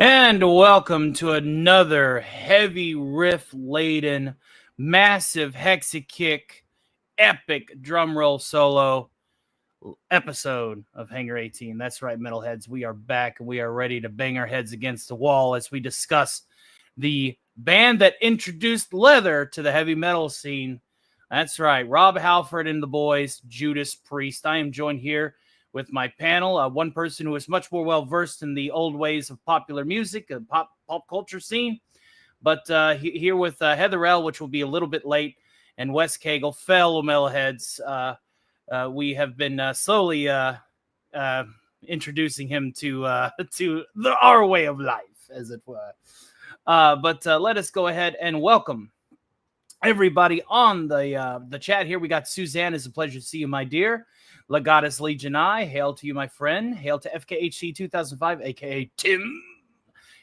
And welcome to another heavy riff-laden, massive hexa-kick, epic drum roll solo episode of Hangar 18. That's right, metalheads. We are back and we are ready to bang our heads against the wall as we discuss the band that introduced leather to the heavy metal scene. That's right, Rob Halford and the boys, Judas Priest. I am joined here with my panel, one person who is much more well-versed in the old ways of popular music, pop culture scene, but here with Heather L., which will be a little bit late, and Wes Cagle, fellow metalheads. We have been slowly introducing him to our way of life, as it were. But let us go ahead and welcome everybody on the chat here. We got Suzanne. It's a pleasure to see you, my dear. Legatus Legion I, hail to you, my friend. Hail to FKHC 2005, a.k.a. Tim.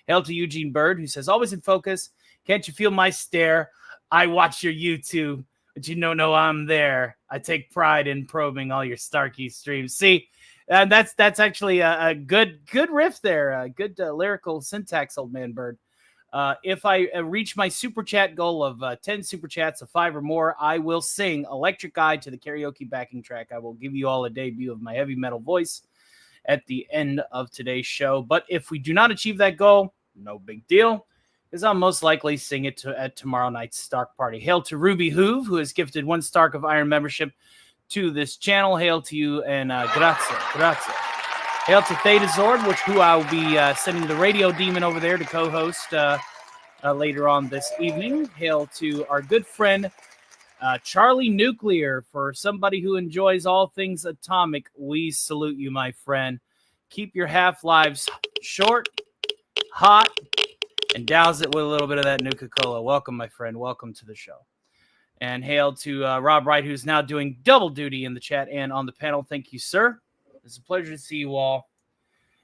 Hail to Eugene Bird, who says, always in focus. Can't you feel my stare? I watch your YouTube, but you don't know I'm there. I take pride in probing all your Starkey streams. See, that's actually a good riff there. Good lyrical syntax, old man Bird. If I reach my super chat goal of 10 super chats of 5 or more, I will sing Electric Eye to the karaoke backing track. I will give you all a debut of my heavy metal voice at the end of today's show. But if we do not achieve that goal, no big deal, because I'll most likely sing it at tomorrow night's Stark Party. Hail to Ruby Hoove, who has gifted 1 Stark of Iron membership to this channel. Hail to you, and grazie. Hail to Theta Zord, who I will be sending the Radio Demon over there to co-host later on this evening. Hail to our good friend Charlie Nuclear. For somebody who enjoys all things atomic, we salute you, my friend. Keep your half-lives short, hot, and douse it with a little bit of that Nuka-Cola. Welcome, my friend. Welcome to the show. And hail to Rob Wright, who's now doing double duty in the chat and on the panel. Thank you, sir. It's a pleasure to see you all.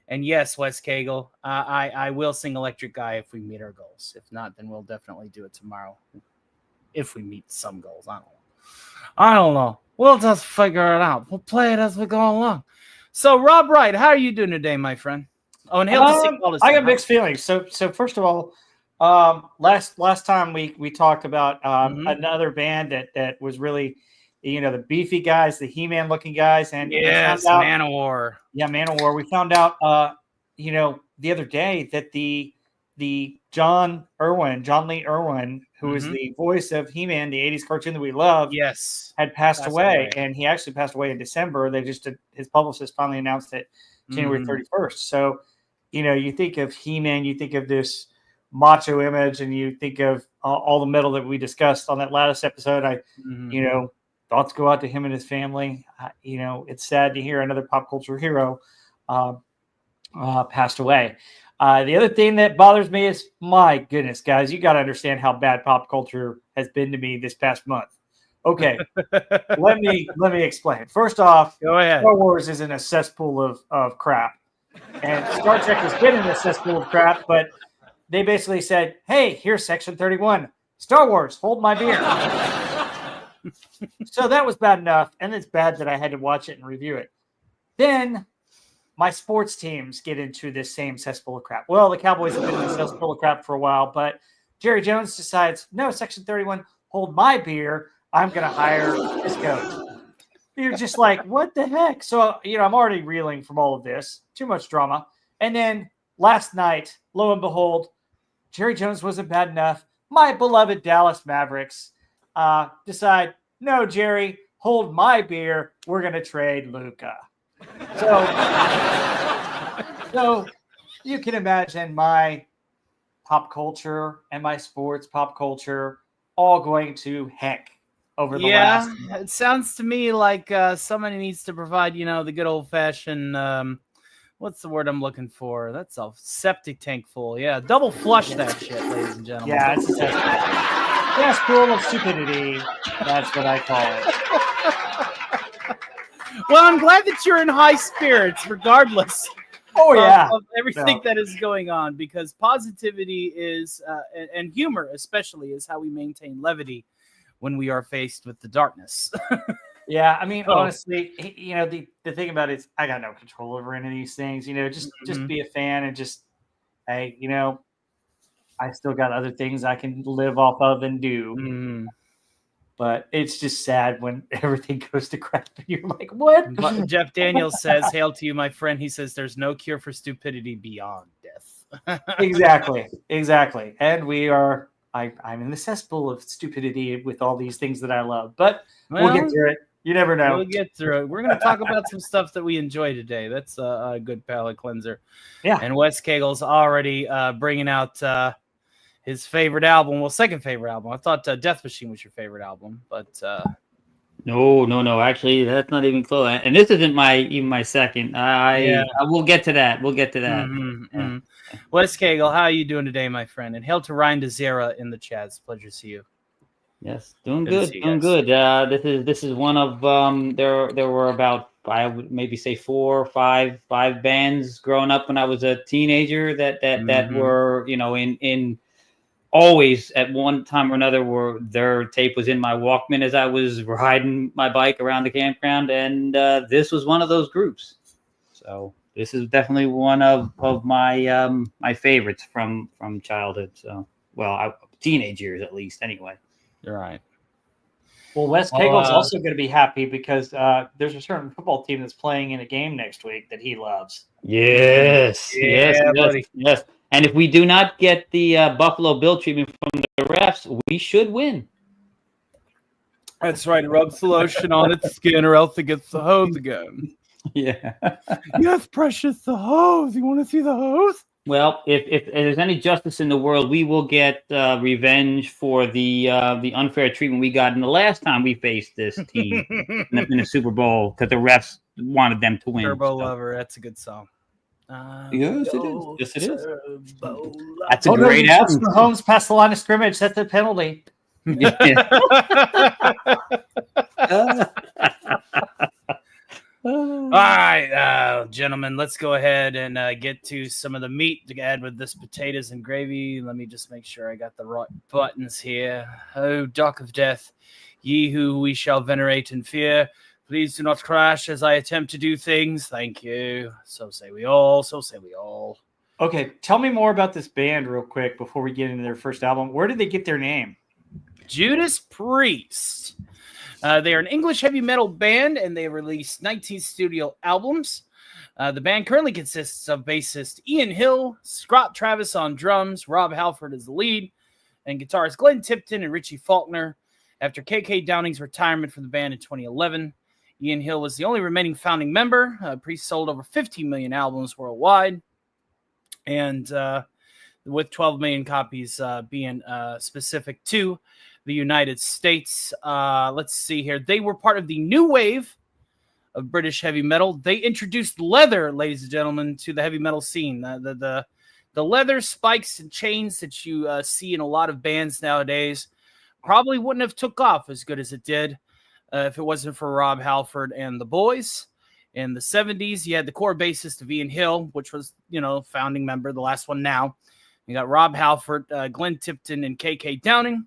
And yes, Wes Cagle, I will sing Electric Guy if we meet our goals. If not, then we'll definitely do it tomorrow. If we meet some goals. I don't know. We'll just figure it out. We'll play it as we go along. So, Rob Wright, how are you doing today, my friend? Oh, and hail to St. Paul. I got mixed feelings. So first of all, last time we talked about another band that was really, the beefy guys, the He-Man looking guys, and yes, Manowar. Yeah, Manowar. We found out, the other day that the John Lee Irwin, who is the voice of He-Man, the '80s cartoon that we love, yes, had passed away, and he actually passed away in December. They his publicist finally announced it January 31st. So, you think of He-Man, you think of this macho image, and you think of all the metal that we discussed on that last episode. Thoughts go out to him and his family. It's sad to hear another pop culture hero passed away. The other thing that bothers me is, my goodness, guys, you got to understand how bad pop culture has been to me this past month. Okay, let me explain. First off, go ahead. Star Wars is in a cesspool of crap, and Star Trek has been in a cesspool of crap. But they basically said, "Hey, here's Section 31. Star Wars, hold my beer." So that was bad enough, and it's bad that I had to watch it and review it. Then my sports teams get into this same cesspool of crap. Well, the Cowboys have been in this cesspool of crap for a while, but Jerry Jones decides, no, Section 31, hold my beer. I'm going to hire this coach. You're just like, what the heck? So, I'm already reeling from all of this. Too much drama. And then last night, lo and behold, Jerry Jones wasn't bad enough. My beloved Dallas Mavericks decide, no, Jerry, hold my beer. We're going to trade Luka. So you can imagine my pop culture and my sports pop culture all going to heck over the last month. It sounds to me like somebody needs to provide, the good old-fashioned, what's the word I'm looking for? That's a septic tank full. Yeah, double flush that shit, ladies and gentlemen. Yeah, it's a septic tank. Yes, pool of stupidity. That's what I call it. Well, I'm glad that you're in high spirits, regardless. Of everything that is going on, because positivity is, and humor especially, is how we maintain levity when we are faced with the darkness. Yeah, I mean, honestly, the thing about it is I got no control over any of these things. Just be a fan and just hey, I still got other things I can live off of and do. Mm. But it's just sad when everything goes to crap and you're like, what? But Jeff Daniels says, "Hail to you, my friend." He says, "There's no cure for stupidity beyond death." Exactly. And I'm in the cesspool of stupidity with all these things that I love, but we'll get through it. You never know. We'll get through it. We're going to talk about some stuff that we enjoy today. That's a good palate cleanser. Yeah. And Wes Cagel's already bringing out his favorite album. Well, second favorite album. I thought Death Machine was your favorite album, but No. Actually, that's not even close. And this isn't even my second. I will get to that. We'll get to that. Mm-hmm. Wes Cagel, how are you doing today, my friend? And hail to Ryan DeZera in the chat. It's a pleasure to see you. Yes, doing good. This is one of there were about, I would maybe say 4 or 5 bands growing up when I was a teenager that were in always at one time or another their tape was in my Walkman as I was riding my bike around the campground, and this was one of those groups. So this is definitely one of my my favorites from childhood. So teenage years at least anyway. You're right. Well, Wes Cagel's also going to be happy because there's a certain football team that's playing in a game next week that he loves. Yes. And if we do not get the Buffalo Bill treatment from the refs, we should win. That's right. It rubs the lotion on its skin, or else it gets the hose again. Yeah. Yes, precious, the hose. You want to see the hose? Well, if there's any justice in the world, we will get revenge for the unfair treatment we got in the last time we faced this team in the Super Bowl, because the refs wanted them to win. Turbo Lover, that's a good song. Yes, it is. Yes, it is. That's a great album. Mahomes past the line of scrimmage. That's a penalty. All right, gentlemen, let's go ahead and get to some of the meat to add with this potatoes and gravy. Let me just make sure I got the right buttons here. Oh, Dock of Death, ye who we shall venerate and fear, please do not crash as I attempt to do things. Thank you. So say we all. So say we all. Okay, tell me more about this band real quick before we get into their first album. Where did they get their name? Judas Priest. They are an English heavy metal band, and they released 19 studio albums. The band currently consists of bassist Ian Hill, Scott Travis on drums, Rob Halford is the lead, and guitarist Glenn Tipton and Richie Faulkner. After KK Downing's retirement from the band in 2011, Ian Hill was the only remaining founding member. Priest sold over 15 million albums worldwide, and with 12 million copies being specific to the United States. Let's see here. They were part of the new wave of British heavy metal. They introduced leather, ladies and gentlemen, to the heavy metal scene. The leather spikes and chains that you see in a lot of bands nowadays probably wouldn't have took off as good as it did if it wasn't for Rob Halford and the boys. In the 70s, you had the core bassist of Ian Hill, which was, founding member, the last one now. You got Rob Halford, Glenn Tipton, and KK Downing.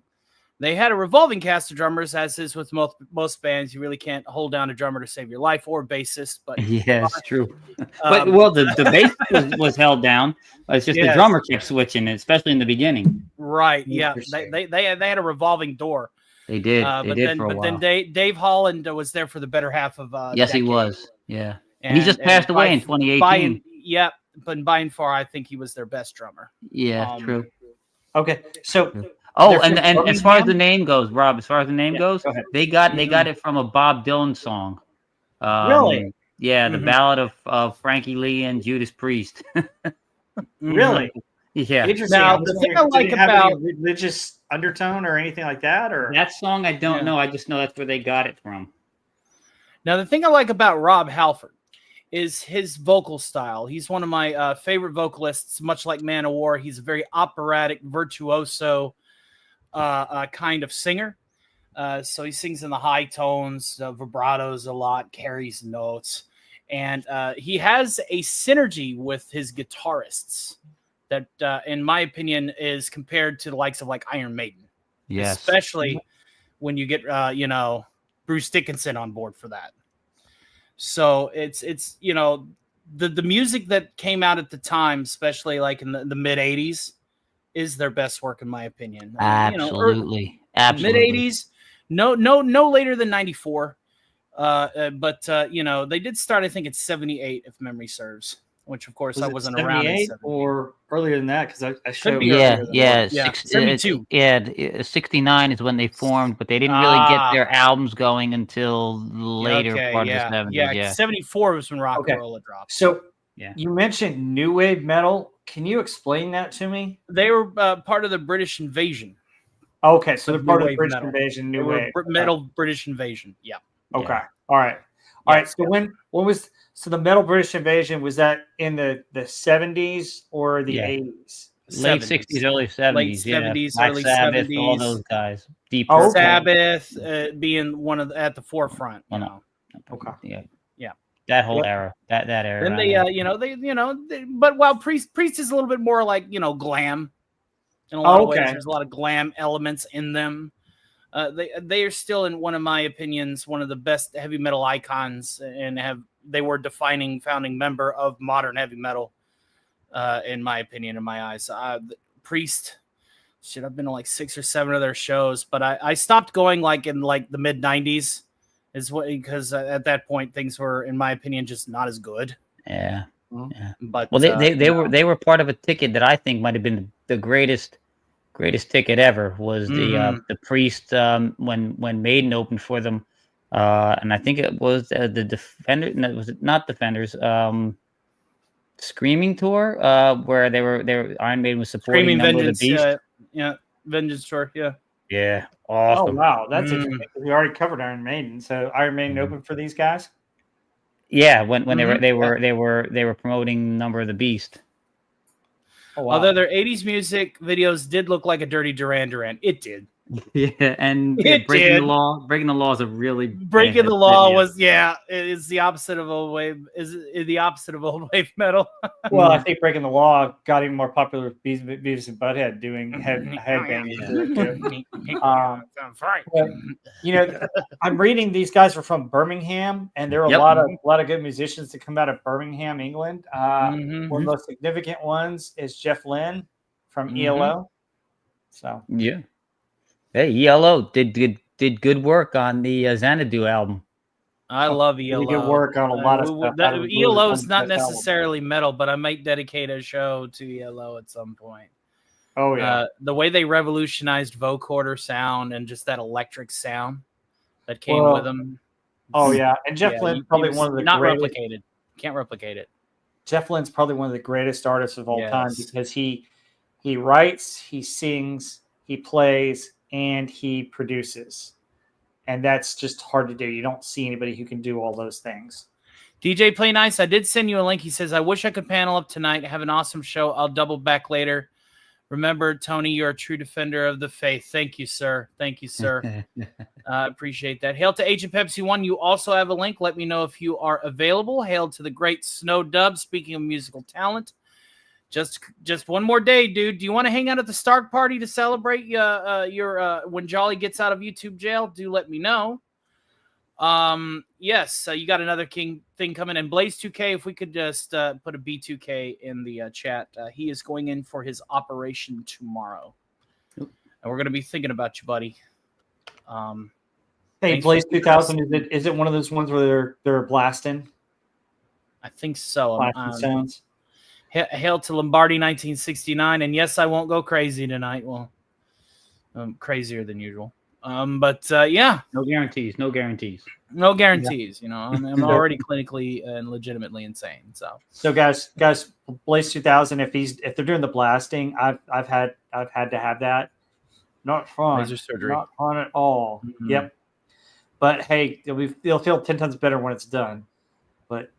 They had a revolving cast of drummers, as is with most bands. You really can't hold down a drummer to save your life, or a bassist. But yeah, it's true. But the bass was held down. It's just the drummer kept switching, especially in the beginning. Right? Yeah, they had a revolving door. They did. But then Dave Holland was there for the better half of. Yes, decade. He was. Yeah, and he just passed away in 2018. But by and far, I think he was their best drummer. Yeah, true. Okay, so. Oh, and as far as the name goes, Rob, they got it from a Bob Dylan song. Really? Yeah, the ballad of Frankie Lee and Judas Priest. Really? Yeah. Interesting. Now, the thing I like about religious undertone or anything like that, or that song, I don't know. I just know that's where they got it from. Now, the thing I like about Rob Halford is his vocal style. He's one of my favorite vocalists, much like Man of War. He's a very operatic, virtuoso kind of singer. So he sings in the high tones, vibratos a lot, carries notes. And he has a synergy with his guitarists that, in my opinion, is compared to the likes of like Iron Maiden. Yes. Especially when you get, Bruce Dickinson on board for that. So it's the music that came out at the time, especially like in the mid '80s, is their best work in my opinion. Absolutely, mid '80s, no later than '94. But they did start, I think, at '78, if memory serves. Which, of course, I wasn't around in '78 or earlier than that because I showed. Yeah, 72. 69 is when they formed, but they didn't really get their albums going until later part of the 70s. Yeah, 74 was when Rock and Roll dropped. So you mentioned new wave metal. Can you explain that to me? They were part of the British invasion. Okay, so they're part of the British invasion, new wave metal British invasion. Yeah. Okay. Yeah. All right. So when was the metal British invasion? Was that in the 70s or the 80s? Late 60s, early 70s. Late 70s, Black early Sabbath, 70s. all those guys. Deep Sabbath being one of at the forefront. Okay. Yeah. That whole era. That era. Then they but while Priest is a little bit more like glam. In a lot of ways, there's a lot of glam elements in them. They are still, in one of my opinions, one of the best heavy metal icons, and they were defining founding member of modern heavy metal, in my opinion, in my eyes. Priest, I've been to like 6 or 7 of their shows, but I stopped going like in like the mid '90s, because at that point things were, in my opinion, just not as good. Yeah. But they were part of a ticket that I think might have been the greatest ticket ever. Was the Priest when Maiden opened for them, and I think it was the Defender. No, was it not Defenders? Screaming tour, where they were Iron Maiden was supporting Screaming Vengeance, the Beast. Vengeance tour. Yeah, awesome. Oh wow, that's interesting. We already covered Iron Maiden, so Iron Maiden opened for these guys. Yeah, when they were promoting Number of the Beast. Oh, wow. Although their '80s music videos did look like a dirty Duran Duran, it did. Yeah, and breaking the law is a really breaking the law was it's the opposite of old wave. Is the opposite of old wave metal. Well, I think breaking the law got even more popular with Beavis and Butthead doing headbanging. I'm reading these guys are from Birmingham, and there are a lot of good musicians that come out of Birmingham, England. One of the most significant ones is Jeff Lynne from ELO. So hey, ELO did good work on the Xanadu album. I love ELO. Good work on a lot of stuff. ELO is not necessarily metal, but I might dedicate a show to ELO at some point. Oh yeah, the way they revolutionized vocoder sound and just that electric sound that came with them. Oh yeah, and Jeff Lynne's probably one of the replicated. Can't replicate it. Jeff Lynne's probably one of the greatest artists of all time because he writes, he sings, he plays, and he produces. And that's just hard to do. You don't see anybody who can do all those things. DJ Play Nice, I did send you a link. He says, I wish I could panel up tonight. Have an awesome show. I'll double back later. Remember, Tony, you're a true defender of the faith. Thank you, sir. Thank you, sir. Appreciate that. Hail to Agent Pepsi 1. You also have a link. Let me know if you are available. Hail to the great Snow Dub. Speaking of musical talent, just one more day, dude. Do you want to hang out at the Stark party to celebrate your when Jolly gets out of YouTube jail? Do let me know. Yes, you got another thing coming in. Blaze 2K, if we could just put a B2K in the chat. He is going in for his operation tomorrow. And we're going to be thinking about you, buddy. Hey, Blaze 2000, is it one of those ones where they're blasting? I think so. Blasting sounds. Hail to Lombardi 1969, and yes, I won't go crazy tonight. Well, crazier than usual. But yeah, no guarantees. You know, I'm already clinically and legitimately insane. So guys, Blaze 2000. If they're doing the blasting, I've had to have that. Not fun. Laser surgery. Not fun at all. Mm-hmm. Yep. But hey, it'll feel 10 times better when it's done. But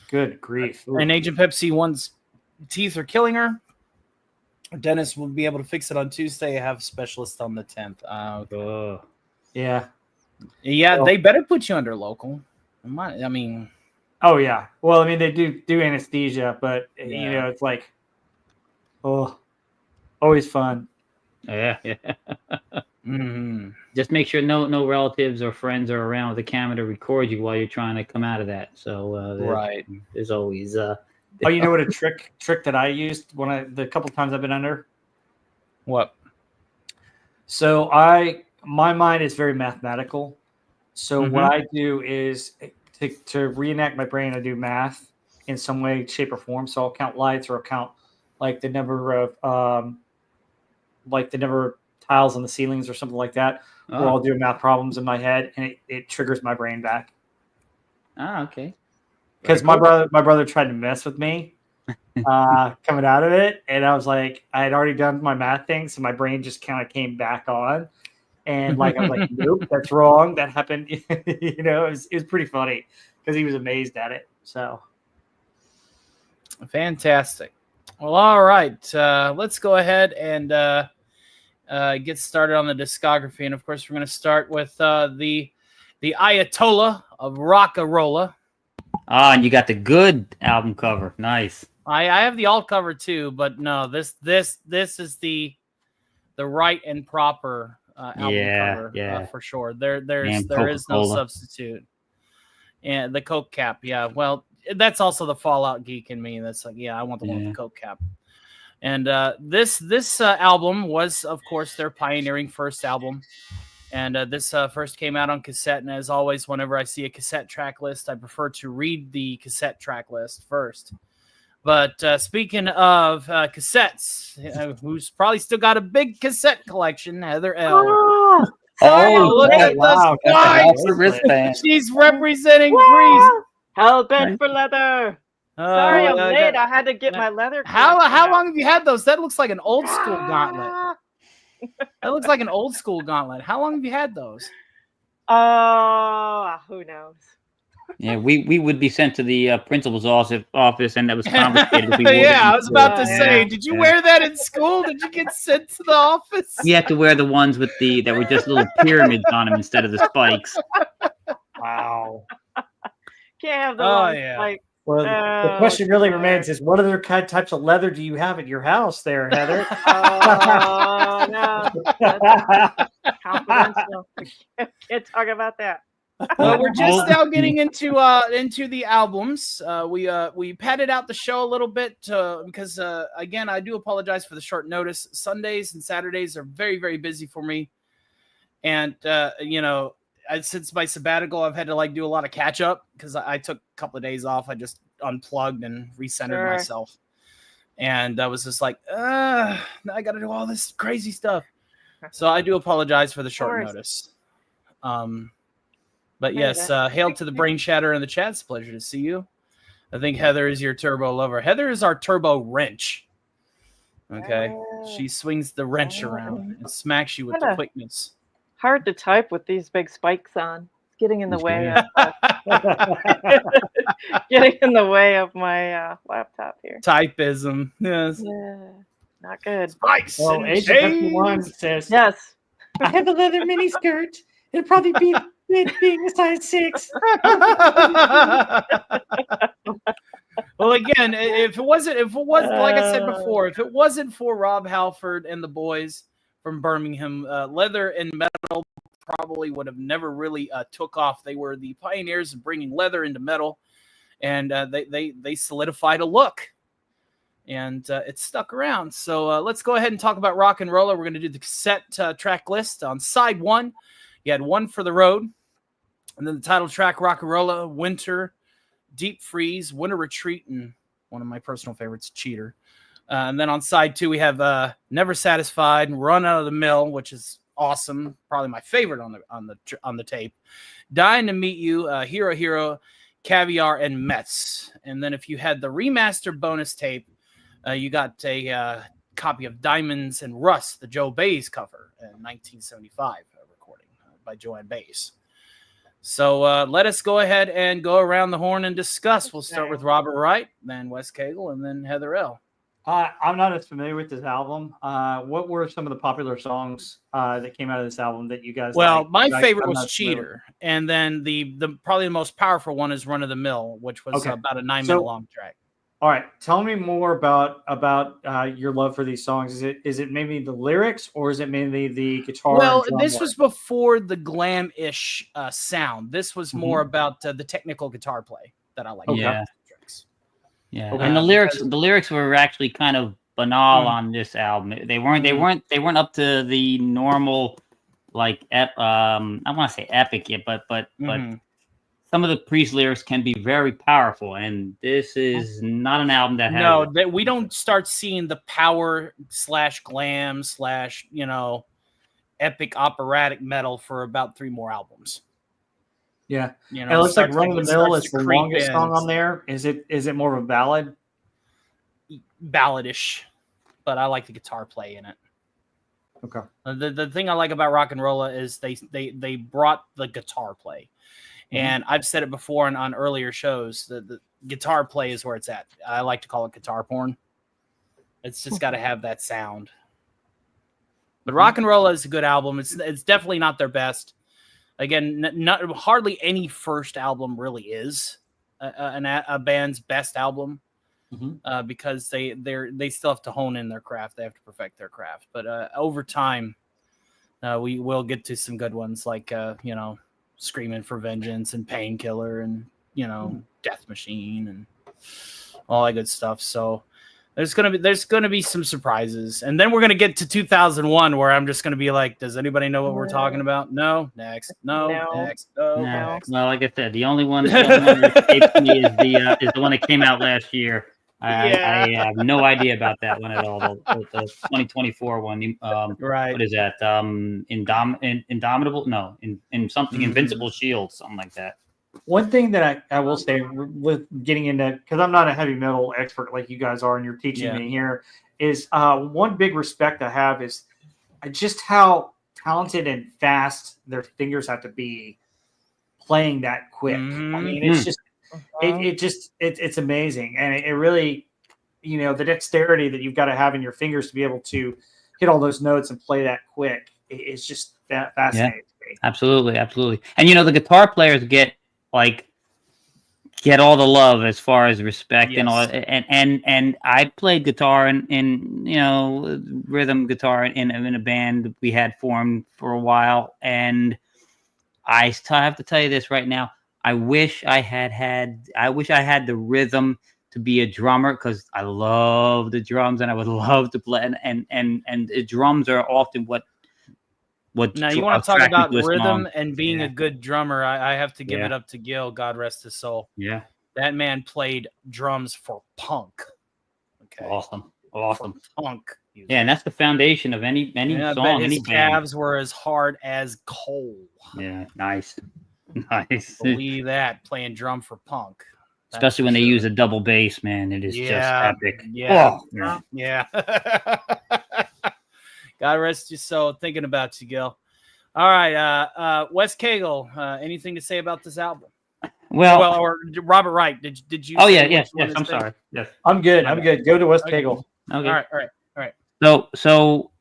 good grief. And Agent Pepsi 1's teeth are killing her. Dennis will be able to fix it on Tuesday. I have specialist on the 10th. Okay. Yeah. Well, they better put you under local. I mean. Oh yeah. Well, I mean they do anesthesia, but you know it's like, always fun. Yeah. Just make sure no relatives or friends are around with a camera to record you while you're trying to come out of that. So Right. there's always Oh, you know what a trick that I used the couple times I've been under? What? So my mind is very mathematical. So what I do is to reenact my brain, I do math in some way, shape, or form. So I'll count lights, or I'll count like the number of tiles on the ceilings or something like that. Or I'll do math problems in my head, and it triggers my brain back. Okay. Because my brother tried to mess with me coming out of it, and I was like, I had already done my math thing, so my brain just kind of came back on, and like I was like, nope, that's wrong. That happened. You know, it was pretty funny because he was amazed at it. So fantastic. Well, all right. Let's go ahead and get started on the discography, and of course, we're going to start with the Ayatollah of Rock-a-Rolla. And you got the good album cover. Nice. I have the alt cover too, but no, this is the right and proper album cover for sure. There is no substitute. And the Coke cap, yeah. Well, that's also the Fallout geek in me. That's like, yeah, I want the one with the Coke cap. And this album was, of course, their pioneering first album. And this first came out on cassette. And as always, whenever I see a cassette track list, I prefer to read the cassette track list first. But speaking of cassettes, who's probably still got a big cassette collection, Heather L. Look at the spikes. She's representing Greece. Hell bent for leather. Sorry, I'm late. I had to get my leather. How long have you had those? That looks like an old school gauntlet. That looks like an old school gauntlet. How long have you had those? Who knows? Yeah, we would be sent to the principal's office, and that was confiscated. I was about to say, did you wear that in school? Did you get sent to the office? You had to wear the ones with that were just little pyramids on them instead of the spikes. Wow. Can't have the spikes. Well, the question really remains is, what other types of leather do you have at your house there, Heather? Oh, no. That's confidential. Can't talk about that. Well, we're just now getting into the albums. We padded out the show a little bit because again, I do apologize for the short notice. Sundays and Saturdays are very, very busy for me, and since my sabbatical, I've had to do a lot of catch up because I took a couple of days off. I just unplugged and recentered myself, and I was just like, I got to do all this crazy stuff. So I do apologize for the short notice. But yes, hail to the brain shatter in the chat. It's a pleasure to see you. I think Heather is your turbo lover. Heather is our turbo wrench. Okay. She swings the wrench around and smacks you with the quickness. Hard to type with these big spikes on. It's getting in the way of my laptop here. Typism. Yes. Yeah. Not good. Spikes. Well, Agent 51 says, yes. I have a leather mini skirt. It'll probably be being a size 6. Well, again, if it wasn't like I said before, if it wasn't for Rob Halford and the boys from Birmingham, leather and metal probably would have never really took off. They were the pioneers of bringing leather into metal, and they solidified a look, and it stuck around. So let's go ahead and talk about Rock and Rolla. We're going to do the cassette track list. On side 1, you had One for the Road, and then the title track, Rock-a-Rolla, Winter, Deep Freeze, Winter Retreat, and one of my personal favorites, Cheater. And then on side 2, we have Never Satisfied, Run Out of the Mill, which is awesome, probably my favorite on the tape. Dying to Meet You, Hero Hero, Caviar, and Mets. And then if you had the remaster bonus tape, you got a copy of Diamonds and Rust, the Joe Baez cover in 1975 recording by Joanne Baez. So let us go ahead and go around the horn and discuss. We'll start with Robert Wright, then Wes Cagle, and then Heather L. I'm not as familiar with this album. What were some of the popular songs that came out of this album that you guys liked? My favorite was Cheater. And then the probably the most powerful one is Run of the Mill, which was about a 9-minute long track. All right, tell me more about your love for these songs. Is it maybe the lyrics, or is it mainly the guitar? Well, and drum this work? was before the glam-ish sound. This was more about the technical guitar play that I like. Yeah. Okay. And the lyrics were actually kind of banal on this album. They weren't up to the normal, like I want to say epic yet, but some of the Priest lyrics can be very powerful, and this is not an album that has. No, that we don't start seeing the power / glam / epic operatic metal for about 3 more albums. Yeah, it looks like Run of the Mill is the longest song on there. Is it more of a ballad? Balladish, but I like the guitar play in it. Okay. The thing I like about Rock and Rolla is they brought the guitar play. And I've said it before on earlier shows that the guitar play is where it's at. I like to call it guitar porn. It's just got to have that sound. But Rock and Rolla is a good album. It's definitely not their best. Again, hardly any first album really is a band's best album because they still have to hone in their craft. They have to perfect their craft. But over time, we will get to some good ones like Screaming for Vengeance and Painkiller and Death Machine and all that good stuff. So there's gonna be some surprises, and then we're gonna get to 2001 where I'm just gonna be like, does anybody know what we're talking about? No, next, no, next, no. Next. Well, like I said, the only one that escapes me is the one that came out last year. I have no idea about that one at all. The 2024 one. Right. What is that? Indomitable? No, in something Invincible Shield, something like that. One thing that I will say with getting into, because I'm not a heavy metal expert like you guys are, and you're teaching me here, is one big respect I have is just how talented and fast their fingers have to be playing that quick. I mean, it's just it's amazing, and it really, the dexterity that you've got to have in your fingers to be able to hit all those notes and play that quick. It's just that fascinating to me. Absolutely. And the guitar players get all the love as far as respect and all. And I played guitar in rhythm guitar in a band we had formed for a while, and I still have to tell you this right now. I wish I had the rhythm to be a drummer, because I love the drums and I would love to play. And the drums are often what. Now you want to talk about rhythm and being a good drummer? I have to give it up to Gil. God rest his soul. Yeah, that man played drums for punk. Okay, awesome. For punk. Yeah, and that's the foundation of any song. I bet his calves were as hard as coal. Yeah, nice. Believe that, playing drum for punk. Especially when they use a double bass, man. It is just epic. Yeah. Oh, yeah. God rest your soul. Thinking about you, Gil. All right, Wes Cagle. Anything to say about this album? Well, or Robert Wright. Did you? Oh yes. I'm sorry. Yes, I'm good. I'm good. Go to Wes Cagle. Okay. All right. So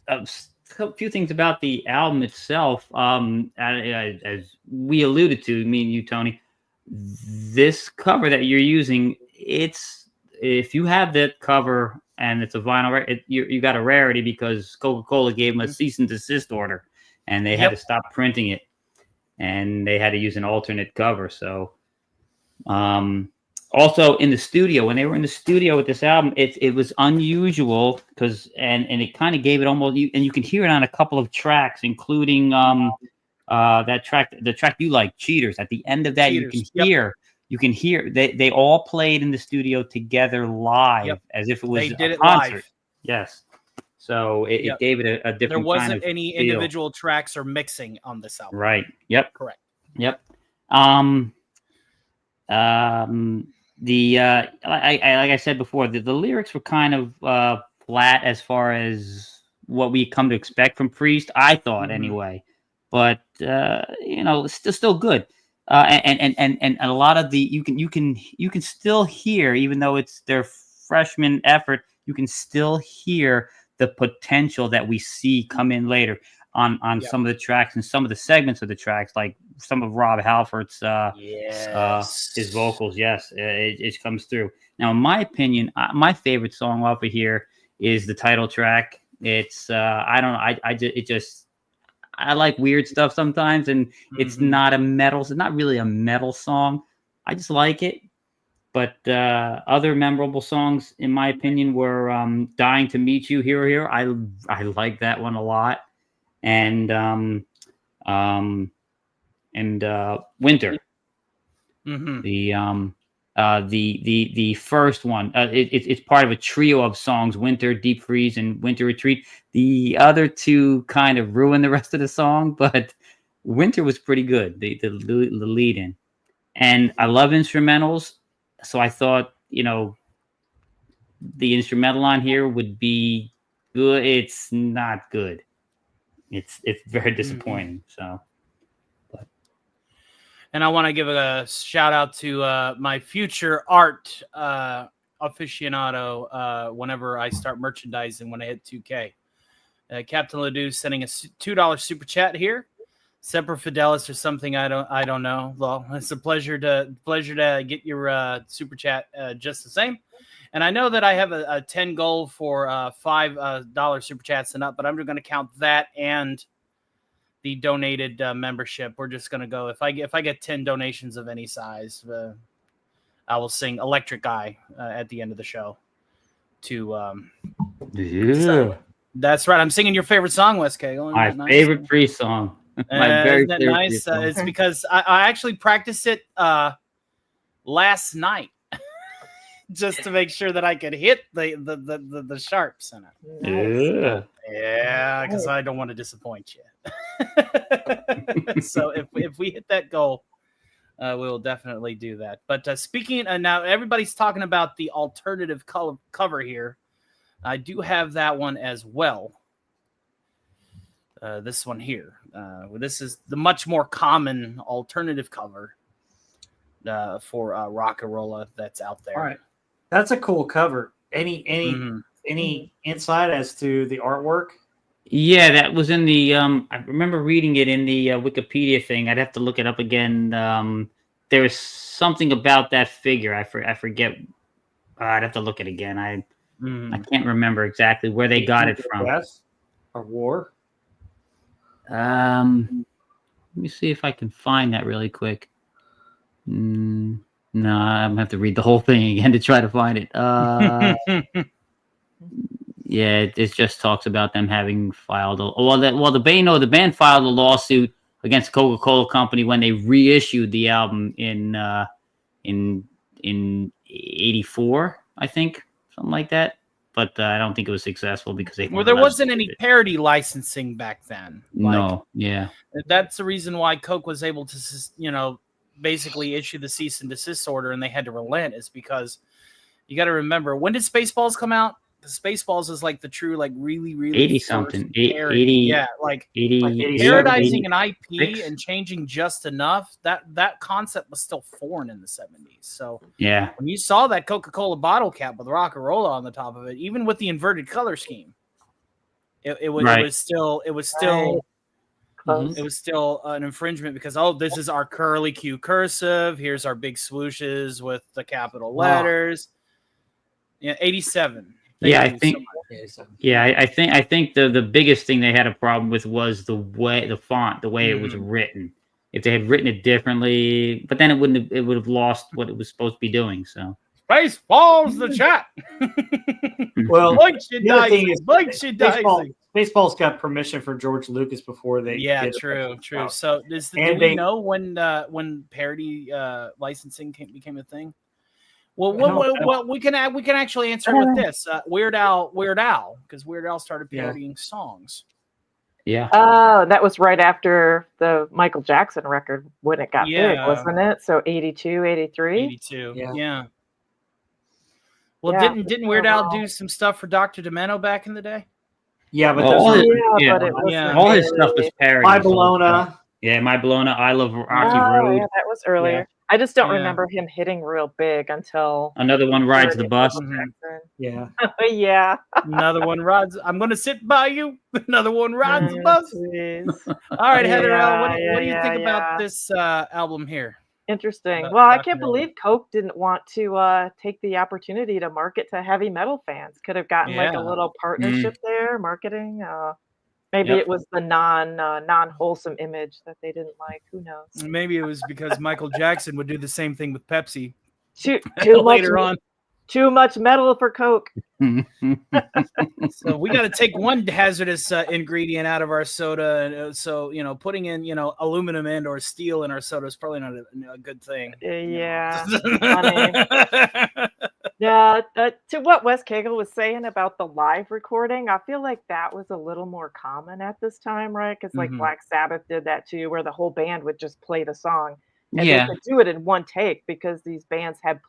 a few things about the album itself. As we alluded to, me and you, Tony, this cover that you're using, if you have that cover and it's a vinyl, you got a rarity, because Coca-Cola gave them a cease and desist order, and they had to stop printing it, and they had to use an alternate cover. So, also in the studio, when they were in the studio with this album, it was unusual because it kind of gave it almost, and you can hear it on a couple of tracks, including the track you like, Cheaters. At the end of that, you can hear they all played in the studio together live, as if it was a concert. Live. Yes. So it gave it a different. There wasn't kind of any feel. Individual tracks or mixing on this album. Right. Yep. Correct. Yep. Like I said before, the lyrics were kind of flat as far as what we come to expect from Priest, I thought anyway. But it's still good. And a lot of the you can still hear, even though it's their freshman effort, you can still hear the potential that we see come in later. on some of the tracks and some of the segments of the tracks, like some of Rob Halford's his vocals. Yes, it comes through. Now, in my opinion, my favorite song off of here is the title track. It's I like weird stuff sometimes, and it's not really a metal song. I just like it. But other memorable songs, in my opinion, were "Dying to Meet You," "Hero Hero." I like that one a lot, and "Winter." The first one, it's part of a trio of songs: "Winter," "Deep Freeze," and "Winter Retreat." The other two kind of ruin the rest of the song, but "Winter" was pretty good. The lead in, and I love instrumentals. So I thought, the instrumental on here would be good. It's not good. It's very disappointing. So, and I want to give a shout out to my future art aficionado. Whenever I start merchandising, when I hit 2K, Captain Ledoux sending a $2 super chat here. Semper Fidelis or something, I don't know. Well, it's a pleasure to get your super chat just the same. And I know that I have a 10 goal for $5 super chats and up, but I'm going to count that and the donated membership. We're just going to go if I get 10 donations of any size, I will sing Electric Eye at the end of the show. So, that's right. I'm singing your favorite song, Wes Cagle. My favorite Priest song. Isn't that nice? It's because I actually practiced it last night just to make sure that I could hit the sharps in it. Yeah, because I don't want to disappoint you. So if we hit that goal, we will definitely do that. But speaking now, everybody's talking about the alternative cover here. I do have that one as well. This one here. This is the much more common alternative cover for Rock-a-Rolla that's out there. All right, that's a cool cover. Any insight as to the artwork? Yeah, that was in the. I remember reading it in the Wikipedia thing. I'd have to look it up again. There was something about that figure. I forget. I'd have to look it again. I can't remember exactly where they got it from. Or war. Let me see if I can find that really quick. No, I'm gonna have to read the whole thing again to try to find it. Yeah, it just talks about them having filed. The band filed a lawsuit against the Coca-Cola Company when they reissued the album in '84, I think, something like that. But I don't think it was successful because there wasn't any parody licensing back then. No, yeah, that's the reason why Coke was able to, basically issue the cease and desist order, and they had to relent. Is because you got to remember, when did Spaceballs come out? Spaceballs is like the true, like really 80 something, 80, yeah, like 80, parodizing an IP and changing just enough. That concept was still foreign in the 70s. So yeah, when you saw that Coca-Cola bottle cap with Rock-a-Rolla on the top of it, even with the inverted color scheme, it was still an infringement because this is our curly Q cursive. Here's our big swooshes with the capital letters. Yeah, 87. I think the biggest thing they had a problem with was the font, the way it was written. If they had written it differently, but then it would have lost what it was supposed to be doing. So Spaceballs the chat. Well, the other thing is Spaceballs got permission from George Lucas before they. Yeah, true. So do we know when parody licensing became a thing? Well, we can actually answer with this. Weird Al, because Weird Al started parodying songs. Yeah. Oh, that was right after the Michael Jackson record when it got big, wasn't it? So 82, 83? 82, yeah. Well, didn't Weird Al do some stuff for Dr. Demento back in the day? Yeah, but all his stuff was parody. My Bologna. Yeah, My Bologna, I Love Rocky Oh, Road. yeah, that was earlier. Yeah. I just don't Yeah. remember him hitting real big until Another One Rides the Bus. Yeah. Oh, yeah. Another one rides. I'm gonna sit by you. Another one rides the bus. Jeez. All right, Heather L. What do Yeah, you yeah, think about yeah. this album here? Interesting. About Well, I rock can't and roll? believe Coke didn't want to take the opportunity to market to heavy metal fans. Could have gotten like a Yeah. little partnership there, marketing. Maybe Yep. it was the non-wholesome image that they didn't like. Who knows? Maybe it was because Michael Jackson would do the same thing with Pepsi Too much later on. Too much metal for Coke. So we got to take one hazardous ingredient out of our soda, and so putting in aluminum and or steel in our soda is probably not a good thing. Yeah, funny. Yeah, to what Wes Cagle was saying about the live recording, I feel like that was a little more common at this time, right? Because like Black Sabbath did that too, where the whole band would just play the song, and they could do it in one take because these bands had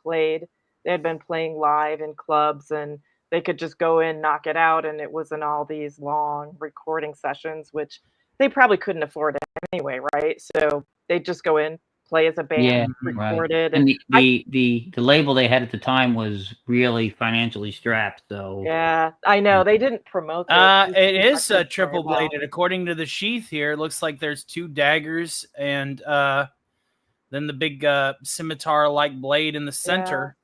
been playing live in clubs, and they could just go in, knock it out, and it wasn't all these long recording sessions, which they probably couldn't afford anyway, right? So they just go in, play as a band, record it, and the label they had at the time was really financially strapped. So yeah, I know they didn't promote this. It is triple bladed, according to the sheath here. It looks like there's two daggers and then the big scimitar like blade in the center.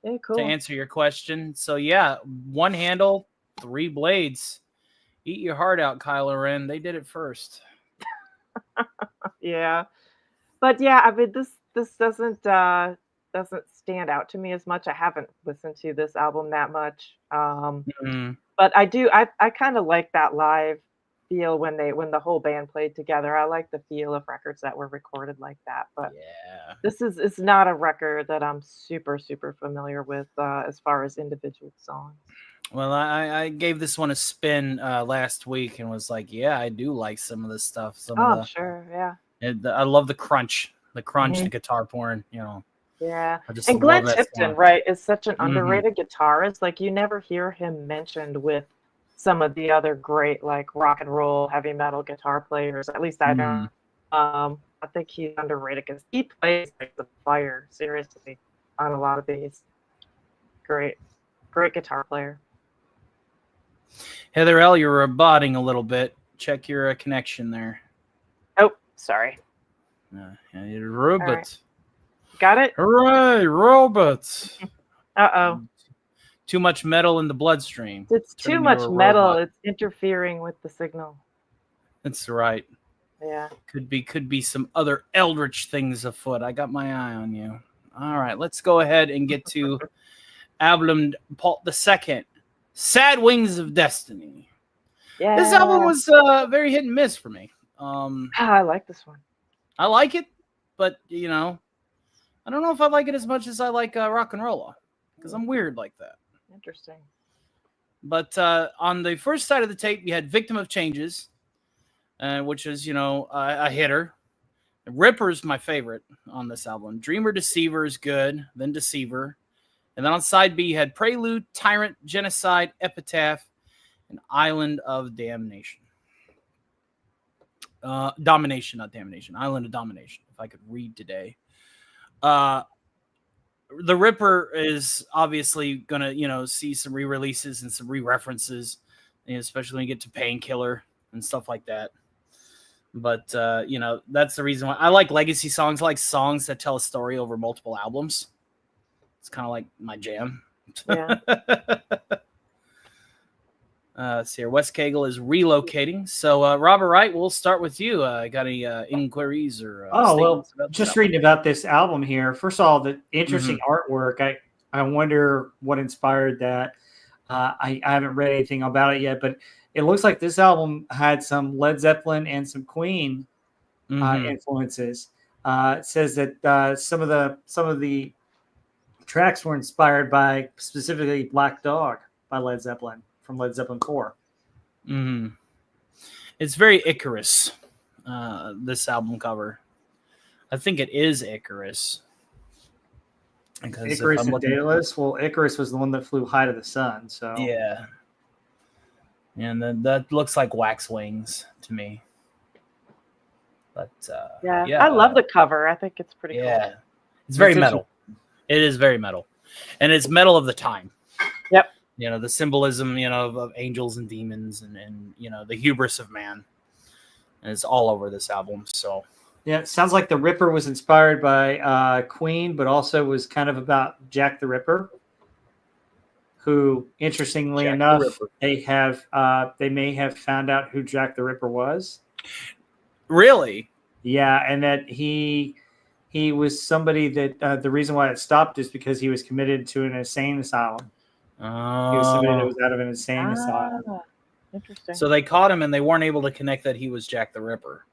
Yeah, cool. To answer your question, so yeah, one handle, 3 blades. Eat your heart out, Kylo Ren. They did it first. Yeah, but yeah, I mean this doesn't stand out to me as much. I haven't listened to this album that much, but I kind of like that live feel when the whole band played together. I like the feel of records that were recorded like that. But yeah, it's not a record that I'm super familiar with as far as individual songs. Well, I gave this one a spin last week and was like, yeah, I do like some of this stuff. Sure, yeah. I love the crunch, the guitar porn, Yeah, I just and Glenn love that Tipton, song. right, is such an underrated guitarist. Like you never hear him mentioned with some of the other great like rock and roll, heavy metal guitar players. At least I don't. I think he's underrated because he plays like the fire, seriously, on a lot of these. Great guitar player. Heather L., you're rebutting a little bit. Check your connection there. Oh, sorry. Robot. Right. Got it? Hooray, robots. Uh-oh. Too much metal in the bloodstream. It's too much metal. It's interfering with the signal. That's right. Yeah. Could be some other eldritch things afoot. I got my eye on you. All right, let's go ahead and get to album Paul II, Sad Wings of Destiny. Yeah. This album was very hit and miss for me. I like this one. I like it, but I don't know if I like it as much as I like Rock and Rolla, because I'm weird like that. Interesting. But on the first side of the tape, you had Victim of Changes, which is, a hitter. Ripper's my favorite on this album. Dreamer Deceiver is good, then Deceiver. And then on side B, you had Prelude, Tyrant, Genocide, Epitaph, and Island of Damnation. Domination, not Damnation. Island of Domination, if I could read today. The Ripper is obviously going to, see some re-releases and some re-references, especially when you get to Painkiller and stuff like that. But, that's the reason why I like legacy songs. I like songs that tell a story over multiple albums. It's kind of like my jam. Yeah. Let's see here. Wes Cagle is relocating. So, Robert Wright, we'll start with you. Got any inquiries or well, just reading about this album here. First of all, the interesting artwork. I wonder what inspired that. I haven't read anything about it yet, but it looks like this album had some Led Zeppelin and some Queen influences. It says that some of the tracks were inspired by specifically Black Dog by Led Zeppelin from Led Zeppelin 4. It's very Icarus, this album cover. I think it is Icarus. Icarus and Daedalus? Well, Icarus was the one that flew high to the sun. So yeah. And then that looks like wax wings to me. But yeah, I love the cover. I think it's pretty cool. Yeah, it's very metal. It is very metal, and it's metal of the time. Yep. You know, the symbolism, you know, of angels and demons, and you know, the hubris of man, and it's all over this album. So yeah, it sounds like the Ripper was inspired by Queen, but also was kind of about Jack the Ripper, who, interestingly enough, they may have found out who Jack the Ripper was. Really? Yeah, and that he was somebody that the reason why it stopped is because he was committed to an insane asylum. He was somebody that was out of an insane asylum. Interesting. So they caught him, and they weren't able to connect that he was Jack the Ripper.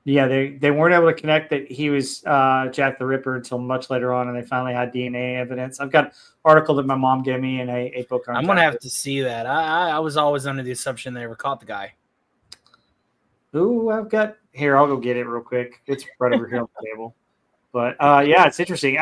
Yeah, they weren't able to connect that he was Jack the Ripper until much later on, and they finally had DNA evidence. I've got an article that my mom gave me and a book on. I'm gonna have to see that. I was always under the assumption they ever caught the guy. Ooh, I'll go get it real quick. It's right over here on the table. But yeah, it's interesting.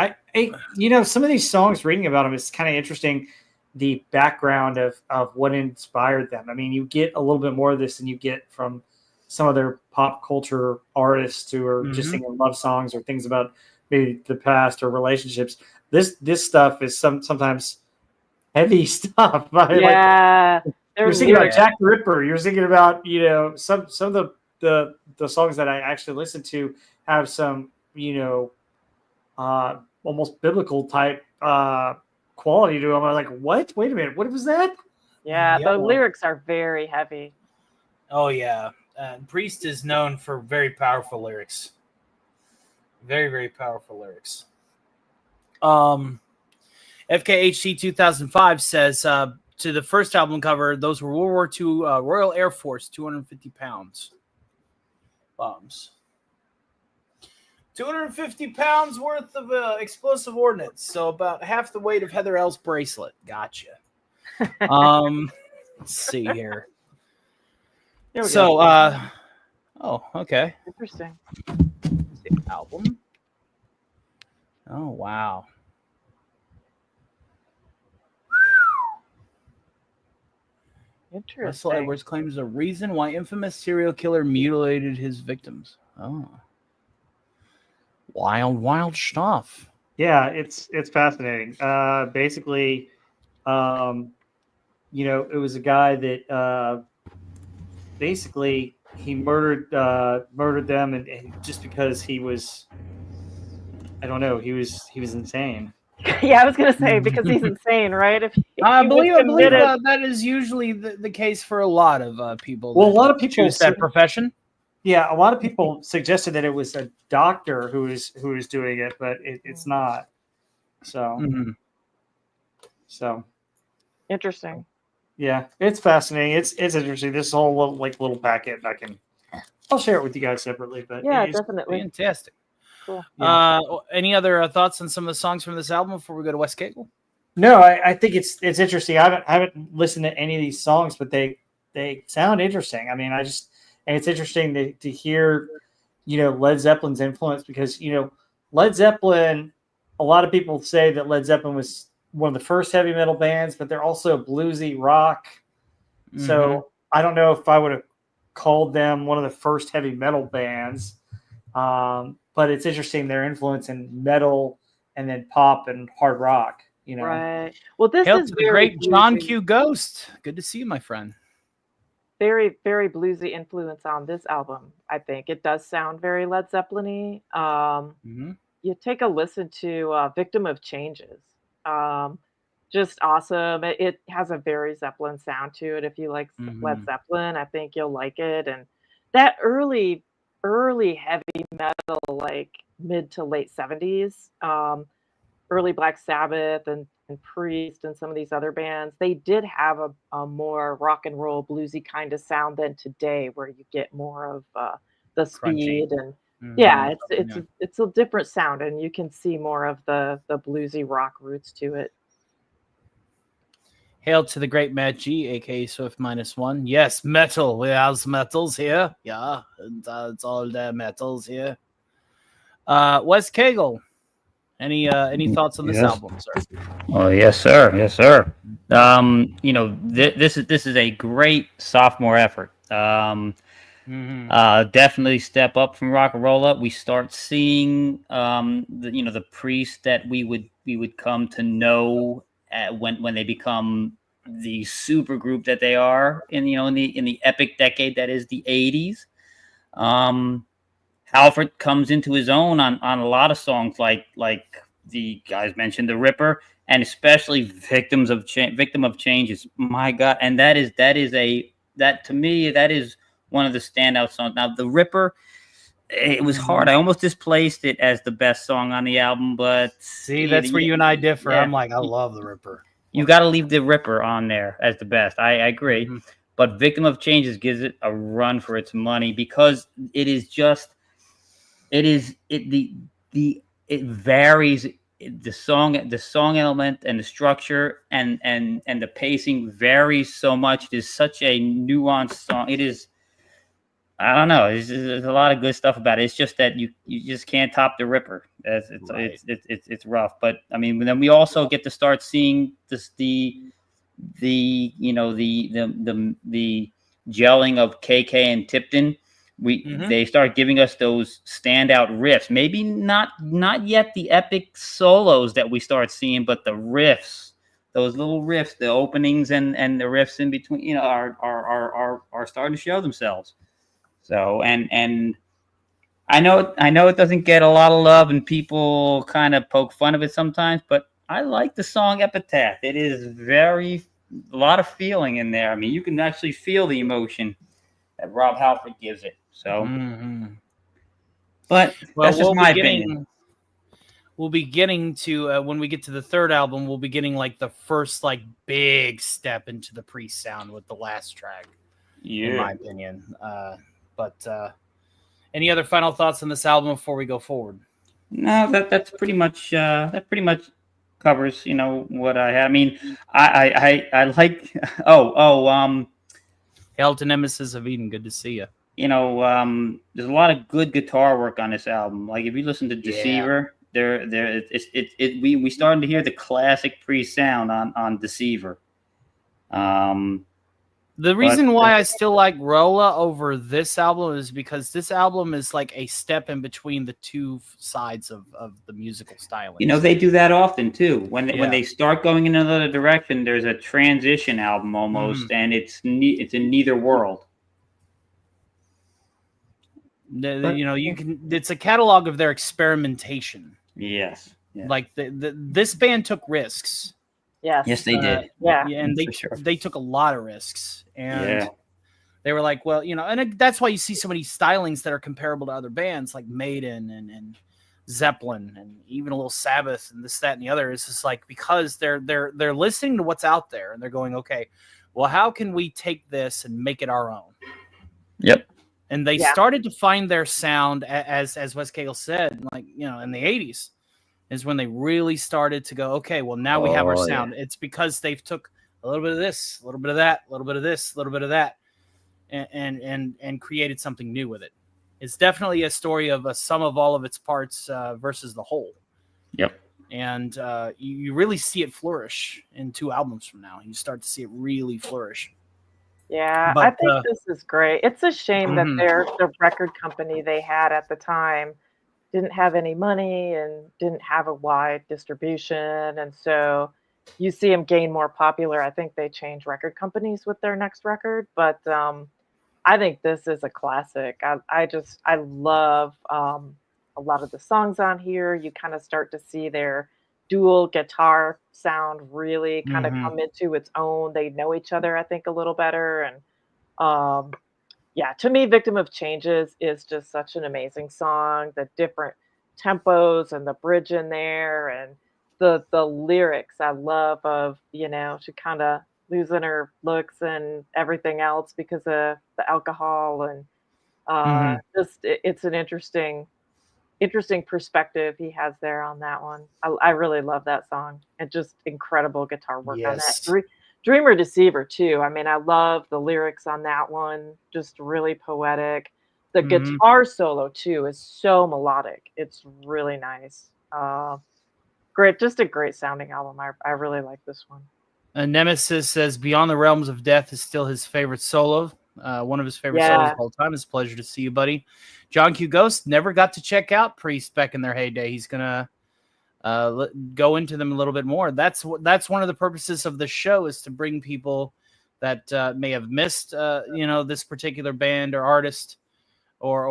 Some of these songs, reading about them, it's kind of interesting. The background of what inspired them. I mean, you get a little bit more of this than you get from some other pop culture artists who are just singing love songs or things about maybe the past or relationships. This stuff is sometimes heavy stuff. Yeah, you're thinking about Jack the Ripper. You're thinking about some of the songs that I actually listen to have some almost biblical type quality to them. I'm like, what? Wait a minute, what was that? Yeah, the lyrics are very heavy. Oh yeah. Priest is known for very powerful lyrics. Very, very powerful lyrics. FKHC 2005 says to the first album cover, those were World War II Royal Air Force 250 pounds bombs. 250 pounds worth of explosive ordnance. So about half the weight of Heather L's bracelet. Gotcha. Let's see here. So, okay. Interesting. The album. Oh, wow. Interesting. Russell Edwards claims the reason why infamous serial killer mutilated his victims. Oh. Wild stuff. Yeah, it's fascinating. Basically, it was a guy that basically he murdered them, and just because he was, I don't know, he was insane. Yeah, I was gonna say because he's insane, right? If I believe that is usually the case for a lot of people. Well, a lot of people choose that profession. Yeah, a lot of people suggested that it was a doctor who is doing it, but it's not. So, so interesting. Yeah, it's fascinating. It's interesting. This whole little packet, I'll share it with you guys separately. But yeah, definitely fantastic. Cool. Yeah. Any other thoughts on some of the songs from this album before we go to West Cagle? No, I think it's interesting. I haven't listened to any of these songs, but they sound interesting. I mean, and it's interesting to hear, Led Zeppelin's influence because Led Zeppelin. A lot of people say that Led Zeppelin was one of the first heavy metal bands, but they're also bluesy rock. So I don't know if I would have called them one of the first heavy metal bands. But it's interesting their influence in metal and then pop and hard rock, Right. Well, this Hail is to the great John Q. Ghost. Good to see you, my friend. Very, very bluesy influence on this album. I think it does sound very Led Zeppelin-y. You take a listen to Victim of Changes. Just awesome. It has a very Zeppelin sound to it. If you like Led Zeppelin, I think you'll like it. And that early heavy metal, like mid to late 70s, early Black Sabbath and Priest and some of these other bands, they did have a more rock and roll bluesy kind of sound than today, where you get more of the speed and it's a different sound, and you can see more of the bluesy rock roots to it. Hail to the great Matt G, aka Swift -1. Yes, metal. We have metals here. Yeah, and it's all the metals here. Wes Cagle, any thoughts on this album, sir? Oh yes, sir. Yes, sir. This is a great sophomore effort. Definitely step up from Rock and Roll Up. We start seeing the Priest that we would come to know when they become the super group that they are in the epic decade that is the 80s. Halford comes into his own on a lot of songs like the guys mentioned, The Ripper, and especially Victim of Change is, my God, and that to me that is one of the standout songs. Now, The Ripper, it was hard. I almost displaced it as the best song on the album, but see, that's where you and I differ. Yeah. I'm like, I love The Ripper. You got to leave The Ripper on there as the best. I agree. But Victim of Changes gives it a run for its money because it varies. The song element and the structure and the pacing varies so much. It is such a nuanced song. It is, I don't know. There's a lot of good stuff about it. It's just that you just can't top The Ripper. It's rough. But I mean, then we also get to start seeing the gelling of KK and Tipton. They start giving us those standout riffs. Maybe not yet the epic solos that we start seeing, but the riffs, those little riffs, the openings and the riffs in between, are starting to show themselves. So and I know it doesn't get a lot of love and people kind of poke fun of it sometimes, but I like the song Epitaph. It is a lot of feeling in there. I mean, you can actually feel the emotion that Rob Halford gives it. So, but that's just my opinion. We'll be getting to when we get to the third album, we'll be getting like the first like big step into the Priest sound with the last track, in my opinion. But any other final thoughts on this album before we go forward? No, that's pretty much covers what I have. I mean, I like Hail to Nemesis of Eden. Good to see you. There's a lot of good guitar work on this album. Like if you listen to Deceiver, we starting to hear the classic Priest sound on Deceiver. The reason why I still like Rolla over this album is because this album is like a step in between the two sides of the musical styling. They do that often too. When they start going in another direction, there's a transition album almost, and it's in neither world. It's a catalog of their experimentation. Yes. Like this band took risks. Yes, they did. And they took a lot of risks, and they were like, well, and that's why you see so many stylings that are comparable to other bands like Maiden and Zeppelin and even a little Sabbath and this, that, and the other. It's just like because they're listening to what's out there and they're going, okay, well, how can we take this and make it our own? Yep. And they started to find their sound, as Wes Cagle said, like in the 80s. Is when they really started to go, okay, well, now we have our sound. It's because they've took a little bit of this, a little bit of that, a little bit of this, a little bit of that, and created something new with it. It's definitely a story of a sum of all of its parts versus the whole. Yep. And you really see it flourish in 2 albums from now. You start to see it really flourish. Yeah, I think this is great. It's a shame that the record company they had at the time didn't have any money and didn't have a wide distribution, and so you see them gain more popular. I think they change record companies with their next record, but I think this is a classic. I love a lot of the songs on here. You kind of start to see their dual guitar sound really kind of come into its own. They know each other, I think, a little better, and to me, Victim of Changes is just such an amazing song. The different tempos and the bridge in there and the lyrics I love of, she kind of losing her looks and everything else because of the alcohol. And it's an interesting perspective he has there on that one. I really love that song. And just incredible guitar work on that. Dreamer Deceiver too. I mean, I love the lyrics on that one. Just really poetic. The guitar solo too is so melodic. It's really nice. Great, just a great sounding album. I really like this one. Nemesis says Beyond the Realms of Death is still his favorite solo. one of his favorite solos of all time. It's a pleasure to see you, buddy. John Q. Ghost never got to check out Priest back in their heyday. He's gonna go into them a little bit more. That's one of the purposes of the show, is to bring people that may have missed this particular band or artist, or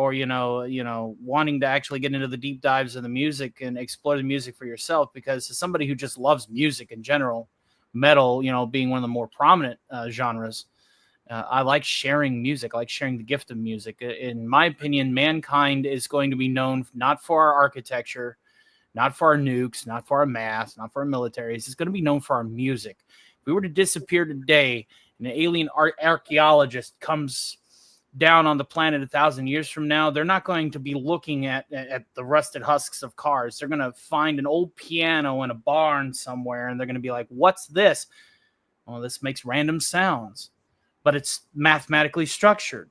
wanting to actually get into the deep dives of the music and explore the music for yourself. Because as somebody who just loves music in general, metal, being one of the more prominent genres, I like sharing music. I like sharing the gift of music. In my opinion, mankind is going to be known not for our architecture, not for our nukes, not for our math, not for our militaries. It's going to be known for our music. If we were to disappear today and an alien archaeologist comes down on the planet 1,000 years from now, they're not going to be looking at the rusted husks of cars. They're going to find an old piano in a barn somewhere, and they're going to be like, what's this? Well, this makes random sounds, but it's mathematically structured.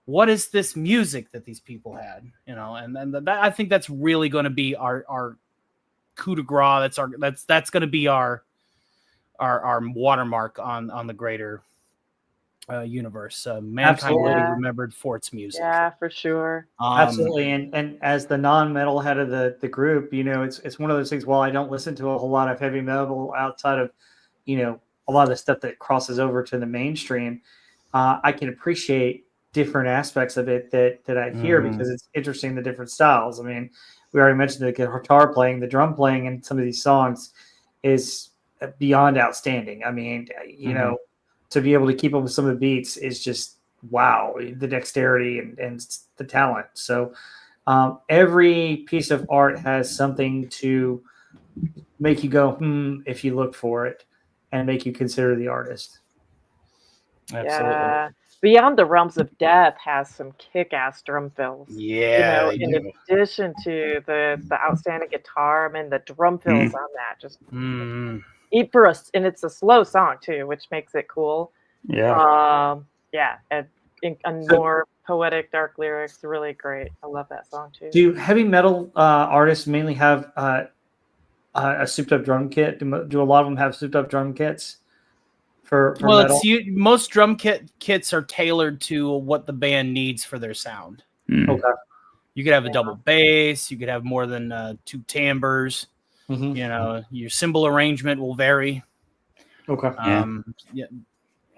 What is this music that these people had? And I think that's really going to be our coup de grace. That's going to be our watermark on the greater universe. Mankind will be remembered for its music. Yeah, for sure. Absolutely. And as the non-metal head of the group, it's one of those things. While I don't listen to a whole lot of heavy metal outside of, a lot of the stuff that crosses over to the mainstream, I can appreciate different aspects of it that I hear, because it's interesting, the different styles. I mean, we already mentioned the guitar playing, the drum playing in some of these songs is beyond outstanding. I mean, to be able to keep up with some of the beats is just wow, the dexterity and the talent. So every piece of art has something to make you go, if you look for it, and make you consider the artist. Absolutely. Yeah. Beyond the Realms of Death has some kick-ass drum fills. Yeah. In addition to the outstanding guitar, I mean, the drum fills on that just eat for us, and it's a slow song too, which makes it cool. Yeah. And more poetic, dark lyrics, really great. I love that song too. Do heavy metal artists mainly have a souped-up drum kit? Do a lot of them have souped-up drum kits? For metal? Most drum kits are tailored to what the band needs for their sound. Okay. You could have a double bass. You could have more than 2 timbres. Your cymbal arrangement will vary. Okay.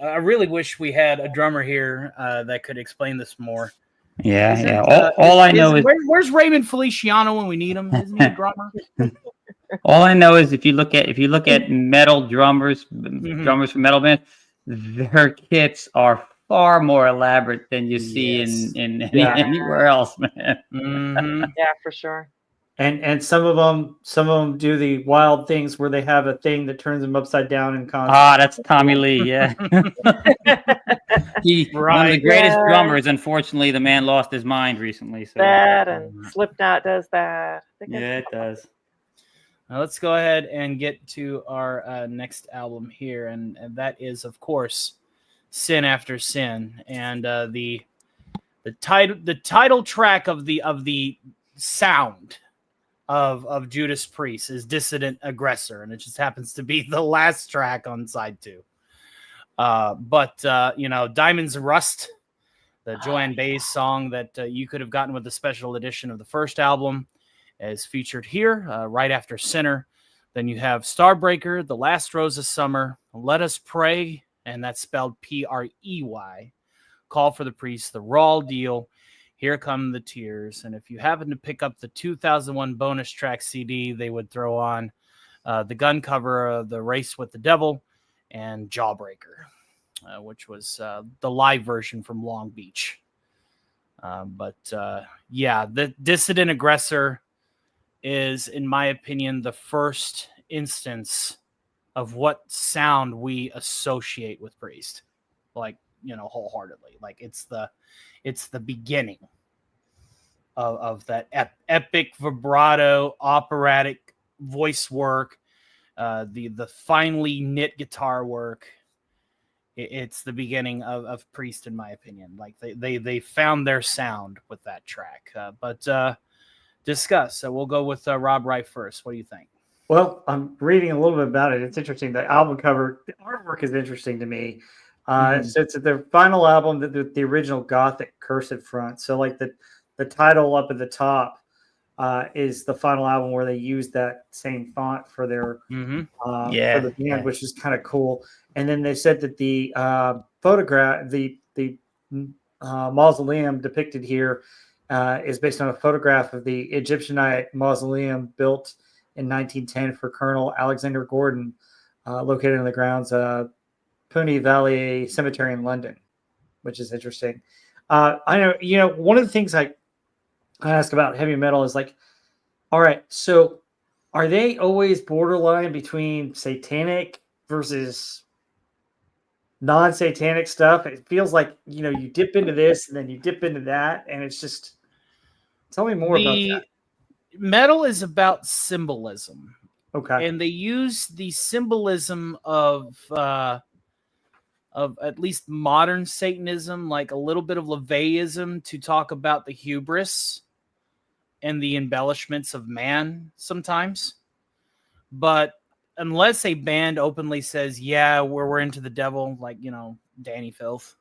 I really wish we had a drummer here that could explain this more. All I know is where's Raymond Feliciano when we need him? Isn't he a drummer? All I know is if you look at metal drummers from metal bands, their kits are far more elaborate than you see in anywhere else, man. Yeah, for sure. And some of them do the wild things where they have a thing that turns them upside down in concert. That's Tommy Lee, yeah. One of the greatest drummers. Unfortunately, the man lost his mind recently. So that and Slipknot does that. It does. Now let's go ahead and get to our next album here, and that is, of course, Sin After Sin, and the title track of the sound of Judas Priest is Dissident Aggressor, and it just happens to be the last track on side 2. But Diamonds of Rust, the Joanne Baez song that you could have gotten with the special edition of the first album, is featured here right after Sinner. Then you have Starbreaker, The Last Rose of Summer, Let Us Pray, and that's spelled Prey, Call for the Priest, The Raw Deal, Here Come the Tears. And if you happen to pick up the 2001 bonus track CD, they would throw on the gun cover of The Race with the Devil and Jawbreaker, which was the live version from Long Beach. The Dissident Aggressor is, in my opinion, the first instance of what sound we associate with Priest, wholeheartedly. Like it's the beginning of that epic vibrato, operatic voice work, the finely knit guitar work. It's the beginning of Priest, in my opinion. Like they found their sound with that track. Discuss. So we'll go with Rob Wright first. What do you think? Well, I'm reading a little bit about it. It's interesting. The album cover, the artwork is interesting to me. So it's their final album, the original Gothic cursive front. So like the title up at the top is the final album where they used that same font for their for the band, which is kind of cool. And then they said that the photograph, the mausoleum depicted here is based on a photograph of the Egyptianite mausoleum built in 1910 for Colonel Alexander Gordon, located on the grounds of Puni Valley Cemetery in London, which is interesting. I know, one of the things I ask about heavy metal is like, all right, so are they always borderline between satanic versus non-satanic stuff? It feels like, you dip into this and then you dip into that, and it's just, tell me more about that. Metal is about symbolism. Okay. And they use the symbolism of at least modern Satanism, like a little bit of LaVeism, to talk about the hubris and the embellishments of man sometimes. But unless a band openly says, yeah, we're into the devil, like, Danny Filth,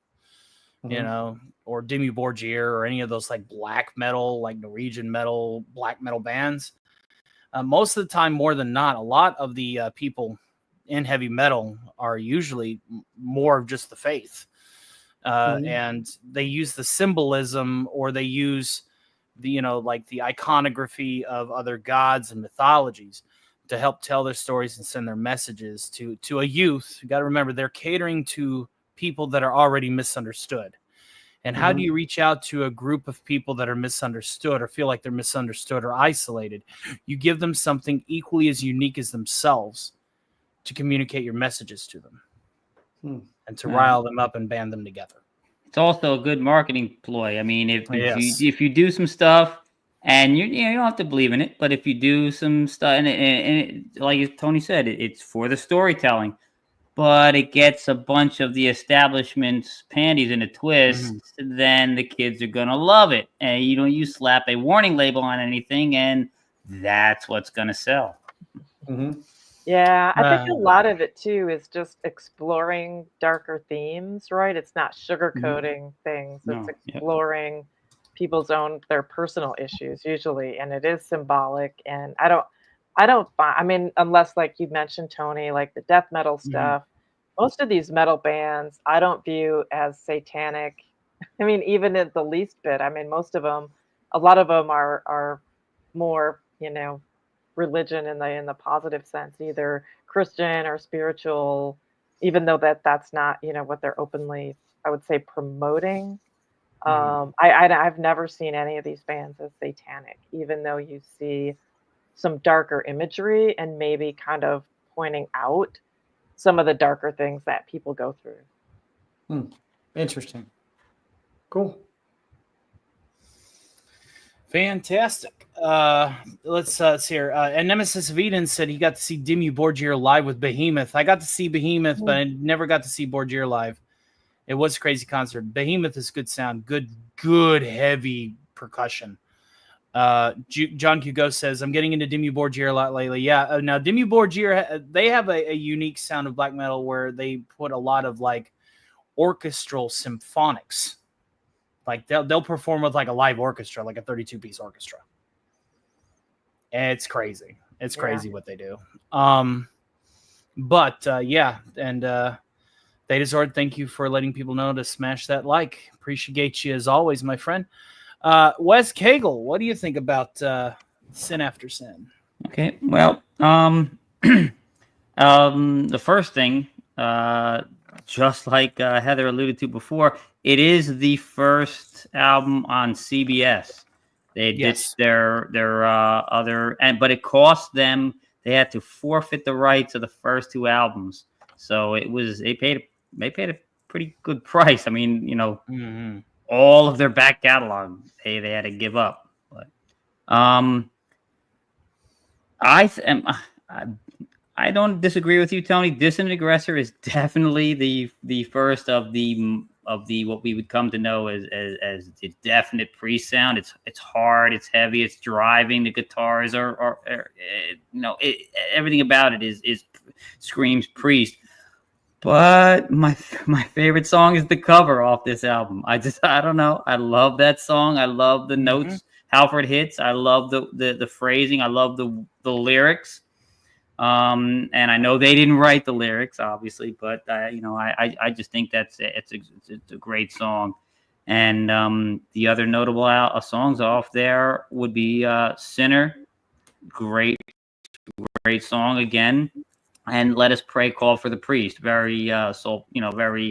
or Dimmu Borgir, or any of those like black metal, like Norwegian metal, black metal bands, most of the time, more than not, a lot of the people in heavy metal are usually more of just the faith. And they use the symbolism, or they use the, like the iconography of other gods and mythologies to help tell their stories and send their messages to a youth. You got to remember, they're catering to people that are already misunderstood. And how do you reach out to a group of people that are misunderstood or feel like they're misunderstood or isolated? You give them something equally as unique as themselves to communicate your messages to them and to rile them up and band them together. It's also a good marketing ploy. I mean, if you do some stuff, and you don't have to believe in it, but if you do some stuff, and it, like Tony said, it's for the storytelling, but it gets a bunch of the establishment's panties in a twist, then the kids are gonna love it. And you slap a warning label on anything, and that's what's gonna sell. Yeah, I think a lot of it too is just exploring darker themes, right? It's not sugarcoating things. It's exploring their personal issues usually, and it is symbolic. And I mean, unless like you mentioned, Tony, like the death metal stuff, most of these metal bands I don't view as satanic. I mean, even at the least bit. I mean, a lot of them are more, religion in the positive sense, either Christian or spiritual, even though that's not, what they're openly, I would say, promoting. I've never seen any of these bands as satanic, even though you see some darker imagery and maybe kind of pointing out some of the darker things that people go through. Interesting. Cool. Fantastic. Let's see here. And Nemesis of Eden said he got to see Dimmu Borgir live with Behemoth. I got to see Behemoth, but I never got to see Borgir live. It was a crazy concert. Behemoth is good sound, good heavy percussion. John Hugo says, I'm getting into Dimmu Borgir a lot lately. Yeah. Now Dimmu Borgir, they have a unique sound of black metal where they put a lot of like orchestral symphonics. Like they'll perform with like a live orchestra, like a 32-piece orchestra. And it's crazy. It's crazy what they do. But and Theodazord, thank you for letting people know to smash that like. Appreciate you as always, my friend. Wes Cagle, what do you think about Sin After Sin? Okay, well, the first thing, just like Heather alluded to before, it is the first album on CBS. They did their other, but it cost them. They had to forfeit the rights of the first two albums, so they paid a pretty good price. I mean, all of their back catalog they had to give up. But I don't disagree with you, Tony. Disintegressor is definitely the first of the what we would come to know as the definite Priest sound. It's hard, it's heavy, it's driving. The guitars are everything about it is screams Priest. But my favorite song is the cover off this album. I don't know. I love that song. I love the notes Halford hits. I love the phrasing. I love the lyrics. And I know they didn't write the lyrics, obviously, but I just think it's a great song. And the other notable songs off there would be "Sinner," great song again. And "Let Us Pray," "Call for the Priest," very very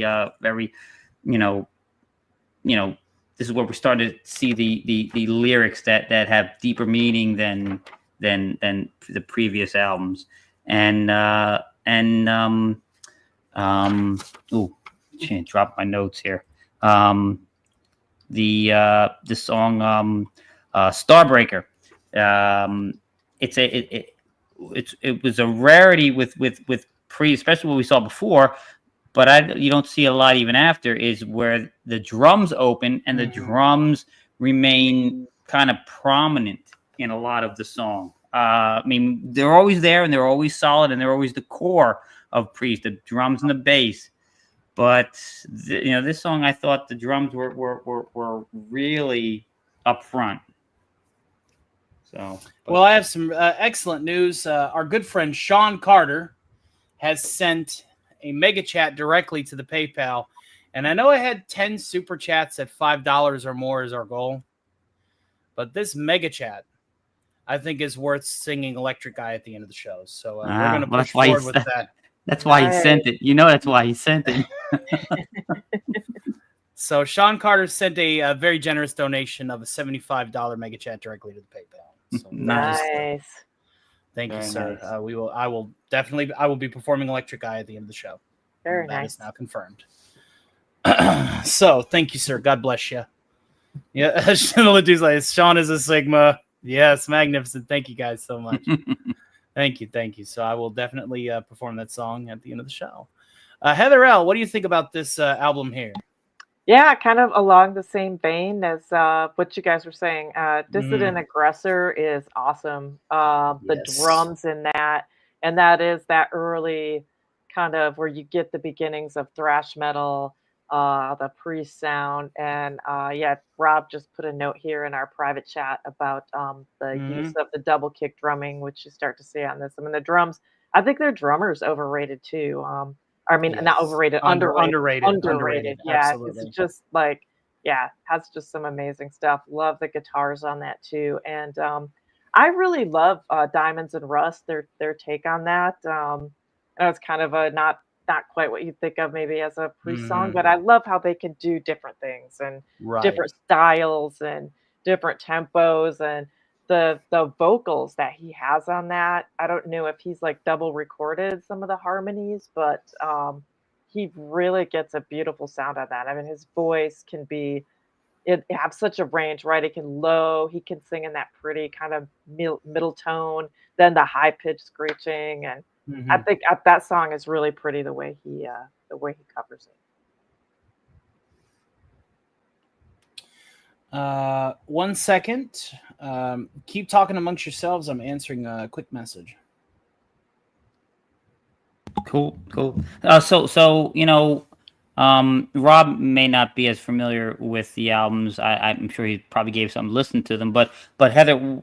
this is where we started to see the lyrics that have deeper meaning than the previous albums. And drop my notes here. The song "Starbreaker." It was a rarity with Priest, especially what we saw before, but you don't see a lot even after, is where the drums open and the drums remain kind of prominent in a lot of the song. I mean, they're always there and they're always solid and they're always the core of Priest, the drums and the bass. But this song, I thought the drums were really up front. So, well, I have some excellent news. Our good friend Sean Carter has sent a mega chat directly to the PayPal, and I know I had 10 super chats at $5 or more as our goal, but this mega chat, I think, is worth singing "Electric Eye" at the end of the show. So we're going to push forward with that. That's why he sent it. That's why he sent it. So Sean Carter sent a very generous donation of a $75 mega chat directly to the PayPal. So nice. Thank you, sir. Nice. I will be performing "Electric Eye" at the end of the show. Very nice. That is now confirmed. So thank you, sir. God bless you. Yeah, Sean is a Sigma. Yes, magnificent. Thank you guys so much. Thank you. So I will definitely perform that song at the end of the show. Heather L., what do you think about this album here? Yeah, kind of along the same vein as what you guys were saying. Dissident Aggressor is awesome. The drums in that, and that is that early kind of where you get the beginnings of thrash metal, the Priest sound. And Rob just put a note here in our private chat about the use of the double kick drumming, which you start to see on this. I mean, the drums, I think their drummer's overrated too. Not overrated, underrated. Yeah, it's just has just some amazing stuff. Love the guitars on that too, and I really love Diamonds and Rust. Their take on that. I know it's kind of a not quite what you think of maybe as a Priest song, but I love how they can do different things and different styles and different tempos and the vocals that he has on that. I don't know if he's like double recorded some of the harmonies, but he really gets a beautiful sound on that. I mean, his voice can have such a range, right? It can low, he can sing in that pretty kind of middle tone, then the high pitched screeching, and I think that song is really pretty the way he covers it. 1 second. Keep talking amongst yourselves. I'm answering a quick message. Cool. Rob may not be as familiar with the albums. I'm sure he probably gave some listen to them, but Heather,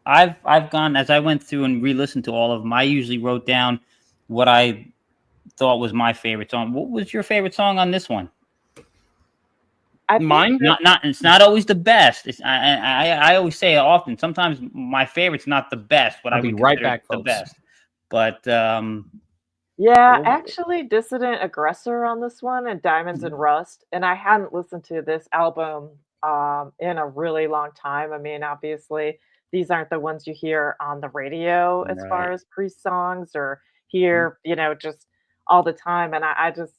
I've gone, as I went through and re-listened to all of them, I usually wrote down what I thought was my favorite song. What was your favorite song on this one? Mine? It's not always the best. I always say it often. Sometimes my favorite's not the best, but I'll be right back, the best. But actually, Dissident Aggressor on this one and Diamonds and Rust, and I hadn't listened to this album in a really long time. I mean, obviously, these aren't the ones you hear on the radio as far as Priest songs or hear, just all the time. And I just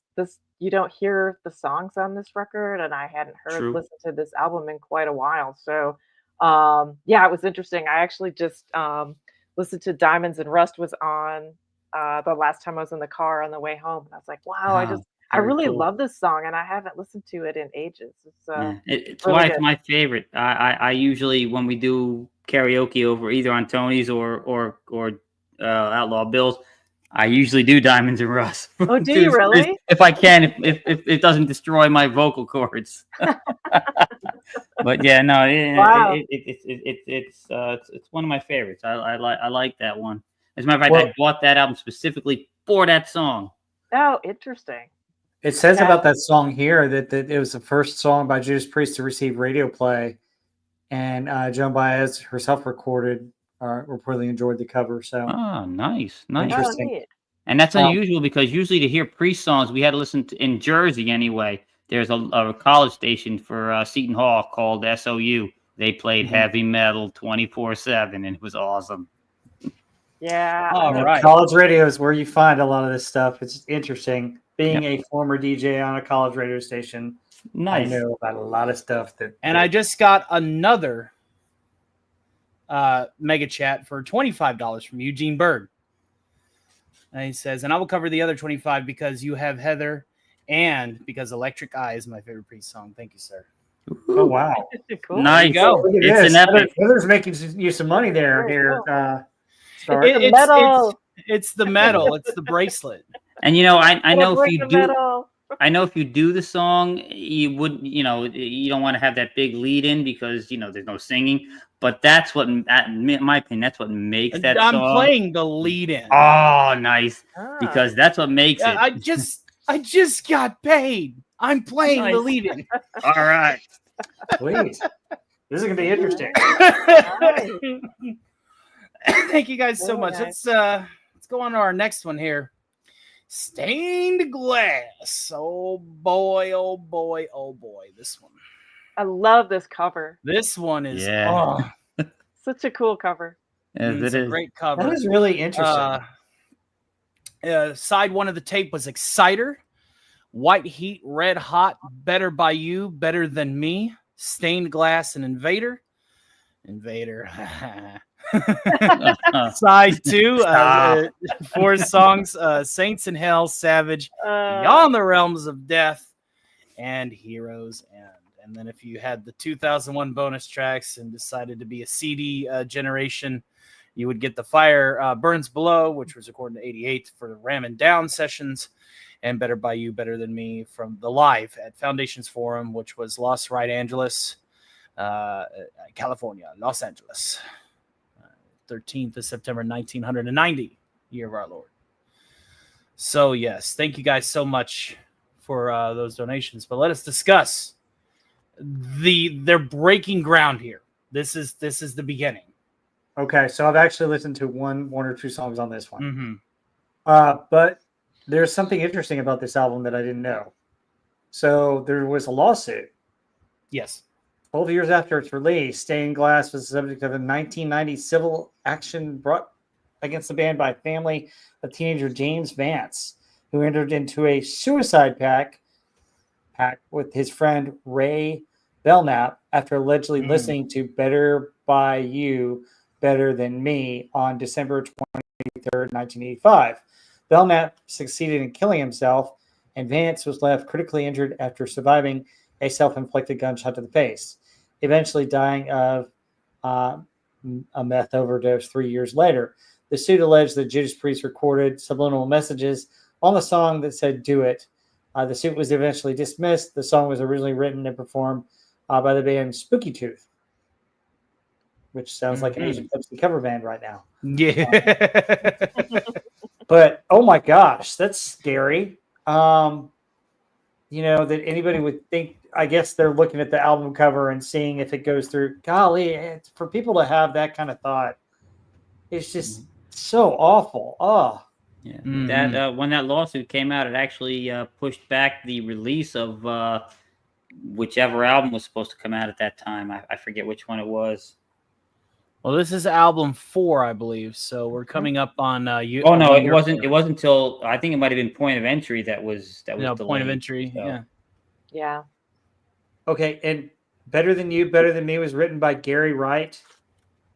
you don't hear the songs on this record, and I hadn't listened to this album in quite a while. So, it was interesting. I actually just listened to Diamonds and Rust was on the last time I was in the car on the way home, and I was like, wow, I really love this song, and I haven't listened to it in ages. It's really why it's my favorite. I usually, when we do karaoke over either on Tony's or Outlaw Bill's, I usually do Diamonds and Rust. Oh, do you really? If I can, if it doesn't destroy my vocal cords. But yeah, no, Wow. it's one of my favorites. I like that one. As a matter of fact, I bought that album specifically for that song. Oh, interesting. It says about that song here that it was the first song by Judas Priest to receive radio play, and Joan Baez herself reportedly enjoyed the cover. So, nice. Interesting. Oh, neat. And that's unusual because usually to hear Priest songs, we had to listen to, in Jersey anyway. There's a college station for Seton Hall called SOU. They played heavy metal 24/7, and it was awesome. Yeah. All right. College radio is where you find a lot of this stuff. It's interesting. Being a former DJ on a college radio station, Nice. I know about a lot of stuff And I just got another mega chat for $25 from Eugene Bird. And he says, and I will cover the other 25 because you have Heather and because Electric Eye is my favorite Priest song. Thank you, sir. Oh, wow. Cool. Nice. Go. Look at It's this. an epic. Heather's making you some money there. Star. It's the metal. It's the bracelet. And I know if you do, metal. I know if you do the song, you wouldn't, you don't want to have that big lead in because there's no singing. But that's what, in my opinion, that's what makes that I'm song. playing the lead in. Oh, nice. Because that's what makes it. I just got paid. I'm playing the lead in. All right. Please. This is gonna be interesting. Thank you guys so much. Let's go on to our next one here. Stained Glass. Oh boy, oh boy, oh boy. This one. I love this cover. This one is Such a cool cover. It's a great cover. That is really interesting. Side one of the tape was Exciter, White Heat, Red Hot, Better by You, Better Than Me, Stained Glass, and Invader. Side two, 4 songs, Saints in Hell, Savage, Beyond the Realms of Death, and Heroes End. And then if you had the 2001 bonus tracks and decided to be a CD generation, you would get the Fire Burns Below, which was recorded in 88 for the Ram and Down sessions, and Better by You, Better Than Me from the live at Foundations Forum, which was Los Angeles, California, Los Angeles. 13th of September, 1990, year of our Lord. So, yes, thank you guys so much for those donations. But let us discuss they're breaking ground here. This is the beginning. Okay, so I've actually listened to one or two songs on this one. Mm-hmm. But there's something interesting about this album that I didn't know. So there was a lawsuit. Yes. 12 years after its release, Stained Glass was the subject of a 1990 civil action brought against the band by family of teenager James Vance, who entered into a suicide pact with his friend Ray Belknap after allegedly listening to Better by You, Better Than Me on December 23rd, 1985. Belknap succeeded in killing himself, and Vance was left critically injured after surviving a self-inflicted gunshot to the face, eventually dying of a meth overdose 3 years later. The suit alleged that Judas Priest recorded subliminal messages on the song that said "Do It." The suit was eventually dismissed. The song was originally written and performed by the band Spooky Tooth, which sounds like an Asian Pepsi cover band right now. Yeah. But, oh my gosh, that's scary. That anybody would think, I guess they're looking at the album cover and seeing if it goes through. Golly, for people to have that kind of thought, it's just so awful. Oh, yeah. That when that lawsuit came out, it actually pushed back the release of whichever album was supposed to come out at that time. I forget which one it was. Well, this is album 4, I believe. So we're coming up on you. Oh no, it wasn't. It wasn't until I think it might have been Point of Entry that was delayed. Point of Entry. So. Yeah. Okay, and Better Than You, Better Than Me was written by Gary Wright,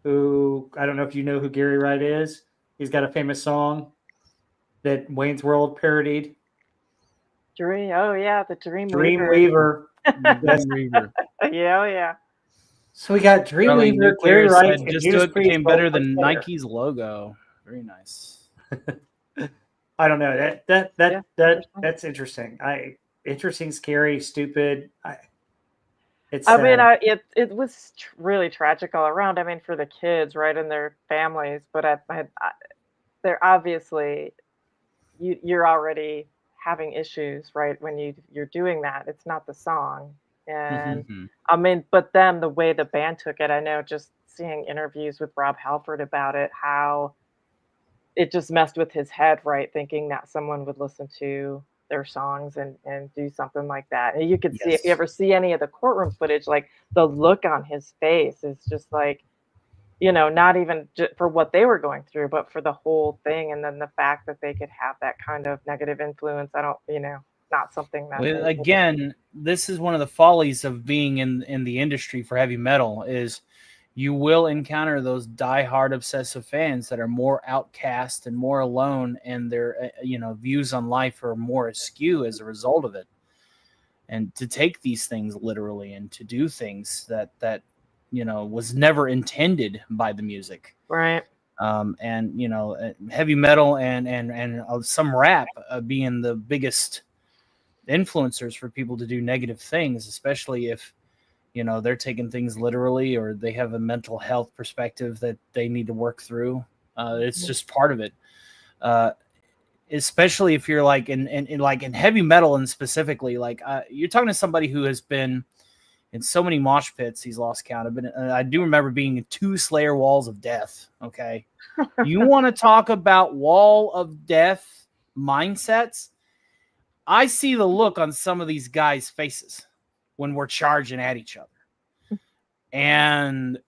who, I don't know if you know who Gary Wright is. He's got a famous song that Wayne's World parodied. The Dreamweaver. Dreamweaver. Dreamweaver. Yeah. So we got Dreamweaver, Gary Wright, and Just Judas Do It became Priest better both than together. Nike's logo. Very nice. I don't know. That's interesting. Interesting, scary, stupid. It's. It was really tragic all around. I mean, for the kids, right, and their families. But they're obviously you're already having issues, right? When you're doing that, it's not the song, and I mean, but then the way the band took it, I know just seeing interviews with Rob Halford about it, how it just messed with his head, right? Thinking that someone would listen to their songs and do something like that. And you could see, if you ever see any of the courtroom footage, like the look on his face is just like, not even for what they were going through, but for the whole thing. And then the fact that they could have that kind of negative influence, I don't, not something that. Well, again, this is one of the follies of being in the industry for heavy metal is you will encounter those diehard obsessive fans that are more outcast and more alone, and their views on life are more askew as a result of it. And to take these things literally and to do things that was never intended by the music, right? And heavy metal and some rap being the biggest influencers for people to do negative things, especially if they're taking things literally or they have a mental health perspective that they need to work through. It's just part of it. Especially if you're like in heavy metal, and specifically you're talking to somebody who has been in so many mosh pits he's lost count. I do remember being in 2 Slayer walls of death. Okay. You want to talk about wall of death mindsets? I see the look on some of these guys' faces when we're charging at each other. And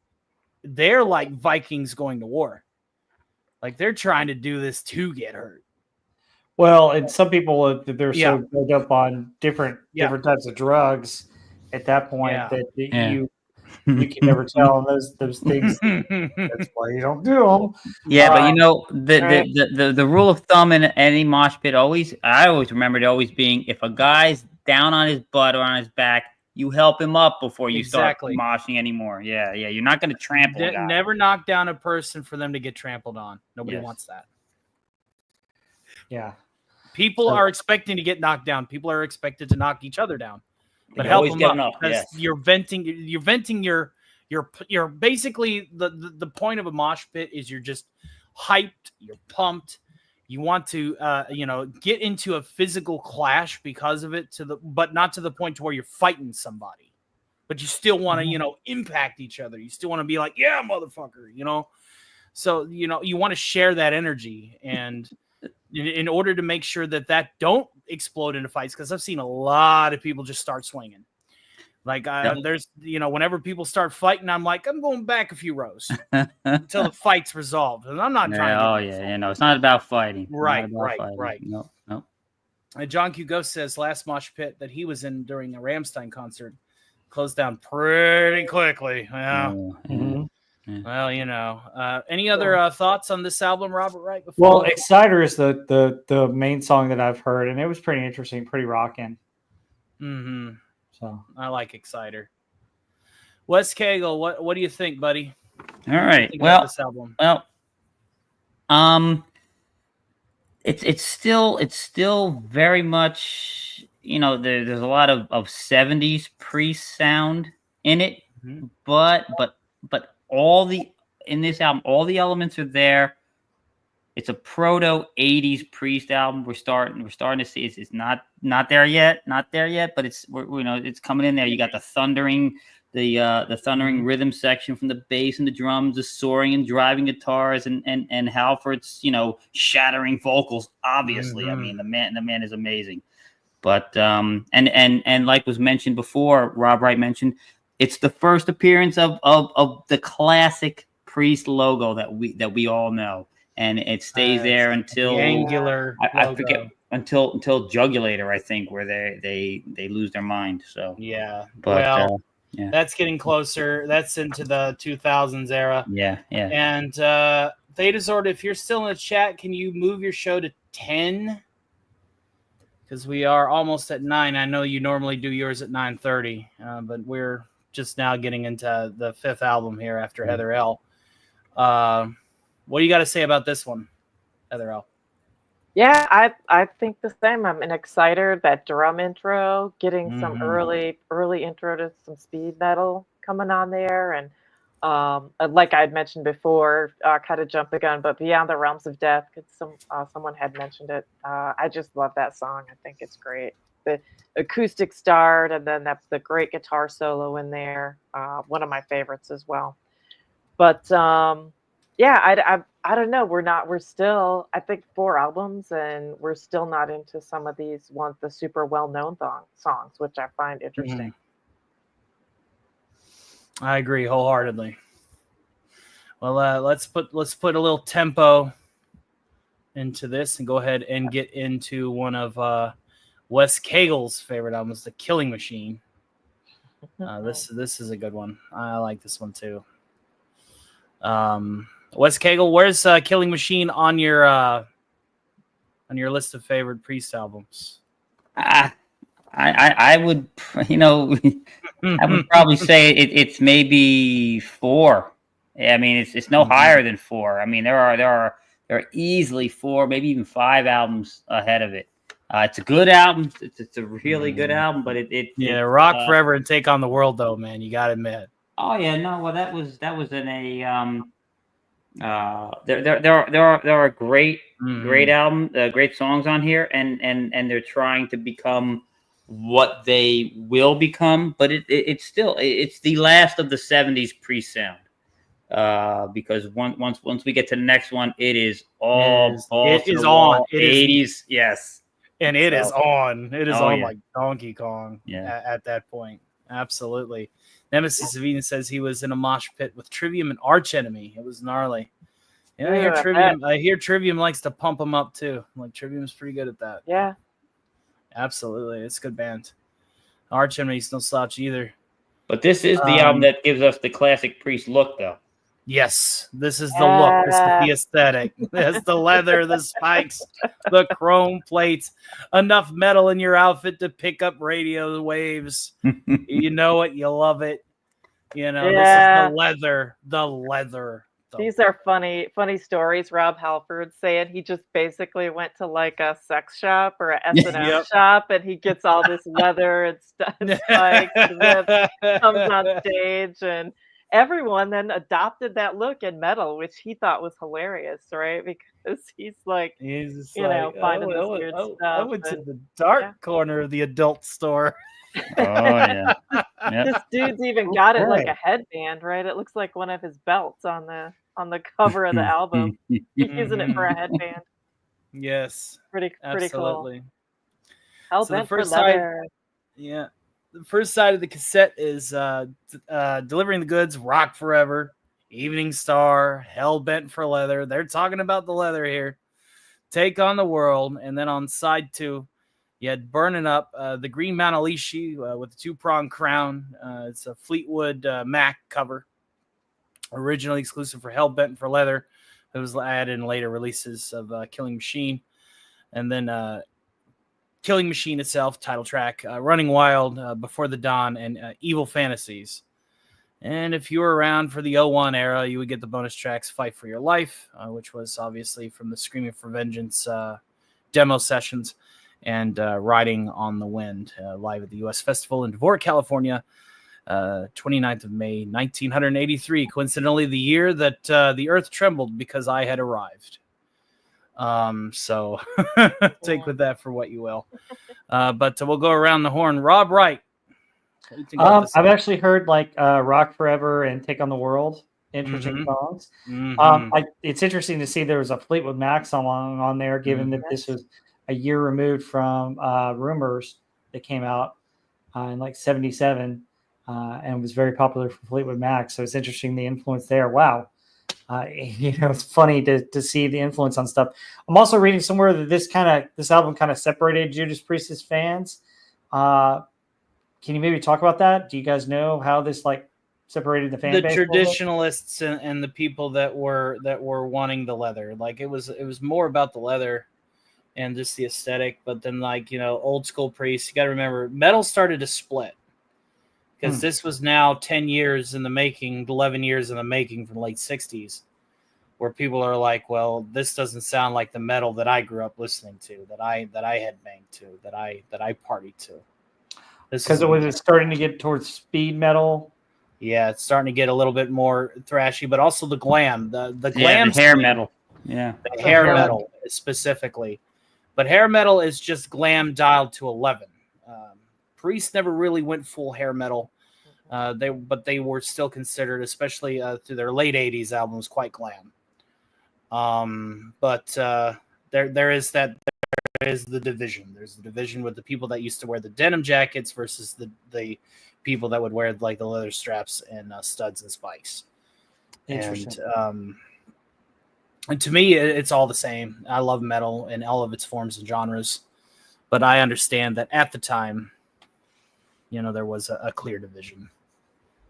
they're like Vikings going to war. Like they're trying to do this to get hurt. Well, and some people, they're so built up on different types of drugs at that point that you can never tell those things. That's why you don't do them. Yeah, but the rule of thumb in any mosh pit I always remembered always being, if a guy's down on his butt or on his back, you help him up before you start moshing anymore. Yeah. You're not going to trample a guy. Never knock down a person for them to get trampled on. Nobody wants that. Yeah. People are expecting to get knocked down. People are expected to knock each other down. But help them up. You're venting your basically the point of a mosh pit is you're just hyped, you're pumped. You want to get into a physical clash because of it, but not to the point to where you're fighting somebody. But you still want to, impact each other. You still want to be like, yeah, motherfucker, So, you want to share that energy, and in order to make sure that don't explode into fights, because I've seen a lot of people just start swinging. Like there's, whenever people start fighting, I'm like, I'm going back a few rows until the fight's resolved. And I'm not trying to it's not about fighting. Right. No. John Q. Ghost says last mosh pit that he was in during a Rammstein concert closed down pretty quickly. Yeah. Well, any other thoughts on this album, Robert? Right before. Well, Exciter is the main song that I've heard, and it was pretty interesting, pretty rocking. Mm-hmm. So I like Exciter. Wes Cagle, what do you think, buddy? All right. Well, this album. Well, it's still very much, there's a lot of 70s Priest sound in it, but in this album, all the elements are there. It's a proto 80s Priest album. We're starting to see it's not there yet, but it's coming in there. You got the thundering rhythm section from the bass and the drums, the soaring and driving guitars, and Halford's shattering vocals. Obviously, I mean the man is amazing. But and like was mentioned before, Rob Wright mentioned, it's the first appearance of the classic Priest logo that we all know. And it stays there until the angular. I forget until Jugulator, I think, where they lose their mind. So but that's getting closer. That's into the 2000s era. Yeah. And Theta, if you're still in the chat, can you move your show to 10? Because we are almost at 9. I know you normally do yours at 9:30, but we're just now getting into the 5th album here after Heather L. What do you got to say about this one, Heather L? Yeah, I think the same. I'm excited that drum intro, getting some early intro to some speed metal coming on there, and like I'd mentioned before, kind of jump the gun, but Beyond the Realms of Death, 'cause someone had mentioned it. I just love that song. I think it's great. The acoustic start, and then the great guitar solo in there. One of my favorites as well. But yeah, I don't know. We're still, I think, 4 albums, and we're still not into some of these ones, the super well known songs, which I find interesting. I agree wholeheartedly. Well, let's put a little tempo into this and go ahead and get into one of Wes Cagel's favorite albums, The Killing Machine. This is a good one. I like this one too. Wes Cagel, where's Killing Machine on your list of favorite Priest albums? I would, I would probably say it's maybe 4. I mean, it's no higher than 4. I mean, there are easily 4, maybe even 5 albums ahead of it. It's a good album. It's a really good album, but Rock Forever and Take on the World, though, man, you gotta admit. Oh yeah, no, well that was in a there are great album, great songs on here, and they're trying to become what they will become, but it's still the last of the 70s Priest sound. Because once we get to the next one, it is all it is on 80s, yes, and it is on. It is on yeah. like Donkey Kong. Yeah, at that point, absolutely. Nemesis of Eden says he was in a mosh pit with Trivium and Arch Enemy. It was gnarly. Yeah, I hear Trivium likes to pump him up too. Like Trivium's pretty good at that. Yeah, absolutely, it's a good band. Arch Enemy's no slouch either. But this is the album that gives us the classic Priest look, though. Yes, this is the look. This is the aesthetic. There's the leather, the spikes, the chrome plates, enough metal in your outfit to pick up radio waves. You know it, you love it. This is the leather. The leather. These are funny stories. Rob Halford saying he just basically went to like a sex shop or a S&M shop, and he gets all this leather and stuff, spikes, and whips, comes on stage, and everyone then adopted that look in metal, which he thought was hilarious, right? Because he's like, finding this weird stuff. I went to the dark corner of the adult store. Oh yeah. This dude's even got it like a headband, right? It looks like one of his belts on the cover of the album. He's using it for a headband. Yes, pretty absolutely. Cool. So the first side, the first side of the cassette is Delivering the Goods, Rock Forever, Evening Star, Hell Bent for Leather. They're talking about the leather here. Take on the World, and then on side 2. You had Burning Up, the Green Manalishi with the 2-prong crown. It's a Fleetwood Mac cover, originally exclusive for Hellbent for Leather. It was added in later releases of Killing Machine. And then Killing Machine itself, title track, Running Wild, Before the Dawn, and Evil Fantasies. And if you were around for the 01 era, you would get the bonus tracks Fight for Your Life, which was obviously from the Screaming for Vengeance demo sessions, and Riding on the Wind, live at the U.S. Festival in Dvorak, California, 29th of May, 1983, coincidentally the year that the earth trembled because I had arrived. So take with that for what you will. But we'll go around the horn. Rob Wright. I've actually heard like Rock Forever and Take on the World. Interesting songs. It's interesting to see there was a Fleetwood Mac song on there, given that this was a year removed from Rumors that came out in like 77 and was very popular for Fleetwood Mac. So it's interesting the influence there. Wow. It's funny to see the influence on stuff. I'm also reading somewhere that this album kind of separated Judas Priest's fans. Can you maybe talk about that? Do you guys know how this like separated the fan base? The traditionalists and the people that were wanting the leather. Like it was more about the leather and just the aesthetic, but then old school Priests, you got to remember metal started to split because this was now 10 years in the making, 11 years in the making from the late 60s. where people are like, well, this doesn't sound like the metal that I grew up listening to, that I headbanged to, that I partied to. Because it was starting to get towards speed metal. Yeah, it's starting to get a little bit more thrashy, but also the glam, the glam, the hair metal. Yeah, the hair metal specifically. But hair metal is just glam dialed to 11. Priest never really went full hair metal. They were still considered, especially through their late 80s albums, quite glam. But there is the division. There's the division with the people that used to wear the denim jackets versus the people that would wear like the leather straps and studs and spikes. And to me, it's all the same. I love metal in all of its forms and genres, but I understand that at the time, there was a clear division.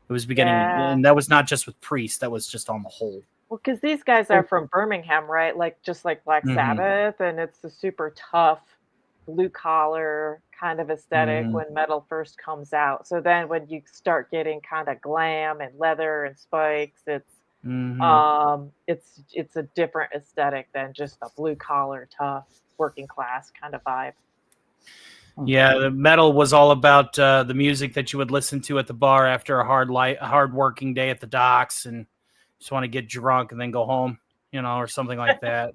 It was beginning, and that was not just with Priest. That was just on the whole. Well, because these guys are from Birmingham, right? Just like Black Sabbath, and it's a super tough, blue collar kind of aesthetic when metal first comes out. So then when you start getting kind of glam and leather and spikes, it's a different aesthetic than just a blue collar, tough, working class kind of vibe. Yeah, the metal was all about the music that you would listen to at the bar after a hard working day at the docks, and just want to get drunk and then go home, or something like that,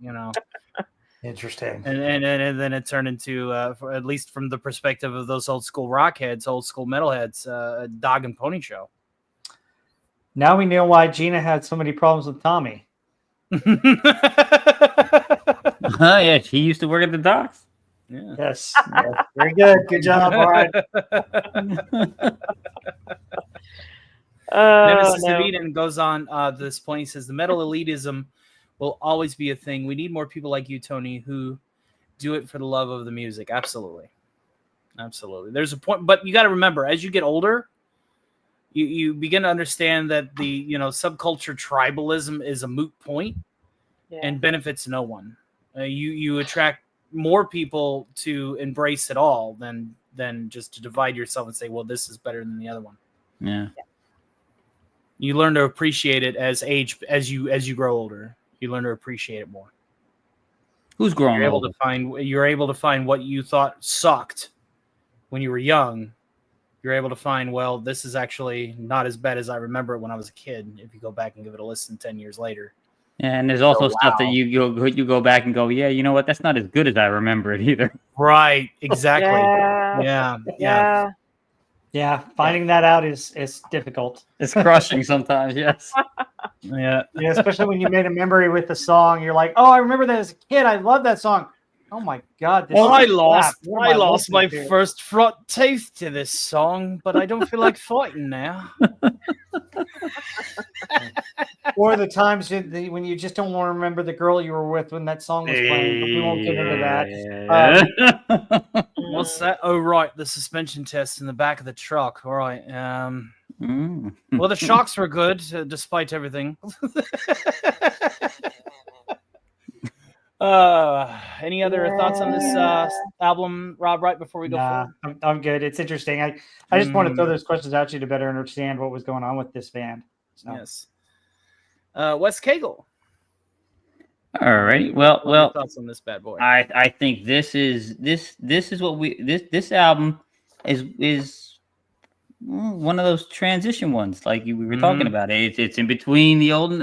Interesting. And then it turned into, at least from the perspective of those old school rockheads, old school metalheads, a dog and pony show. Now we know why Gina had so many problems with Tommy. Yeah, she used to work at the docks. Yeah. Yes. Very good. Good job. All right. Nemesis of Eden goes on this point. He says, the metal elitism will always be a thing. We need more people like you, Tony, who do it for the love of the music. Absolutely. There's a point, but you got to remember, as you get older, you begin to understand that the subculture tribalism is a moot point and benefits no one. You attract more people to embrace it all than just to divide yourself and say, well, this is better than the other one. Yeah. You learn to appreciate it as you grow older. You learn to appreciate it more. Who's growing? You're able to find what you thought sucked when you were young. You're able to find, well, this is actually not as bad as I remember it when I was a kid. If you go back and give it a listen 10 years later. Yeah, and there's also stuff that you go back and go, yeah, you know what? That's not as good as I remember it either. Right. Exactly. Yeah. Finding that out is difficult. It's crushing sometimes. Yes. Yeah. Especially when you made a memory with the song. You're like, oh, I remember that as a kid. I love that song. Oh my God. I lost my first front taste to this song, but I don't feel like fighting now. Or the times when you just don't want to remember the girl you were with when that song was playing. But we won't get into that. What's that? Oh, right. The suspension test in the back of the truck. All right. Well, the shocks were good, despite everything. Any other thoughts on this album, Rob, right before we go forward? I'm good. It's interesting. I just want to throw those questions out to you to better understand what was going on with this band. So. Yes. Wes Cagle. All right. Well, thoughts on this bad boy? I think this is what this album is one of those transition ones, like we were talking about. It's in between the old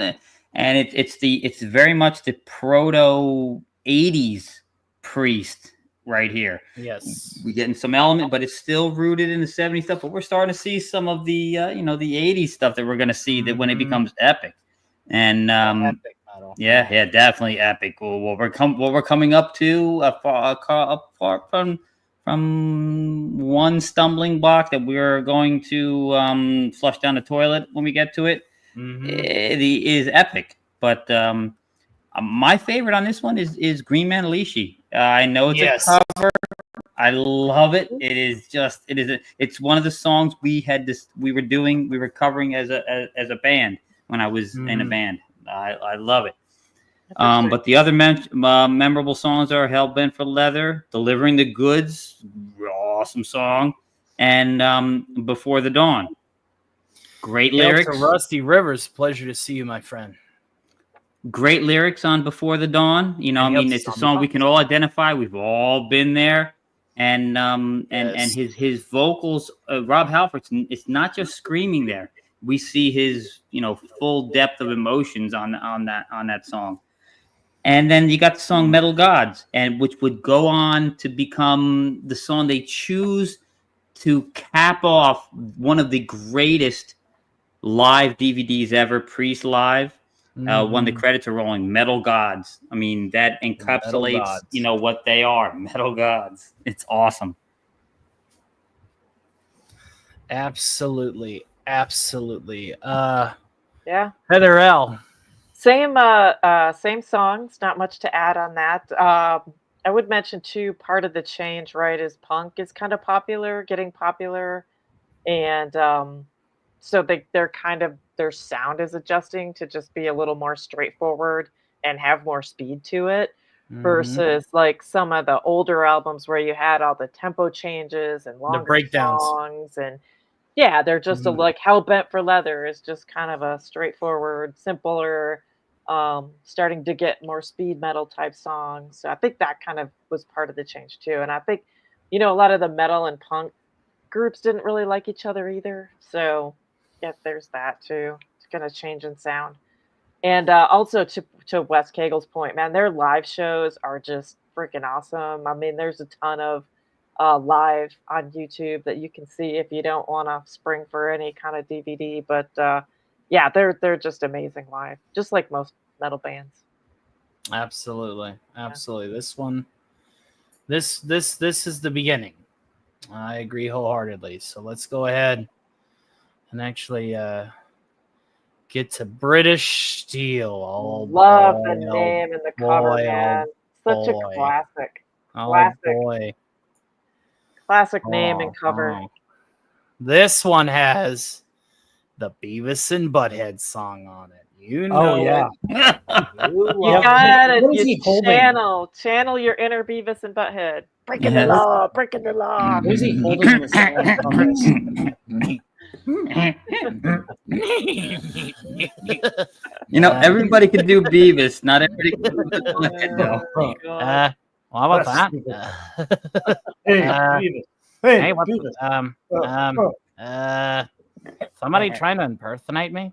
and it's very much the proto 80s Priest right here. Yes, we're getting some element, but it's still rooted in the 70s stuff. But we're starting to see some of the the 80s stuff that we're going to see that when it becomes epic. And epic metal. Yeah, definitely epic. What we're coming up to apart from one stumbling block that we're going to flush down the toilet when we get to it. It is epic. But my favorite on this one is Green Manalishi. I know it's a cover. I love it. It's one of the songs we were covering as a band when I was in a band. I love it. But the other memorable songs are Hellbent for Leather, Delivering the Goods, awesome song, and Before the Dawn. Great lyrics. Rusty Rivers, pleasure to see you, my friend. Great lyrics on Before the Dawn. You know, I mean, it's a song we can all identify. We've all been there. And his vocals, Rob Halford, it's not just screaming there. We see his, full depth of emotions on that song. And then you got the song Metal Gods, and which would go on to become the song they choose to cap off one of the greatest live DVDs ever, Priest Live. When the credits are rolling, Metal Gods. I mean, that encapsulates, what they are, Metal Gods. It's awesome. Absolutely. Yeah. Heather L. Same songs, not much to add on that. I would mention too, part of the change, right, is punk is kind of getting popular, and so they're kind of, their sound is adjusting to just be a little more straightforward and have more speed to it, versus like some of the older albums where you had all the tempo changes and longer breakdowns songs, and yeah, they're just like Hell Bent for Leather is just kind of a straightforward, simpler, starting to get more speed metal type songs. So I think that kind of was part of the change too. And I think, a lot of the metal and punk groups didn't really like each other either. So yeah, there's that too. It's going to change in sound. And also to Wes Cagel's point, man, their live shows are just freaking awesome. I mean, there's a ton of live on YouTube that you can see if you don't want to spring for any kind of DVD. But yeah, they're just amazing live, just like most metal bands. Absolutely. This one, this is the beginning. I agree wholeheartedly. So let's go ahead and actually get to British Steel. Love the name and the cover, man. Such a classic. Boy. Classic name and cover. This one has the Beavis and Butthead song on it. You know yeah. You got it. Channel your inner Beavis and Butthead. Breaking the law. Who's he holding this everybody can do Beavis. Not everybody can do Butthead. How about that? Hey, what's somebody trying to impersonate me?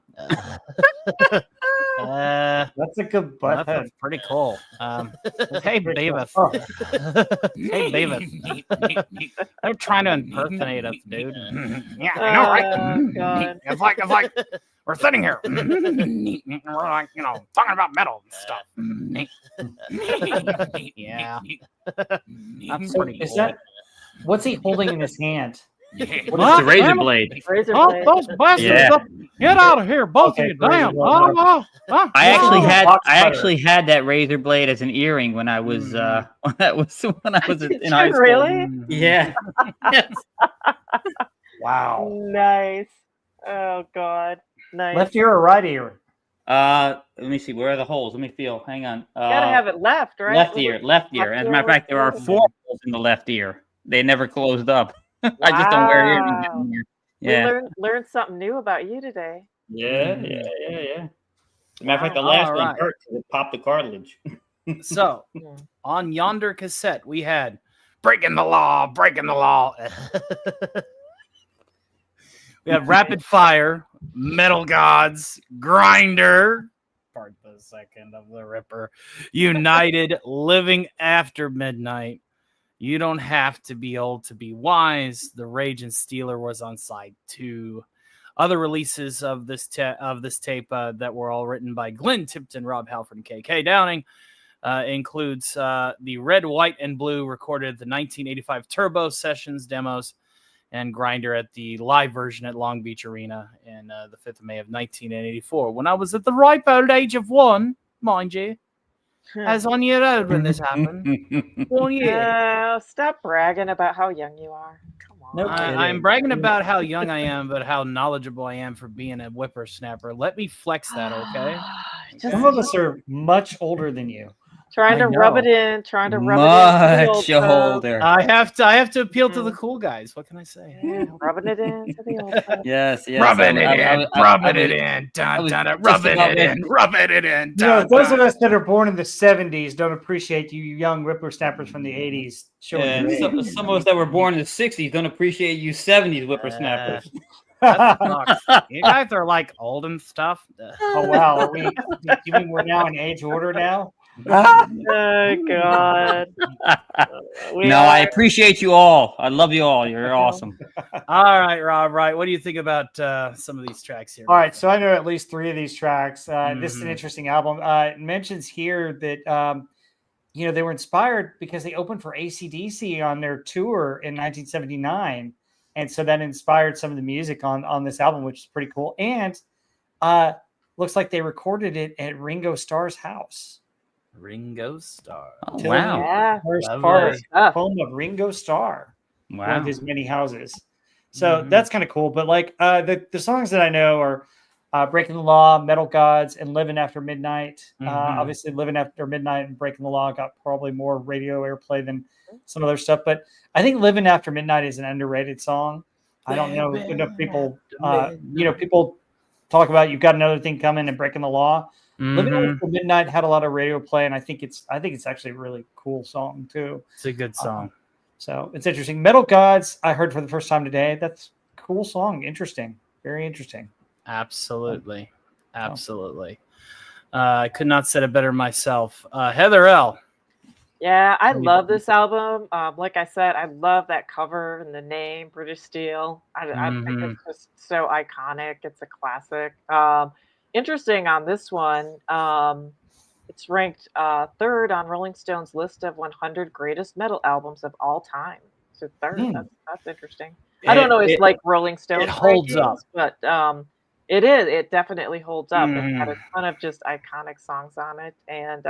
That's a good butt. That's pretty cool. Hey, Beavis. Hey, Beavis. They're trying to impersonate us, dude. Yeah, I know, right? It's like we're sitting here. We're like, talking about metal and stuff. Yeah. That's pretty cool. What's he holding in his hand? It's a razor blade. Those bastards! Get out of here, both of you! Damn! I actually had that razor blade as an earring when I was in high school. Really? Yeah. Yes. Wow. Nice. Oh God. Nice. Left ear or right ear? Let me see. Where are the holes? Let me feel. Hang on. Gotta have it left, right? Left ear. As a matter of fact, there are 4 holes in the left ear. They never closed up. Wow. I just don't wear earrings anymore. Yeah. We learned something new about you today. Yeah. As a matter of fact, the last one hurt because it popped the cartilage. So, on yonder cassette, we had Breaking the Law. We have Rapid Fire, Metal Gods, Grinder, part the second of the Ripper, United, Living After Midnight, You Don't Have to Be Old to Be Wise, The Rage and Steeler was on side 2. Other releases of this tape that were all written by Glenn Tipton, Rob Halford, and KK Downing includes the Red, White, and Blue recorded at the 1985 Turbo Sessions demos, and Grinder at the live version at Long Beach Arena in the 5th of May of 1984. When I was at the ripe old age of 1, mind you, I was on your own when this happened. 1 year. Stop bragging about how young you are. Come on. No I'm bragging about how young I am, but how knowledgeable I am for being a whippersnapper. Let me flex that, okay? Some of us are much older than you. Trying to rub it in. Trying to rub it in. Much older. I have to appeal to the cool guys. What can I say? Yeah, rubbing it into the old folks. Yes. Rubbing it in, rubbing it in, rubbing it in, rubbing it in. Those of us that are born in the 70s don't appreciate you young whippersnappers from the 80s. And some of us that were born in the 60s don't appreciate you 70s whippersnappers. You guys are like old and stuff. Oh wow, are we? You mean we're now in age order now? Oh God! I appreciate you all. I love you all. You're awesome. All right, Rob. Right, what do you think about some of these tracks here? All right, so I know at least 3 of these tracks. This is an interesting album. It mentions here that they were inspired because they opened for AC/DC on their tour in 1979. And so that inspired some of the music on this album, which is pretty cool. And looks like they recorded it at Ringo Starr's house. Ringo Starr. Oh, wow. Yeah. First home of Ringo Starr. Wow. One of his many houses. So that's kind of cool. But like the songs that I know are Breaking the Law, Metal Gods, and Living After Midnight. Obviously, Living After Midnight and Breaking the Law got probably more radio airplay than some other stuff. But I think Living After Midnight is an underrated song. I don't know if people, people talk about You've Got Another Thing Coming and Breaking the Law. Living After Midnight had a lot of radio play, and I think it's actually a really cool song too. It's a good song. So it's interesting. Metal Gods, I heard for the first time today. That's a cool song. Interesting. Very interesting. Absolutely. I could not said it better myself. Heather L. Yeah, I love this album. Like I said, I love that cover and the name, British Steel. I think it's just so iconic. It's a classic. Interesting on this one, it's ranked 3rd on Rolling Stone's list of 100 greatest metal albums of all time. So 3rd. That's interesting. I don't know. It's like Rolling Stone. It holds up, but it is. It definitely holds up. It's got a ton of just iconic songs on it, and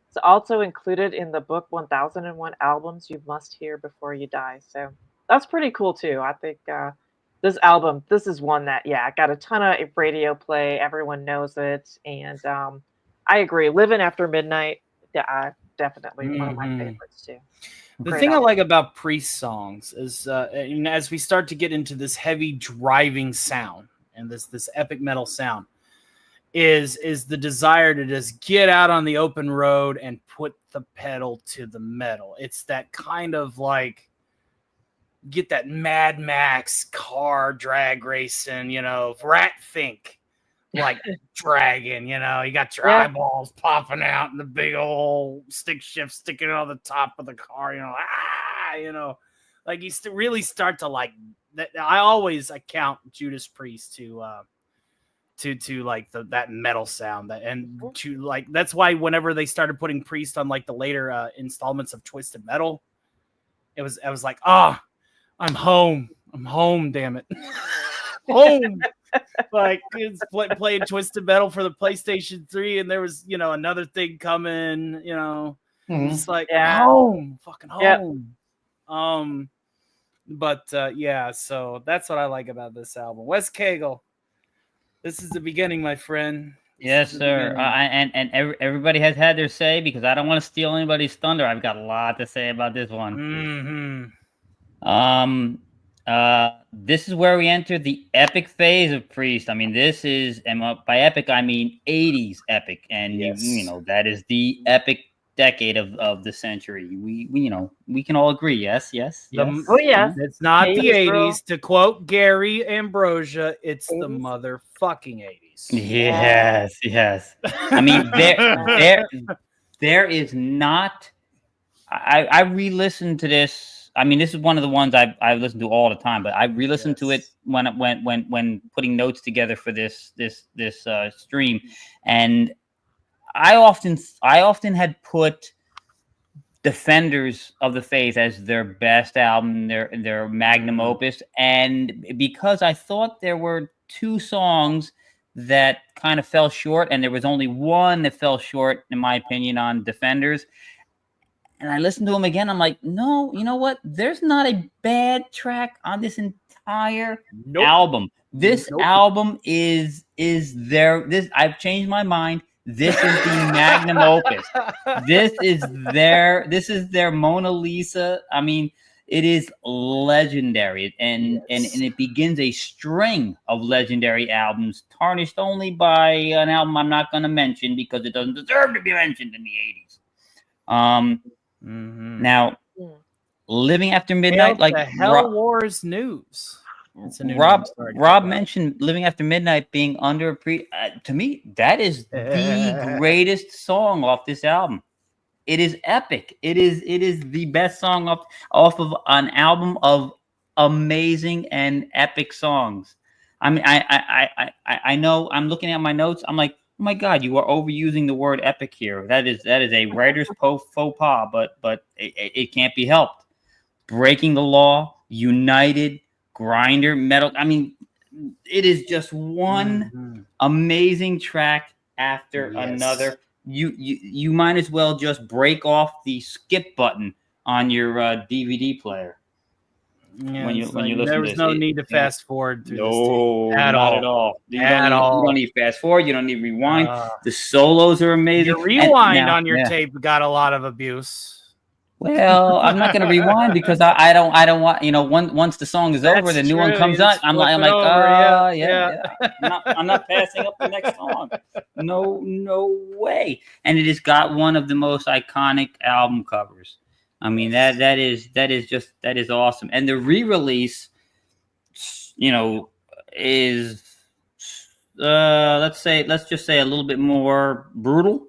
it's also included in the book 1001 Albums You Must Hear Before You Die. So that's pretty cool too. I think this album, this is one that, got a ton of radio play. Everyone knows it. And I agree. Living After Midnight, definitely one of my favorites too. The thing I like about Priest songs is as we start to get into this heavy driving sound and this epic metal sound, is the desire to just get out on the open road and put the pedal to the metal. It's that kind of like get that Mad Max car drag racing, Rat Fink like dragging, you got your eyeballs popping out and the big old stick shift sticking on the top of the car, like you really start to like that. I count Judas Priest to like that metal sound that's why whenever they started putting Priest on like the later installments of Twisted Metal, I was like, I'm home, damn it. Home. Like kids playing Twisted Metal for the PlayStation 3 and there was another thing coming, it's like home, fucking home. So that's what I like about this album. Wes Cagle, this is the beginning, my friend. Yes, sir. And everybody has had their say because I don't want to steal anybody's thunder. I've got a lot to say about this one. This is where we enter the epic phase of Priest. I mean, this is, and by epic I mean 80s epic, and that is the epic decade of the century. We can all agree. Yes. Oh yeah. It's not the 80s. To quote Gary Ambrosia, it's the motherfucking 80s. Yes. I mean, there is not. I re-listened to this. I mean, this is one of the ones I listen to all the time, but I re-listened to it when putting notes together for this stream, and I often had put Defenders of the Faith as their best album, their magnum opus, and because I thought there were 2 songs that kind of fell short, and there was only one that fell short, in my opinion, on Defenders. And I listened to them again. I'm like, no, you know what? There's not a bad track on this entire album. This album is there. I've changed my mind. This is the magnum opus. This is their Mona Lisa. I mean, it is legendary, and it begins a string of legendary albums, tarnished only by an album I'm not going to mention because it doesn't deserve to be mentioned in the 80s. Now, Living After Midnight, like Hell Wars News. Rob mentioned Living After Midnight being underappreciated. To me, that is the greatest song off this album. It is epic. It is the best song off of an album of amazing and epic songs. I mean, I know. I'm looking at my notes. I'm like, oh my God, you are overusing the word epic here. That is a writer's faux pas, but it can't be helped. Breaking the Law, United, Grinder, Metal. I mean, it is just one amazing track after another. You might as well just break off the skip button on your DVD player. Yeah, when you listen there to was this. no need to fast forward through No, this not at all. You don't need fast forward. You don't need rewind. The solos are amazing. Your rewind on your tape got a lot of abuse. Well, I'm not going to rewind because I don't want, once the song is over, the new one comes out. I'm like, I'm not passing up the next song. No way. And it has got one of the most iconic album covers. I mean, that is awesome. And the re-release, is let's just say a little bit more brutal.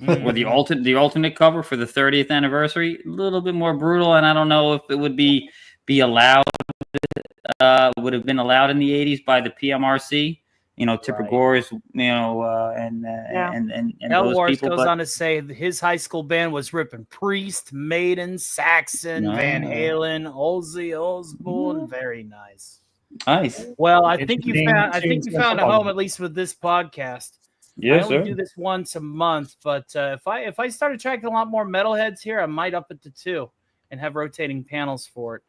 Or the alternate cover for the 30th anniversary, a little bit more brutal, and I don't know if it would be allowed. Would have been allowed in the 80s by the PMRC. Tipper Gore's, and Hell those Wars people. goes on to say his high school band was ripping Priest, Maiden, Saxon, Van Halen, Ozzy Osbourne. Very nice. Nice. Well, I think you found a home, at least with this podcast. Yes, I only do this once a month, but if I start attracting a lot more metalheads here, I might up it to 2 and have rotating panels for it.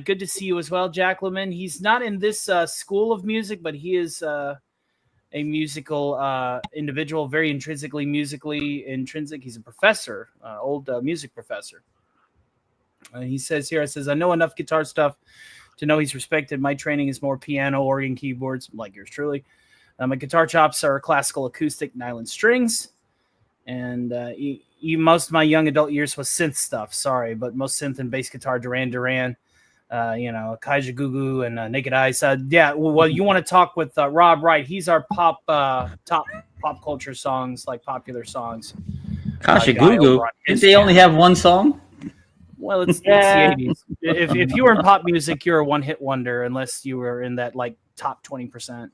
Good to see you as well, Jack Lemon. He's not in this school of music, but he is a musical individual, very musically intrinsic. He's a professor, old music professor. He says here, I know enough guitar stuff to know he's respected. My training is more piano, organ, keyboards, like yours truly. My guitar chops are classical, acoustic, nylon strings, and most of my young adult years was synth stuff. Sorry, but most synth and bass guitar, Duran Duran, Kaija Gugu, and Naked Eyes. Well, you want to talk with Rob Wright? He's our top pop culture songs, like popular songs. Kaija Gugu. Did they only have one song? Well, it's the 80s. If you were in pop music, you're a one-hit wonder, unless you were in that like top 20%.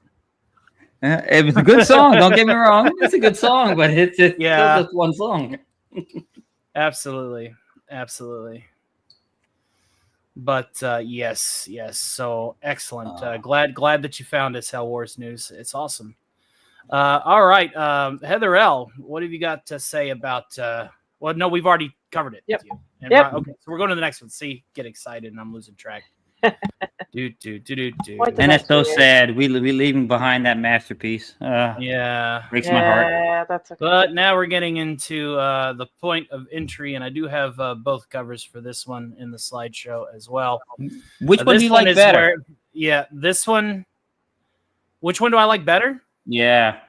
It was a good song. Don't get me wrong. It's a good song, but it's still just one song. Absolutely. But yes. So excellent. Glad that you found us, Hell Wars News. It's awesome. All right, Heather L., what have you got to say about? Well, no, we've already covered it. Yep. With you. And okay, so we're going to the next one. See, get excited, and I'm losing track. do. And it's so sad. We leaving behind that masterpiece. Breaks my heart. Yeah, that's okay. But now we're getting into the point of entry, and I do have both covers for this one in the slideshow as well. Which one do you like better? This one. Which one do I like better? Yeah,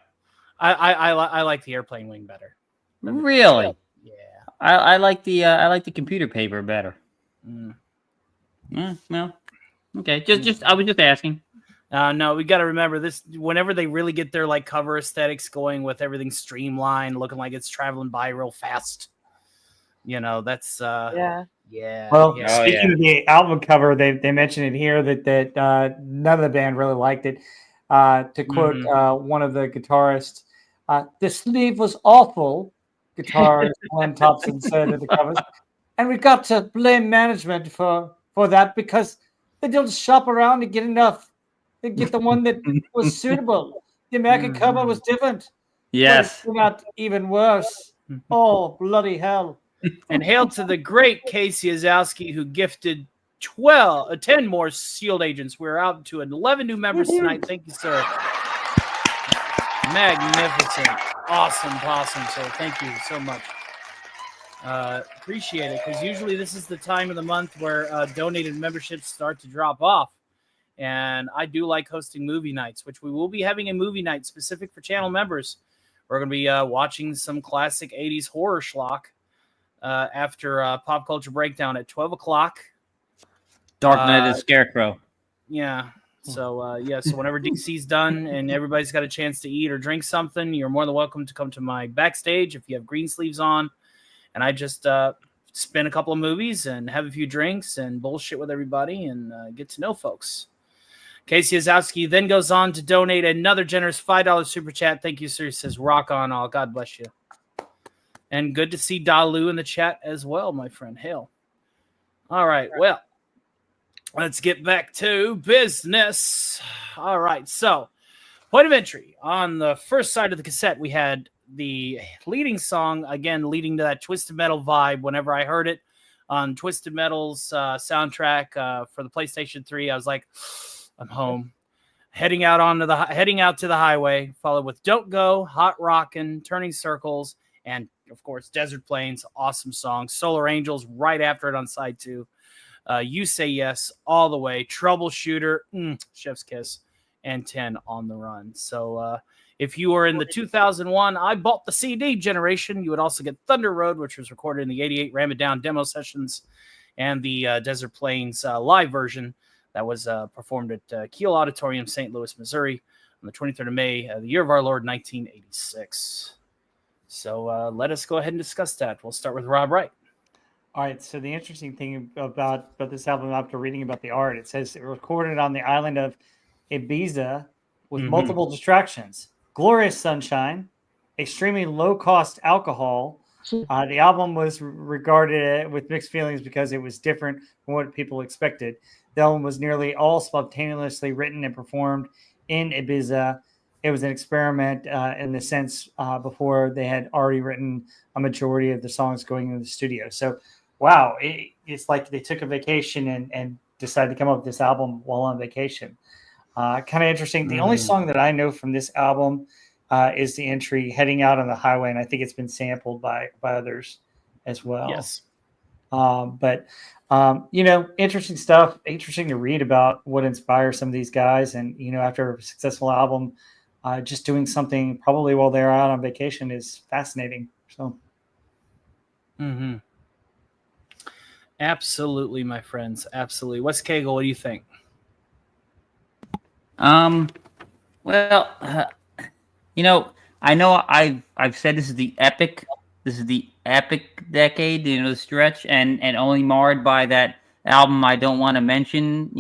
I like the airplane wing better. Really? Yeah. I like the computer paper better. Well, okay. Just I was just asking. No, we got to remember this. Whenever they really get their like cover aesthetics going with everything streamlined, looking like it's traveling by real fast, that's Well, yeah. speaking of the album cover, they mentioned it here that none of the band really liked it. To quote one of the guitarists, "The sleeve was awful." Guitarist Glenn Thompson said at the covers, and we got to blame management for that because they don't shop around to get enough. They get the one that was suitable. The American cover was different. Yes, but it got even worse. Oh, bloody hell! And hail to the great Casey Azowski, who gifted 10 more Shield agents. We're out to 11 new members tonight. Thank you, sir. Magnificent. Awesome possum. So thank you so much. Appreciate it, because usually this is the time of the month where donated memberships start to drop off. And I do like hosting movie nights, which we will be having a movie night specific for channel members. We're going to be watching some classic 80s horror schlock after Pop Culture Breakdown at 12 o'clock. Dark Knight of the Scarecrow. Yeah. So, so whenever DC's done and everybody's got a chance to eat or drink something, you're more than welcome to come to my backstage if you have green sleeves on. And I just spin a couple of movies and have a few drinks and bullshit with everybody and get to know folks. Casey Azowski then goes on to donate another generous $5 super chat. Thank you, sir. He says, rock on all. God bless you. And good to see Dalu in the chat as well, my friend. Hail. All right. Well, let's get back to business. All right. So, point of entry. On the first side of the cassette, we had the leading song, again, leading to that Twisted Metal vibe. Whenever I heard it on Twisted Metal's soundtrack for the PlayStation 3, I was like, I'm home. Heading out to the highway, followed with Don't Go, Hot Rockin', Turning Circles, and of course, Desert Plains. Awesome song. Solar Angels right after it on side 2. You Say Yes all the way. Troubleshooter, Chef's Kiss, and 10 on the Run. So if you were in the 2001 I Bought the CD generation, you would also get Thunder Road, which was recorded in the 88 Ram It Down demo sessions, and the Desert Plains live version that was performed at Kiel Auditorium, St. Louis, Missouri, on the 23rd of May, the year of our Lord, 1986. So let us go ahead and discuss that. We'll start with Rob Wright. All right. So the interesting thing about this album, after reading about the art, it says it recorded on the island of Ibiza with multiple distractions, glorious sunshine, extremely low-cost alcohol. The album was regarded with mixed feelings because it was different from what people expected. The album was nearly all spontaneously written and performed in Ibiza. It was an experiment in the sense before they had already written a majority of the songs going into the studio. So, wow, it's like they took a vacation and decided to come up with this album while on vacation. Kind of interesting. The only song that I know from this album is the entry Heading Out on the Highway, and I think it's been sampled by others as well. Yes. But interesting stuff. Interesting to read about what inspires some of these guys. And, after a successful album, just doing something probably while they're out on vacation is fascinating. So. Absolutely, my friends. Absolutely. Wes Cagle, what do you think? Well, I know I've said this is the epic decade, the stretch, and only marred by that album I don't want to mention,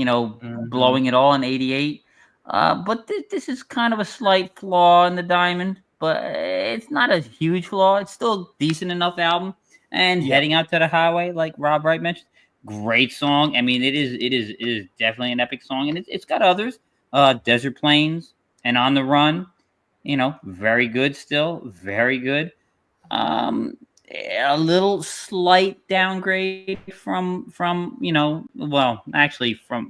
Blowing It All in '88. But this is kind of a slight flaw in the diamond, but it's not a huge flaw. It's still a decent enough album. And Heading Out to the Highway, like Rob Wright mentioned, great song. I mean, it is definitely an epic song, and it's got others. Desert Plains and On the Run, very good still, very good. A little slight downgrade from from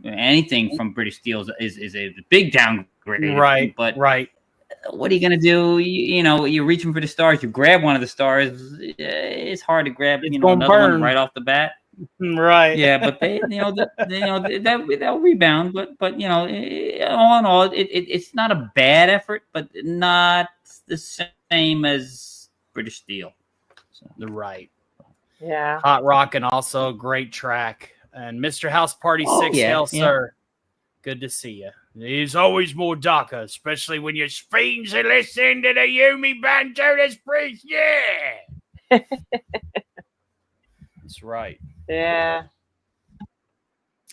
anything from British Steel is a big downgrade. Right. But what are you going to do? You're reaching for the stars. You grab one of the stars. It's hard to grab another one right off the bat. Right. Yeah, but they'll rebound. But all in all, it's not a bad effort, but not the same as British Steel. So. Right. Yeah. Hot Rockin' also a great track. And Mr. House Party 6, hail, sir. Good to see you. It's always more darker, especially when your fiends are listening to the Yumi band Judas Priest. Yeah. That's right. Yeah.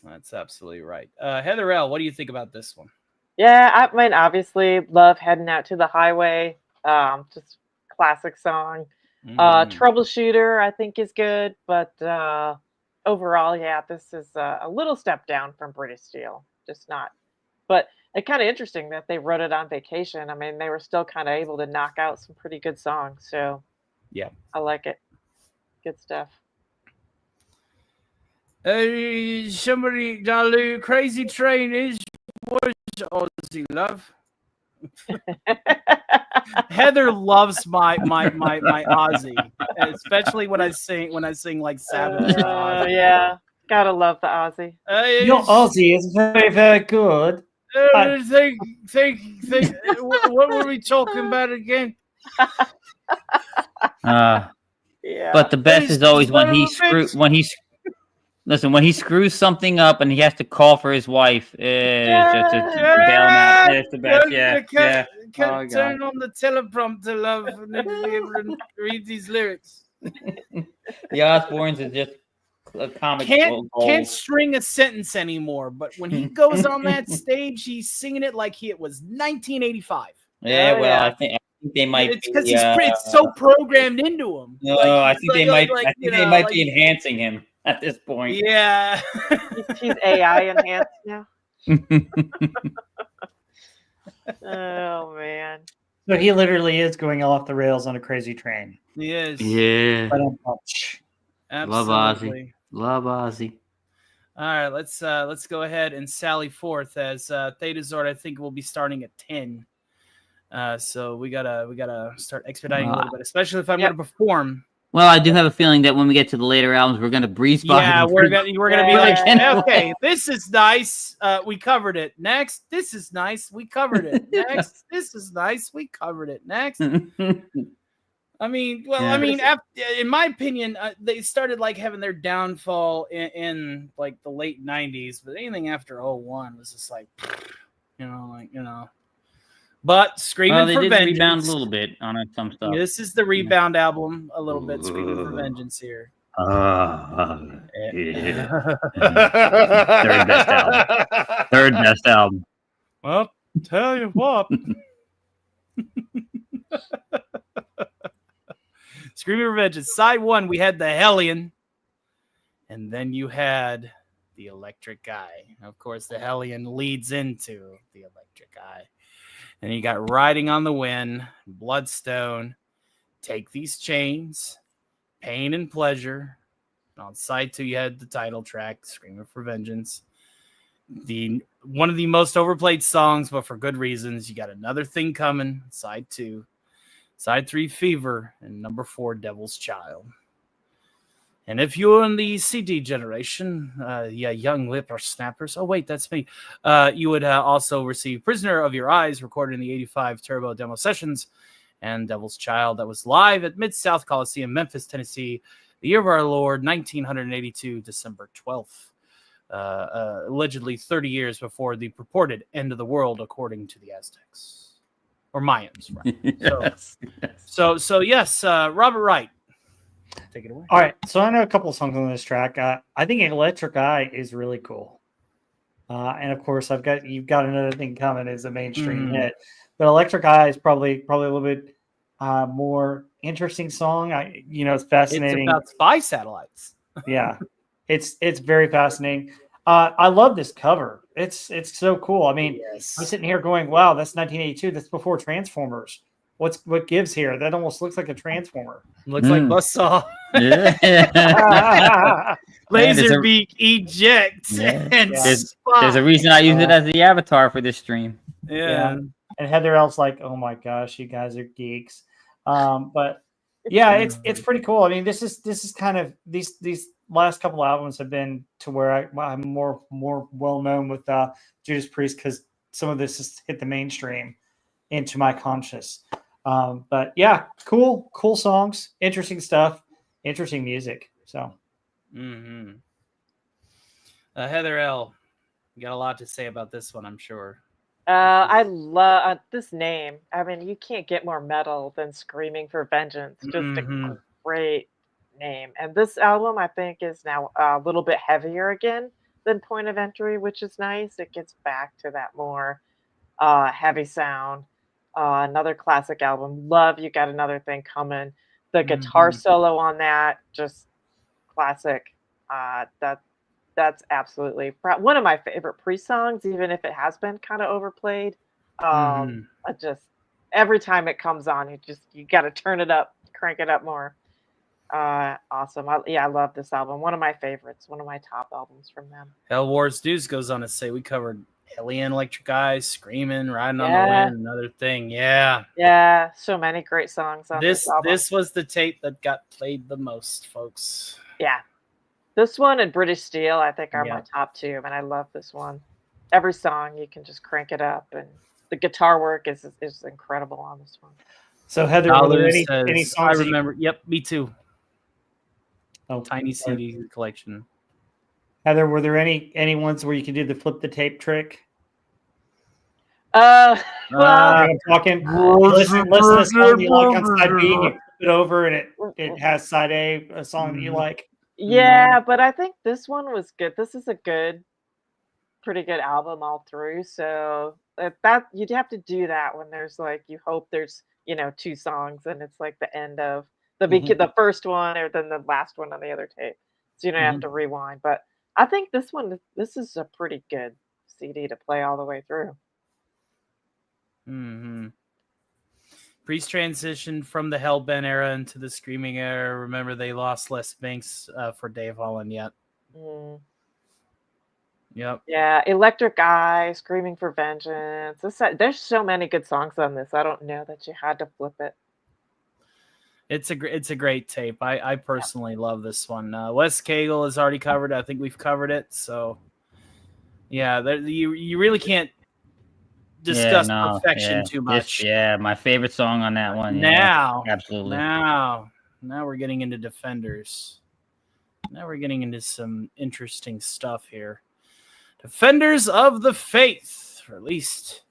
That's absolutely right. Heather L., what do you think about this one? Yeah, I mean, obviously, love Heading Out to the Highway. Just classic song. Troubleshooter, I think, is good, but overall, this is a little step down from British Steel. Just not. But it's kind of interesting that they wrote it on vacation. I mean, they were still kind of able to knock out some pretty good songs. So, yeah, I like it. Good stuff. Somebody, Dalu, Crazy Train is what Aussie love. Heather loves my Ozzy, especially when I sing like Sabbath or Ozzy. Yeah, gotta love the Ozzy. Your Aussie is very, very good. What were we talking about again? Yeah. But the best is always when he screws something up and he has to call for his wife. It's just to bail him out. It's the best. Yeah. Can't turn on the teleprompter, love. I need to be able to read these lyrics. The Osbournes is just a comic. Can't string a sentence anymore. But when he goes on that stage, he's singing it like it was 1985. Yeah, well, I think they might. It's because it's so programmed into him. No, I think they might. I think they might be enhancing him at this point. Yeah, he's AI enhanced now. Oh man! So he literally is going off the rails on a crazy train. Yes. Yeah. Absolutely. Love Ozzy. All right, let's go ahead and sally forth as Theta Zord. I think we'll be starting at 10. So we gotta start expediting a little bit, especially if I'm gonna perform. Well, I do have a feeling that when we get to the later albums, we're gonna breeze by. Yeah, we're gonna be like, okay, this is nice. We covered it. Next, this is nice. We covered it. Next, this is nice. We covered it. Next. I mean, in my opinion, they started like having their downfall in like the late 90s, but anything after 01 was just like, But Screaming for Vengeance. Rebound a little bit on some stuff. This is the rebound album a little bit. Screaming for Vengeance here. Yeah. Third best album. Well, tell you what. Screaming for Vengeance. Side 1, we had the Hellion. And then you had the Electric Eye. Of course, the Hellion leads into the Electric Eye. And you got Riding on the Wind, Bloodstone, Take These Chains, Pain and Pleasure. And on side 2, you had the title track, Screaming for Vengeance. One of the most overplayed songs, but for good reasons. You got Another Thing Coming, side 2. Side 3, Fever. And number 4, Devil's Child. And if you're in the CD generation, young lip or snappers. Oh, wait, that's me. You would also receive Prisoner of Your Eyes, recorded in the 85 Turbo Demo Sessions, and Devil's Child, that was live at Mid-South Coliseum, Memphis, Tennessee, the year of our Lord, 1982, December 12th. Allegedly 30 years before the purported end of the world, according to the Aztecs. Or Mayans, right? Yes. Robert Wright. Take it away. All right, so I know a couple of songs on this track. I think Electric Eye is really cool, and of course, You've Got Another Thing Coming is a mainstream hit, but Electric Eye is probably a little bit more interesting song. It's fascinating. It's about spy satellites. Yeah, it's very fascinating. I love this cover. It's so cool. I mean, yes. I'm sitting here going, "Wow, that's 1982. That's before Transformers." What gives here? That almost looks like a transformer. Looks like Buzzsaw. Yeah. Laserbeak ejects. Yeah. There's a reason I use it as the avatar for this stream. Yeah. And Heather Elf's like, oh my gosh, you guys are geeks. But yeah, it's pretty cool. I mean, this is kind of these last couple albums have been to where I'm more well known with Judas Priest, because some of this has hit the mainstream into my conscious. But yeah, cool songs, interesting stuff, interesting music. So, Heather L, you got a lot to say about this one, I'm sure. I love this name. I mean, you can't get more metal than Screaming for Vengeance. Just a great name. And this album, I think, is now a little bit heavier again than Point of Entry, which is nice. It gets back to that more heavy sound. Another classic album. Love You Got Another Thing Coming. The guitar solo on that, just classic. That's absolutely one of my favorite Priest songs, even if it has been kind of overplayed. Just every time it comes on, you got to turn it up, crank it up more. Awesome. I love this album. One of my favorites. One of my top albums from them. Hell Wars Dudes goes on to say we covered Alien Electric Eyes, Screaming, Riding on the Wind, another thing. Yeah. Yeah, so many great songs on this album. This was the tape that got played the most, folks. Yeah. This one and British Steel, I think, are my top two, and I love this one. Every song, you can just crank it up, and the guitar work is incredible on this one. So, Heather, were there any songs? I remember. Yep, me too. Oh, Tiny CD collection. Heather, were there any ones where you could do the flip the tape trick? Well, I'm talking. Listen to a song you like on side B, and you flip it over, and it has side A song that you like. Yeah, but I think this one was good. This is a pretty good album all through. So that you'd have to do that when there's like you hope there's two songs and it's like the end of the first one or then the last one on the other tape. So you don't have to rewind. But I think this is a pretty good CD to play all the way through. Priest transitioned from the Hellbent era into the Screaming era. Remember, they lost Les Banks for Dave Holland yet. Yep. Yeah, Electric Eye, Screaming for Vengeance. There's so many good songs on this. I don't know that you had to flip it. It's a great tape. I personally love this one. Wes Cagle is already covered. I think we've covered it. So, yeah, you really can't discuss perfection too much. My favorite song on that one. Absolutely. Now we're getting into Defenders. Now we're getting into some interesting stuff here. Defenders of the Faith, released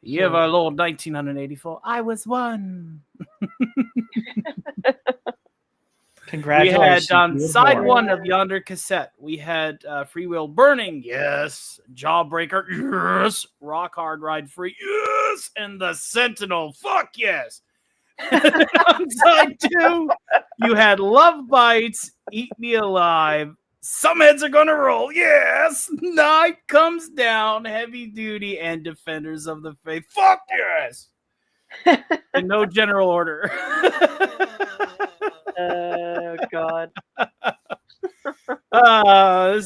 the year of our Lord 1984. I was one. Congratulations. We had on side one of Yonder cassette, we had Free Will Burning, yes. Jawbreaker, yes. Rock Hard Ride Free, yes. And the Sentinel, fuck yes. On side two, you had Love Bites, Eat Me Alive, Some Heads Are Gonna Roll, yes. Night Comes Down, Heavy Duty, and Defenders of the Faith, fuck yes. In no general order. Oh God.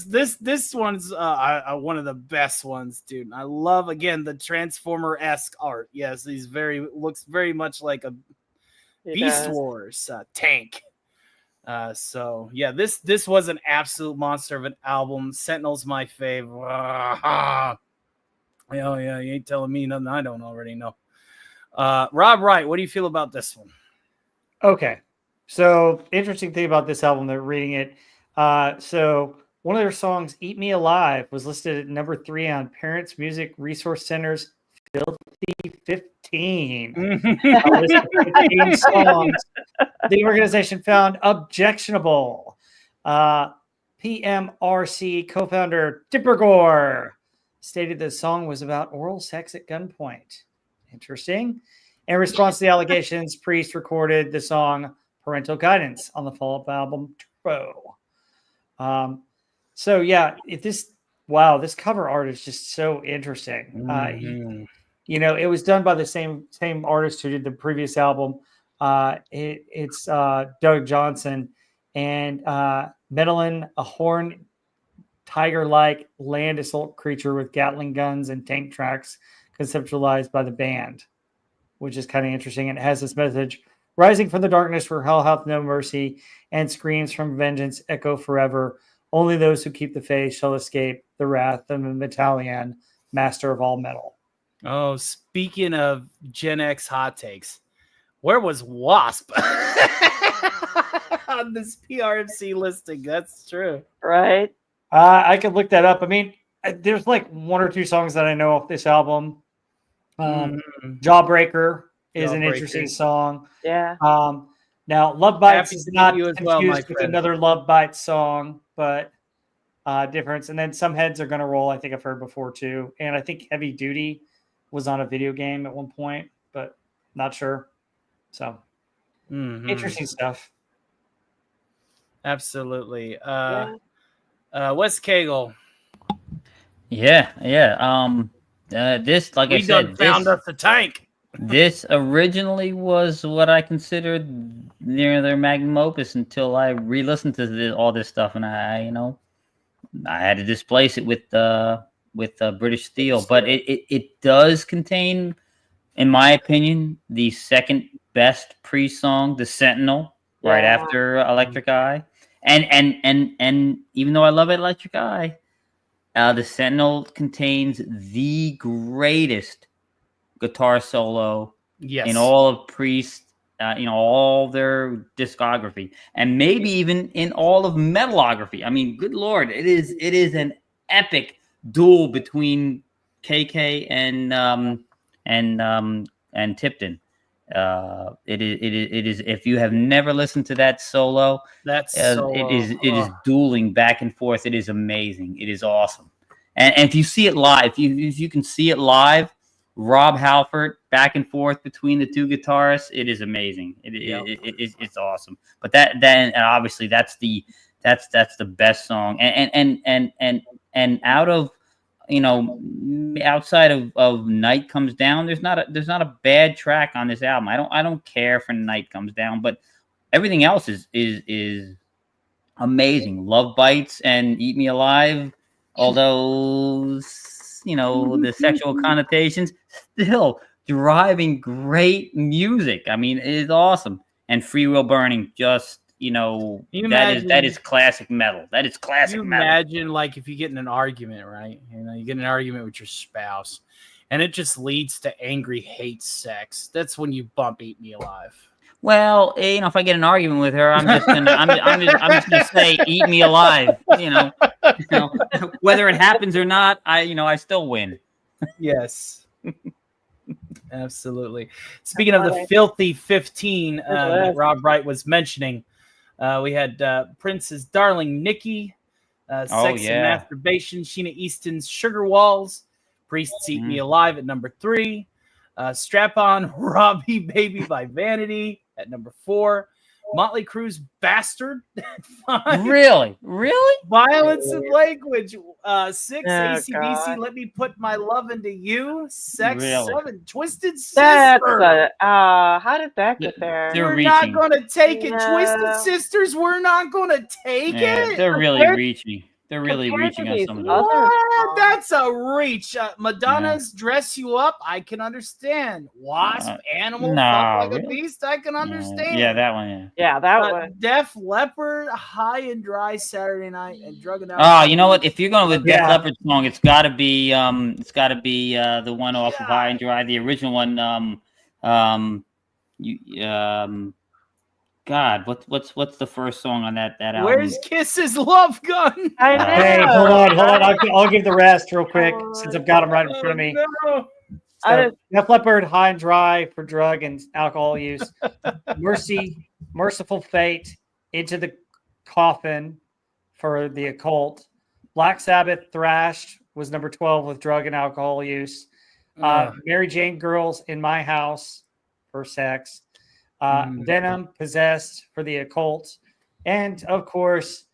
This one's one of the best ones, dude. I love again the Transformer-esque art. Yes, looks very much like a Beast Wars tank. So yeah, this was an absolute monster of an album. Sentinel's my favorite. Oh yeah, you ain't telling me nothing I don't already know. Rob Wright, what do you feel about this one? Okay. So, interesting thing about this album, they're reading it. So, one of their songs, Eat Me Alive, was listed at number 3 on Parents Music Resource Center's Filthy 15. 15 songs the organization found objectionable. PMRC co-founder Dippergore stated the song was about oral sex at gunpoint. Interesting. In response to the allegations, Priest recorded the song Parental Guidance on the follow-up album Turbo. So yeah, this cover art is just so interesting. It was done by the same artist who did the previous album. It's Doug Johnson and Medellin, a horned tiger-like land assault creature with Gatling guns and tank tracks conceptualized by the band, which is kind of interesting. And it has this message: rising from the darkness where hell hath no mercy, and screams from vengeance echo forever. Only those who keep the faith shall escape the wrath of the Metallian, master of all metal. Oh, speaking of Gen X hot takes, where was Wasp on this PRMC listing? That's true. Right? I could look that up. I mean, there's like one or two songs that I know off this album. Jawbreaker is an interesting song. Yeah. Now, Love Bites is not confused with another Love Bites song, but difference. And then Some Heads Are Gonna Roll, I think I've heard before too. And I think Heavy Duty was on a video game at one point, but not sure. So interesting stuff. Absolutely. Wes Cagle. Yeah. This, like I said, found us a tank. This originally was what I considered near their magnum opus until I re-listened to all this stuff, and I had to displace it with British Steel, but it does contain, in my opinion, the second best Priest song, "The Sentinel," right after "Electric Eye," and even though I love "Electric Eye," "The Sentinel" contains the greatest guitar solo in all of Priest, all their discography, and maybe even in all of metalography. I mean, good Lord, it is an epic duel between KK and Tipton. It is. If you have never listened to that solo, it is dueling back and forth. It is amazing. It is awesome. And if you see it live, if you can see it live, Rob Halford back and forth between the two guitarists, it is amazing. It's awesome. But then obviously that's the best song. And out of, outside of Night Comes Down, there's not a bad track on this album. I don't care for Night Comes Down, but everything else is amazing. Love Bites and Eat Me Alive, although the sexual connotations, still driving great music. I mean, it is awesome. And Free Will Burning, just that is classic metal. That is classic metal. Imagine, like, if you get in an argument, right? You get in an argument with your spouse, and it just leads to angry hate sex. That's when you bump "Eat Me Alive." Well, if I get an argument with her, I'm just gonna say "Eat Me Alive." Whether it happens or not, I still win. Yes. Absolutely. Speaking of the filthy 15 that Rob Wright was mentioning, we had Prince's Darling Nikki, Sex and Masturbation, Sheena Easton's Sugar Walls, Priest's Eat Me Alive at number 3, Strap On Robbie Baby by Vanity at number 4, Motley Crue's Bastard at 5. Really? Violence and Language 6, AC/DC Let Me Put My Love Into You, Sex 7, Twisted Sister. How did that get there? We're not going to take it. Twisted Sisters, we're not going to take it. They're really reaching. They're really reaching on some of those. That's a reach. Madonna's Dress You Up, I can understand. Wasp, Animal, Fuck Like a Beast, I can understand. Yeah, that one, Yeah, that one. Def Leppard, High and Dry Saturday Night, and Drug and Alcohol. Oh, you know what? If you're going with Def Leppard song, it's got to be the one off of High and Dry, the original one. God, what's the first song on that album? Where's Kiss's Love Gun? I know. Hey, hold on. I'll give the rest real quick since I've got them right in front of me. No. So, Def Leppard, High and Dry for drug and alcohol use. Merciful Fate, Into the Coffin for the occult. Black Sabbath, Thrashed was number 12 with drug and alcohol use. Mary Jane Girls, In My House for sex. Venom, Possessed for the occult, and of course,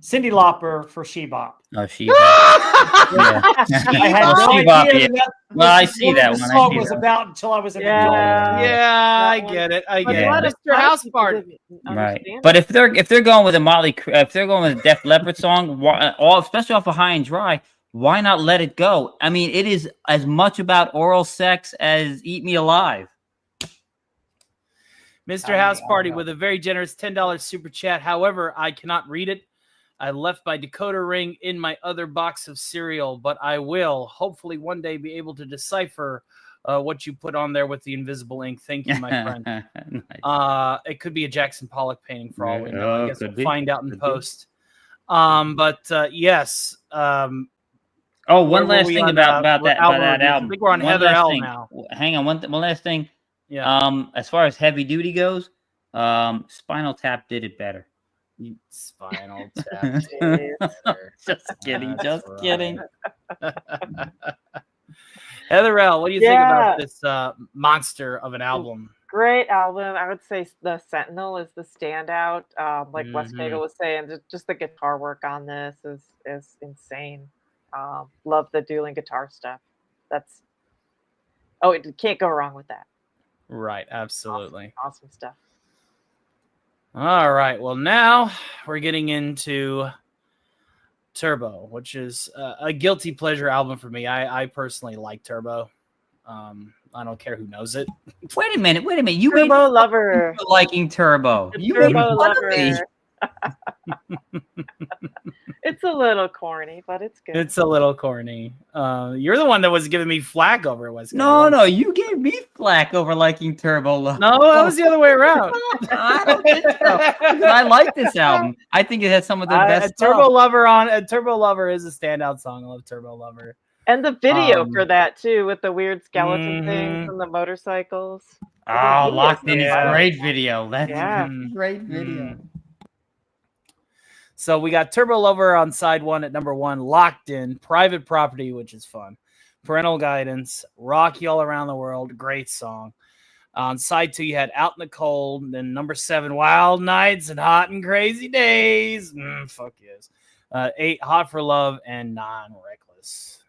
Cyndi Lauper for She Bop. Oh, She Bop. I had no idea well, I see that one. The song was about until I was in I get it. Mr. House Party. Right, but if they're going with if they're going with a Def Leppard song, especially off of High and Dry, why not Let It Go? I mean, it is as much about oral sex as Eat Me Alive. Mr. House Party with a very generous $10 super chat. However, I cannot read it. I left my decoder ring in my other box of cereal, but I will hopefully one day be able to decipher what you put on there with the invisible ink. Thank you, my friend. Nice. It could be a Jackson Pollock painting for all we know. I guess we'll find out in post. Yes. One last thing about that album. I think we're on Heather L now. Hang on, one last thing. Yeah. As far as heavy duty goes, Spinal Tap did it better. Spinal Tap. Just kidding. Heather L, what do you think about this monster of an album? Great album. I would say The Sentinel is the standout. Like Wes Cagle was saying, just the guitar work on this is insane. Love the dueling guitar stuff. It can't go wrong with that. Right, absolutely. Awesome stuff. All right, well, now we're getting into Turbo, which is a guilty pleasure album for me. I personally like Turbo. I don't care who knows it. Wait a minute. You Turbo made fun Lover. of me for liking Turbo. The You Turbo made fun of me. Lover. It's a little corny, but it's good. It's a little corny. You're the one that was giving me flack over it. Was No, you gave me flack over liking Turbo Lover. No, that was the other way around. I don't think so. I like this album. I think it has some of the best Turbo stuff. Lover Turbo Lover is a standout song. I love Turbo Lover. And the video for that too, with the weird skeleton things and the motorcycles. Oh, Locked In is a great video. That's great video. So we got Turbo Lover on side 1 at number 1, Locked In, Private Property, which is fun, Parental Guidance, Rock You All Around the World, great song. On side 2, you had Out in the Cold, and then number 7, Wild Nights and Hot and Crazy Days. Fuck yes. 8, Hot for Love, and 9, Reckless.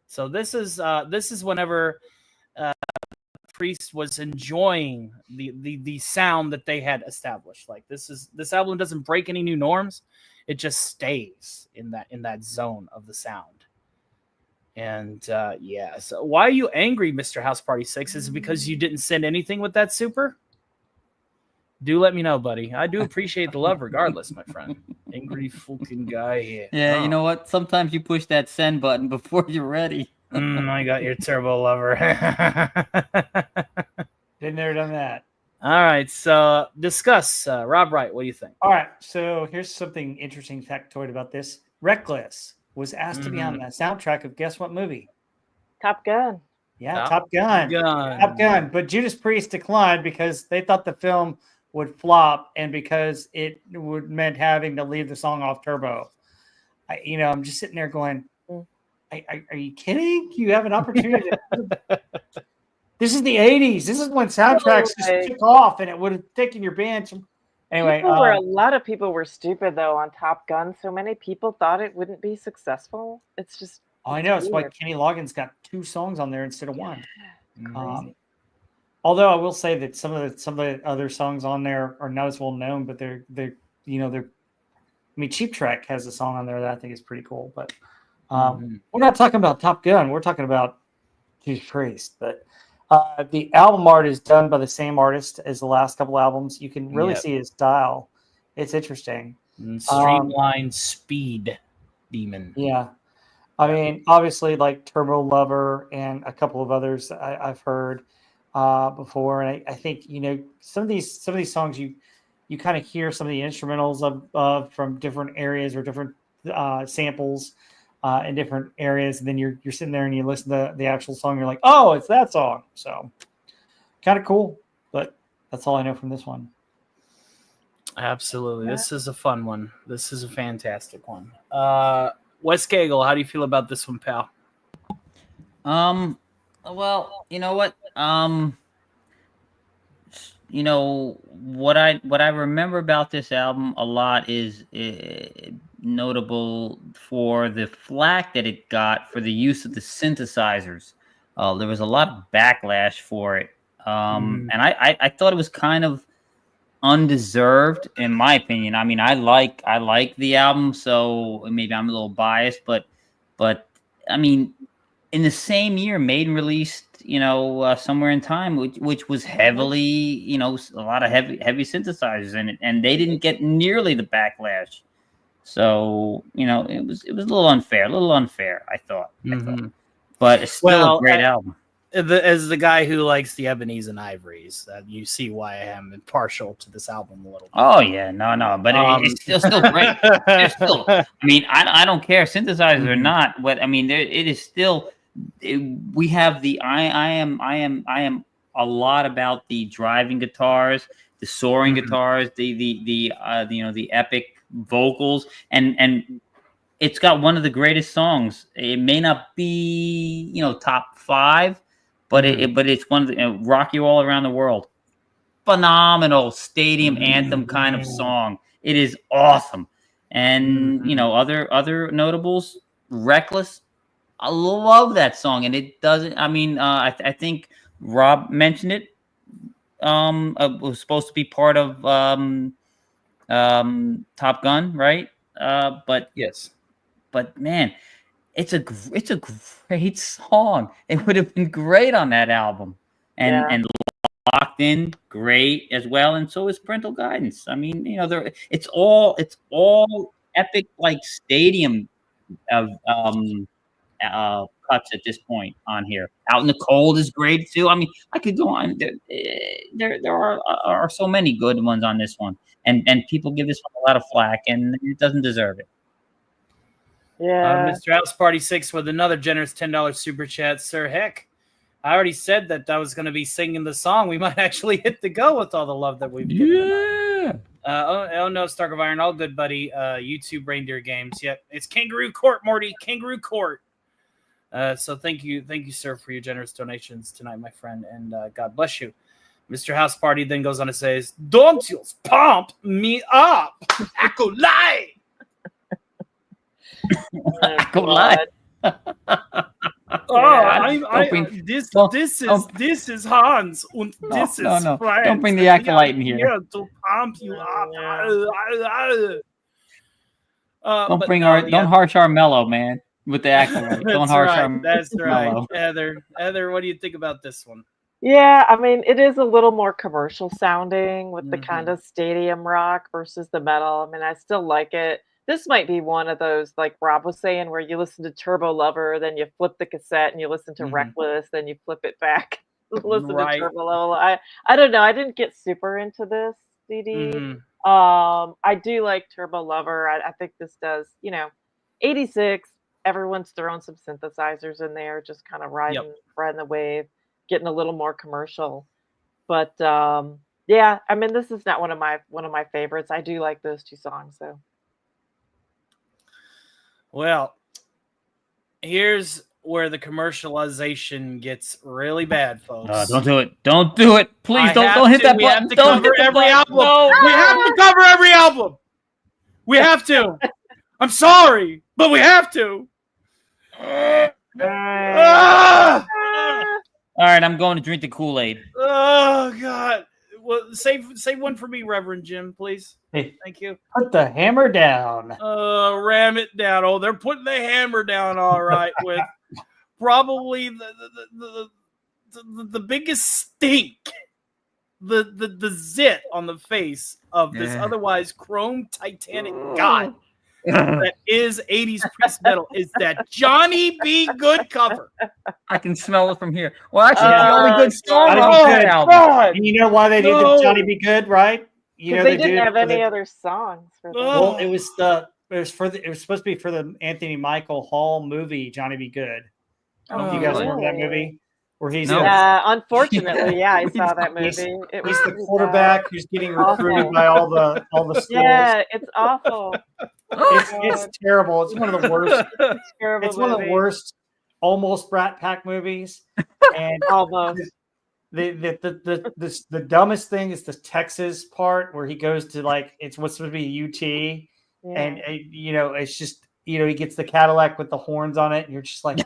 So this is whenever Priest was enjoying the sound that they had established. Like this album doesn't break any new norms; it just stays in that zone of the sound. And so why are you angry, Mr. House Party 6? Is it because you didn't send anything with that super? Do let me know, buddy. I do appreciate the love, regardless, my friend. Angry fucking guy here. Yeah, you know what? Sometimes you push that send button before you're ready. I got your Turbo Lover. Been there, done that. All right, so discuss. Rob Wright, what do you think? All right, so here's something interesting factoid about this. Reckless was asked to be on the soundtrack of guess what movie? Top Gun. Yeah, Top Gun. But Judas Priest declined because they thought the film would flop and because it would meant having to leave the song off Turbo. I'm just sitting there going, are you kidding? You have an opportunity. This is the 80s. This is when soundtracks just took off and it would have taken your band. Anyway, a lot of people were stupid though on Top Gun. So many people thought it wouldn't be successful. It's just. I know. It's why Kenny Loggins got 2 songs on there instead of 1. Although I will say that some of the other songs on there are not as well known, but they're Cheap Trick has a song on there that I think is pretty cool. But we're not talking about Top Gun. We're talking about Judas Priest. But the album art is done by the same artist as the last couple albums. You can really see his style. It's interesting. Streamlined Speed Demon. Yeah. I mean, obviously, like Turbo Lover and a couple of others I've heard before, and I think some of these songs you kind of hear some of the instrumentals of from different areas or different samples in different areas, and then you're sitting there and you listen to the actual song, you're like, oh, it's that song. So kind of cool, but that's all I know from this one. Absolutely, this is a fun one. This is a fantastic one. Wes Cagle, how do you feel about this one, pal? Well, you know what? What I remember about this album a lot is notable for the flack that it got for the use of the synthesizers. There was a lot of backlash for it, and I thought it was kind of undeserved, in my opinion. I mean, I like the album, so maybe I'm a little biased, but I mean, in the same year, Maiden released, Somewhere in Time, which was heavily, a lot of heavy synthesizers in it, and they didn't get nearly the backlash. So, it was a little unfair, I thought. But it's still a great album. As the guy who likes the Ebonies and Ivories, you see why I am impartial to this album a little bit. Oh yeah, no, but it's still great. It's still, I mean, I don't care, synthesizers or not, but I mean, it is still. We have the I am a lot about the driving guitars, the soaring guitars, the epic vocals, and it's got one of the greatest songs. It may not be top 5. But it's one of the Rock You All Around the World. Phenomenal stadium anthem kind of song. It is awesome. And other notables, Reckless. I love that song, and it doesn't. I mean, I think Rob mentioned it. It was supposed to be part of Top Gun, right? But yes, but man, it's a great song. It would have been great on that album, and Locked In, great as well, and so is Parental Guidance. I mean, it's all epic, like stadium of cuts at this point on here. Out in the Cold is great too. I mean, I could go on. There are so many good ones on this one, and people give this one a lot of flack, and it doesn't deserve it. Yeah. Mr. House Party 6 with another generous $10 super chat. Sir, heck, I already said that I was going to be singing the song. We might actually hit the go with all the love that we've given. Yeah. Oh no, Stark of Iron, all good, buddy. YouTube Reindeer Games. Yep, it's Kangaroo Court, Morty. Kangaroo Court. So thank you, sir, for your generous donations tonight, my friend, and God bless you. Mr. House Party then goes on to say, "Don't you pump me up, Acolyte." Acolyte. This is Hans, and this is Franz. Don't bring the Acolyte in here. To pump you up. Don't harsh our mellow, man, with the Acolyte. Don't harsh our That's mellow. right. Heather, what do you think about this one? Yeah, I mean, it is a little more commercial sounding with the kind of stadium rock versus the metal. I mean, I still like it. This might be one of those, like Rob was saying, where you listen to Turbo Lover, then you flip the cassette and you listen to Reckless, then you flip it back, listen to Turbo Lover. I don't know. I didn't get super into this CD. I do like Turbo Lover. I think this does, 86. Everyone's throwing some synthesizers in there, just kind of riding the wave, getting a little more commercial. But yeah, I mean, this is not one of my favorites. I do like those two songs though. Well, here's where the commercialization gets really bad, folks. Don't do it. Don't do it. Please don't hit that button. We have to cover every album. No. We have to cover every album. We have to. I'm sorry, but we have to. All right, I'm going to drink the Kool-Aid. Oh God! Well, save one for me, Reverend Jim, please. Hey, thank you. Put the hammer down. Ram it down. Oh, they're putting the hammer down. All right, with probably the biggest stink, the zit on the face of this otherwise chrome Titanic god that is 80s Priest metal is that Johnny B. Good cover. I can smell it from here. Well, actually, the only good song on the album. And you know why they did the Johnny B. Good, right? You know they didn't have any other songs. For well, it was supposed to be for the Anthony Michael Hall movie, Johnny B. Good. I don't know if you guys remember that movie where he's unfortunately, I saw that movie. He's the quarterback who's getting recruited by all the schools. Yeah, it's awful. It's terrible. It's one of the worst. It's one of the worst almost Brat Pack movies. And almost. The dumbest thing is the Texas part where he goes to it's what's supposed to be UT, and it's just he gets the Cadillac with the horns on it, and you're just like,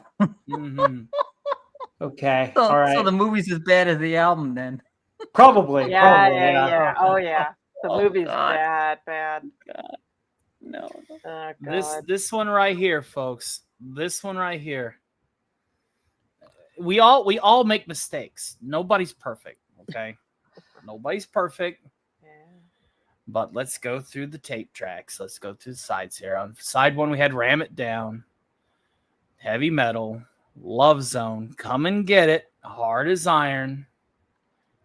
okay, all right. So the movie's as bad as the album, then? Probably. Yeah. Oh yeah, the movie's bad. God. No. Oh, God. This one right here, folks. This one right here. We all make mistakes. Nobody's perfect, okay? Nobody's perfect. Yeah. But let's go through the tape tracks. Let's go through the sides here. On side 1, we had Ram It Down, Heavy Metal, Love Zone, Come and Get It, Hard as Iron.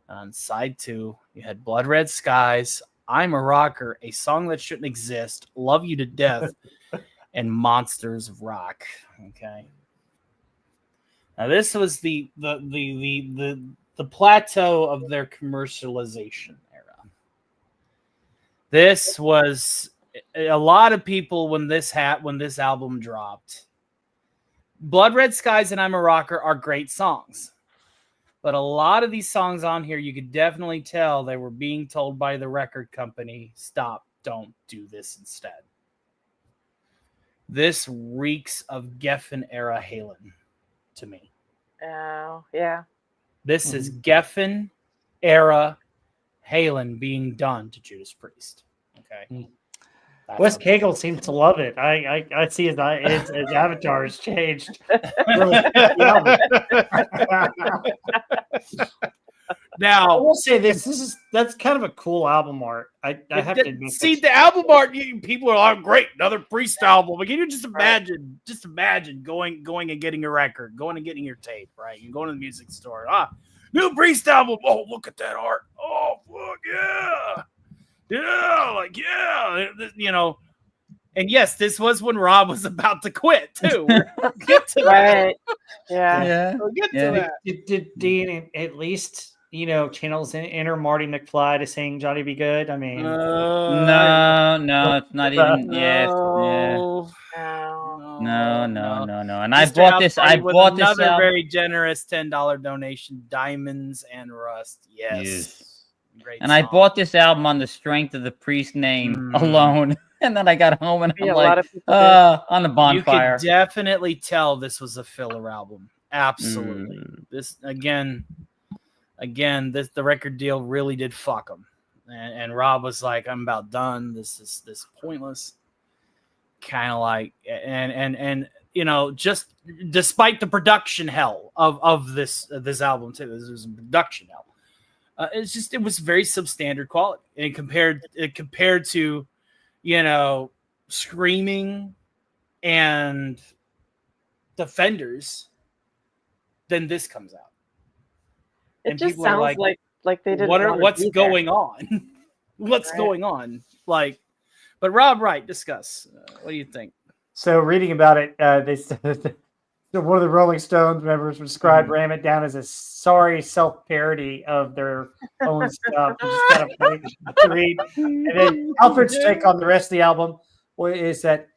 On side 2, you had Blood Red Skies, I'm a Rocker, A Song That Shouldn't Exist, Love You to Death, and Monsters of Rock. Okay. Now this was the plateau of their commercialization era. This was a lot of people when this album dropped. Blood Red Skies and I'm a Rocker are great songs. But a lot of these songs on here, you could definitely tell they were being told by the record company, stop, don't do this instead. This reeks of Geffen era Halen to me. Oh, yeah. This is Geffen era Halen being done to Judas Priest. Okay. Wes Cagle seems to love it. I see his avatar has changed. Really, Now, I will say that's kind of a cool album art. I have to admit. See, the album art, people are like, great, another Priest album. But can you just imagine going and getting a record, going and getting your tape, right? You go to the music store, new Priest album. Oh, look at that art. Oh, fuck yeah. Yeah, like, yeah, And yes, this was when Rob was about to quit, too. We'll get to that. Yeah. We'll get to that. Did Dean at least, channels enter Marty McFly to sing Johnny Be Good? I mean, no, it's not even. No. And I bought this. I bought this another album. very generous $10 donation, Diamonds and Rust. Yes. Great and song. I bought this album on the strength of the Priest name alone. And then I got home and I'm like, on the bonfire. You could definitely tell this was a filler album. Absolutely. This the record deal really did fuck him. And Rob was like, I'm about done. This is pointless. Kind of like, and just despite the production hell of this album too, this was a production hell. It was very substandard quality, and compared to, Screaming and Defenders, then this comes out. It and just people are sounds like they didn't. What's going on? What's going on? Like, but Rob Wright, discuss. What do you think? So reading about it, they said one of the Rolling Stones members described Ram It Down as a sorry self-parody of their own stuff. Which is kind of funny to read. And then Halford's take on the rest of the album is that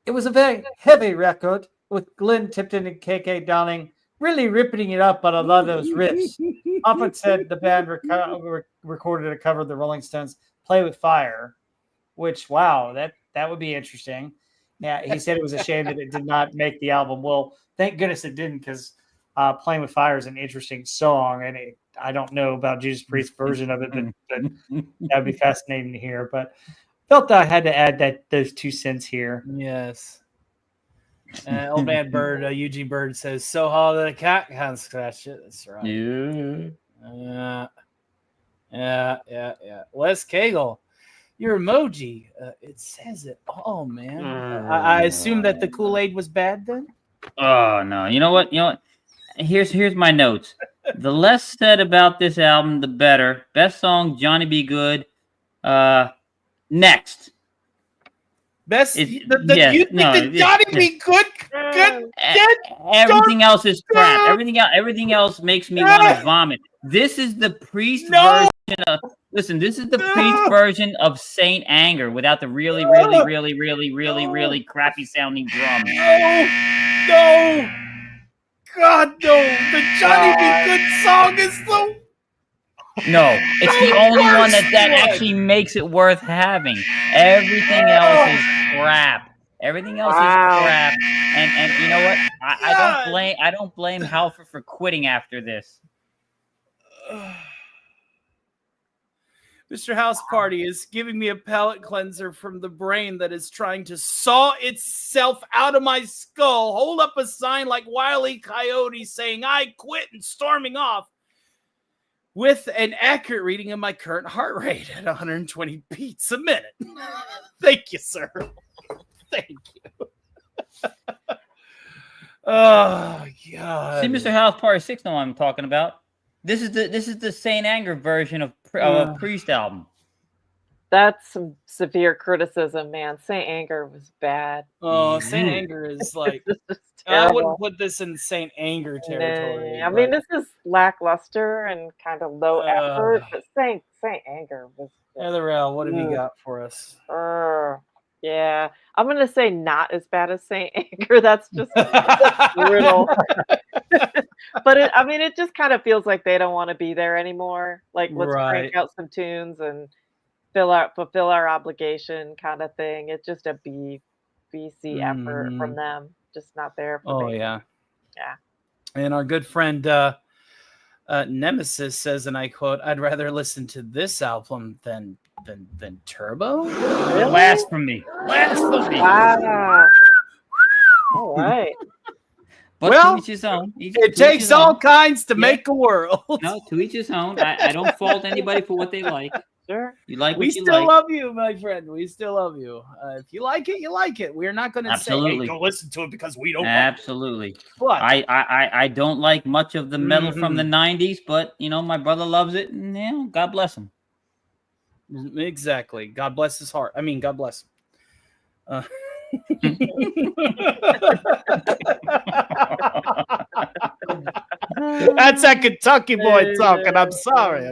it was a very heavy record with Glenn Tipton and KK Downing really ripping it up on a lot of those riffs. Halford said the band recorded a cover of the Rolling Stones' Play with Fire, which, wow, that would be interesting. Yeah, he said it was a shame that it did not make the album. Well, thank goodness it didn't, because Playing with Fire is an interesting song, and I don't know about Judas Priest's version of it, but that would be fascinating to hear. But felt that I had to add those 2 cents here. Yes. Old man Bird, Eugene Bird says, so hard that a cat can't scratch it. That's right. Yeah. Wes Cagle, your emoji, it says it all, man. I assume that the Kool-Aid was bad then? Oh, no. You know what? Here's my notes. The less said about this album, the better. Best song, Johnny Be Good. Next. Best? You think that Johnny Be Good? Everything else is crap. Everything else makes me want to vomit. This is the Priest version of. Listen, this is the Priest version of Saint Anger without the really crappy sounding drums. No. God, no. The Johnny Be Good song is the. No, it's the only one that actually makes it worth having. Everything else is crap. Everything else is crap. And you know what? I don't blame Halford for quitting after this. Mr. House Party is giving me a palate cleanser from the brain that is trying to saw itself out of my skull, hold up a sign like Wile E. Coyote saying, I quit, and storming off with an accurate reading of my current heart rate at 120 beats a minute. Thank you, sir. Thank you. Oh, God. See, Mr. House Party 6 know what I'm talking about. This is the Saint Anger version of a Priest album. That's some severe criticism, man. Saint Anger was bad. Oh, Saint Anger is like I wouldn't put this in Saint Anger territory. I mean, this is lackluster and kind of low effort, but Saint Anger was. Heather L, what have you got for us? Yeah, I'm gonna say not as bad as Saint Anger. That's just brutal. But it just kind of feels like they don't want to be there anymore. Like, let's crank out some tunes and fulfill our obligation, kind of thing. It's just a BC effort from them. Just not there for me. Yeah. Yeah. And our good friend Nemesis says, and I quote, "I'd rather listen to this album than Turbo." Really? Blasphemy. Wow. All right. But Well, to each his own. It takes all kinds to make a world. No, to each his own. I don't fault anybody for what they like. Sure. You like We what you still like. love you, my friend. We still love you. If you like it, you like it. We're not going to say, "Hey, go listen to it," because we don't. Absolutely. But I don't like much of the metal from the 90s, but my brother loves it, and God bless him. Exactly. God bless his heart. I mean, God bless him. That's that Kentucky boy talking. I'm sorry.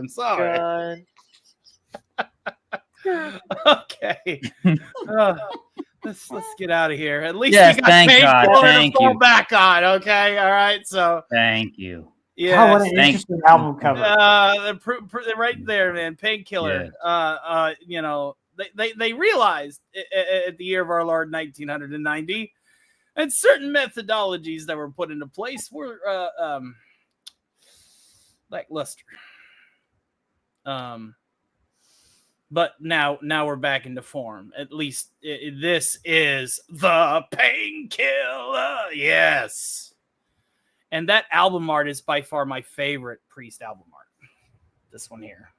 Okay. Let's get out of here. At least Yes, we got thank God. to fall back on. Okay. All right. So thank you. Yeah. What an interesting album cover. Right there, man. Painkiller. Yes. They realized at the year of our Lord 1990, and certain methodologies that were put into place were lackluster. But now we're back into form. At least this is the Painkiller. Yes. And that album art is by far my favorite Priest album art. This one here.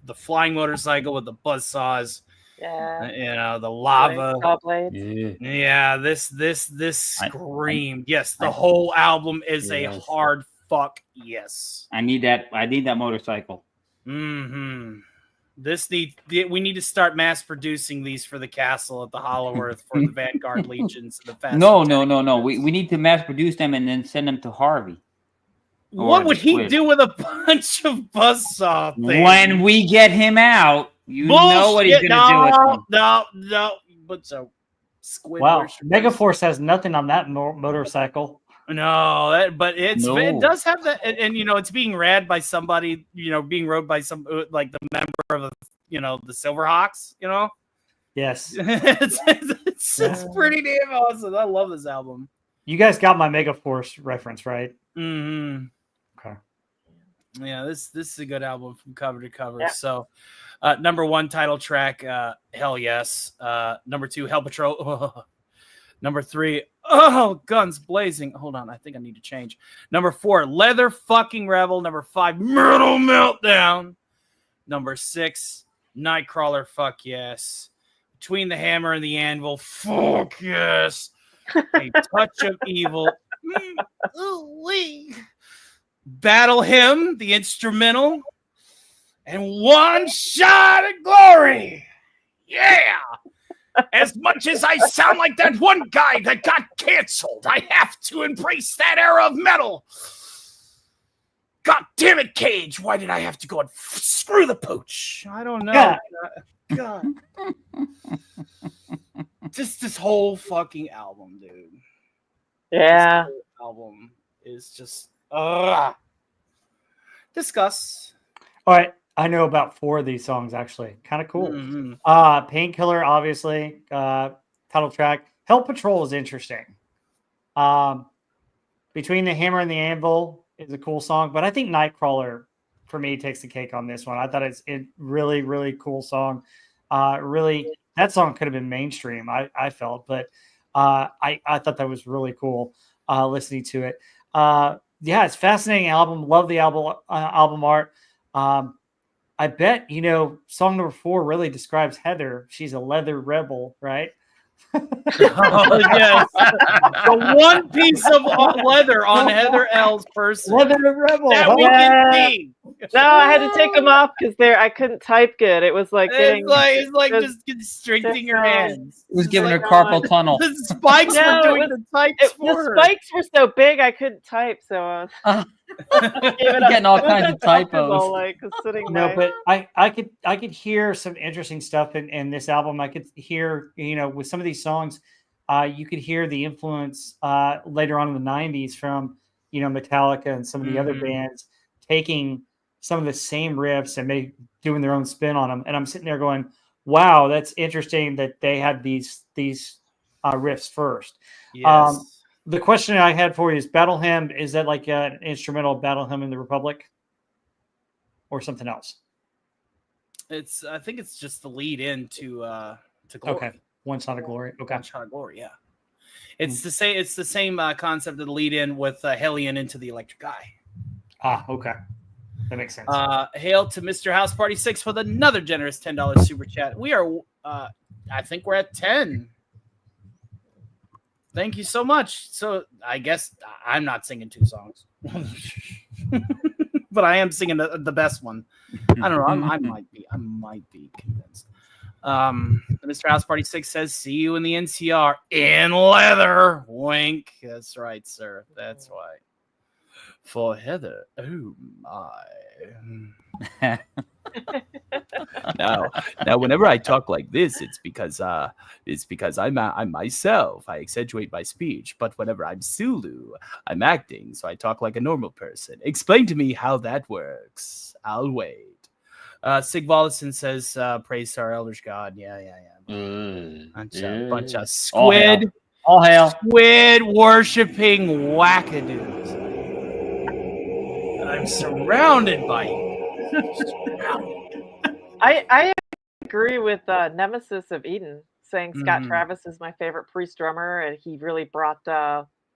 The flying motorcycle with the buzzsaws. Yeah. The lava. Saw blades. Yeah, this screamed. Yes, the whole album is a hard fuck yes. I need that motorcycle. Mm-hmm. We need to start mass producing these for the castle at the Hollow Earth for the Vanguard Legions and the Fast. No. We need to mass produce them and then send them to Harvey. What would he do with a bunch of buzzsaw things? When we get him out, know what he's gonna do with them. No. But so Squidward. Wow, Megaforce has nothing on that motorcycle. No, but it does have that, and it's being rode by somebody, being rode by some like the member of the Silverhawks, Yes, it's pretty damn awesome. I love this album. You guys got my Megaforce reference, right? Mm-hmm. Okay. Yeah, this is a good album from cover to cover. Yeah. So, number 1 title track, hell yes. Number 2, Hell Patrol. Oh. Number 3, Guns Blazing. Hold on, I think I need to change. Number 4, Leather Fucking Rebel. Number 5, Metal Meltdown. Number 6, Nightcrawler. Fuck yes. Between the Hammer and the Anvil. Fuck yes. A Touch of Evil. Battle Hymn, the instrumental. And One Shot at Glory. Yeah. As much as I sound like that one guy that got canceled, I have to embrace that era of metal. God damn it, Cage. Why did I have to go and screw the pooch? I don't know. God. Just this whole fucking album, dude. Yeah. This whole album is just discuss. All right. I know about 4 of these songs, actually. Kind of cool. Mm-hmm. Painkiller, obviously. Title track. Hell Patrol is interesting. Between the Hammer and the Anvil is a cool song, but I think Nightcrawler, for me, takes the cake on this one. I thought it's a really, really cool song. Really, that song could have been mainstream, I felt, but I thought that was really cool listening to it. It's a fascinating album. Love the album art. I bet, song number 4 really describes Heather. She's a leather rebel, right? Oh, yes. The one piece of leather on Heather L's person. Leather rebel. That we can see. No, I had to take them off because I couldn't type good. It was like it's like just constricting your hands. It was giving her carpal tunnel. The spikes were doing the types for her. The spikes were so big I couldn't type, so getting all kinds of typos. But I could hear some interesting stuff in this album. I could hear, with some of these songs, you could hear the influence later on in the 90s from, Metallica and some of the other bands taking some of the same riffs and doing their own spin on them. And I'm sitting there going, wow, that's interesting that they had these riffs first. Yes. The question I had for you is Battle Hymn. Is that like an instrumental Battle Hymn in the Republic? or something else? I think it's just the lead in to Glory. Okay, One Shot of Glory. Okay, One Shot of Glory. Yeah, it's the same. It's the same concept of the lead in with Hellion into the Electric Eye. Okay, that makes sense. Hail to Mr. House Party 6 with another generous $10 super chat. We are, I think we're at 10. Thank you so much. So I guess I'm not singing 2 songs, but I am singing the best one. I don't know. I might be convinced. Mr. House Party 6 says, "See you in the NCR in leather." Wink. That's right, sir. That's right. For Heather. Oh my. Now, whenever I talk like this, it's because I'm myself. I accentuate my speech. But whenever I'm Sulu, I'm acting, so I talk like a normal person. Explain to me how that works. I'll wait. Sig Volison says, "Praise to our elders God." Yeah. Bunch of squid. All hail. Squid worshipping wackadoos. And I'm surrounded by you. I agree with Nemesis of Eden saying Scott Travis is my favorite Priest drummer, and he really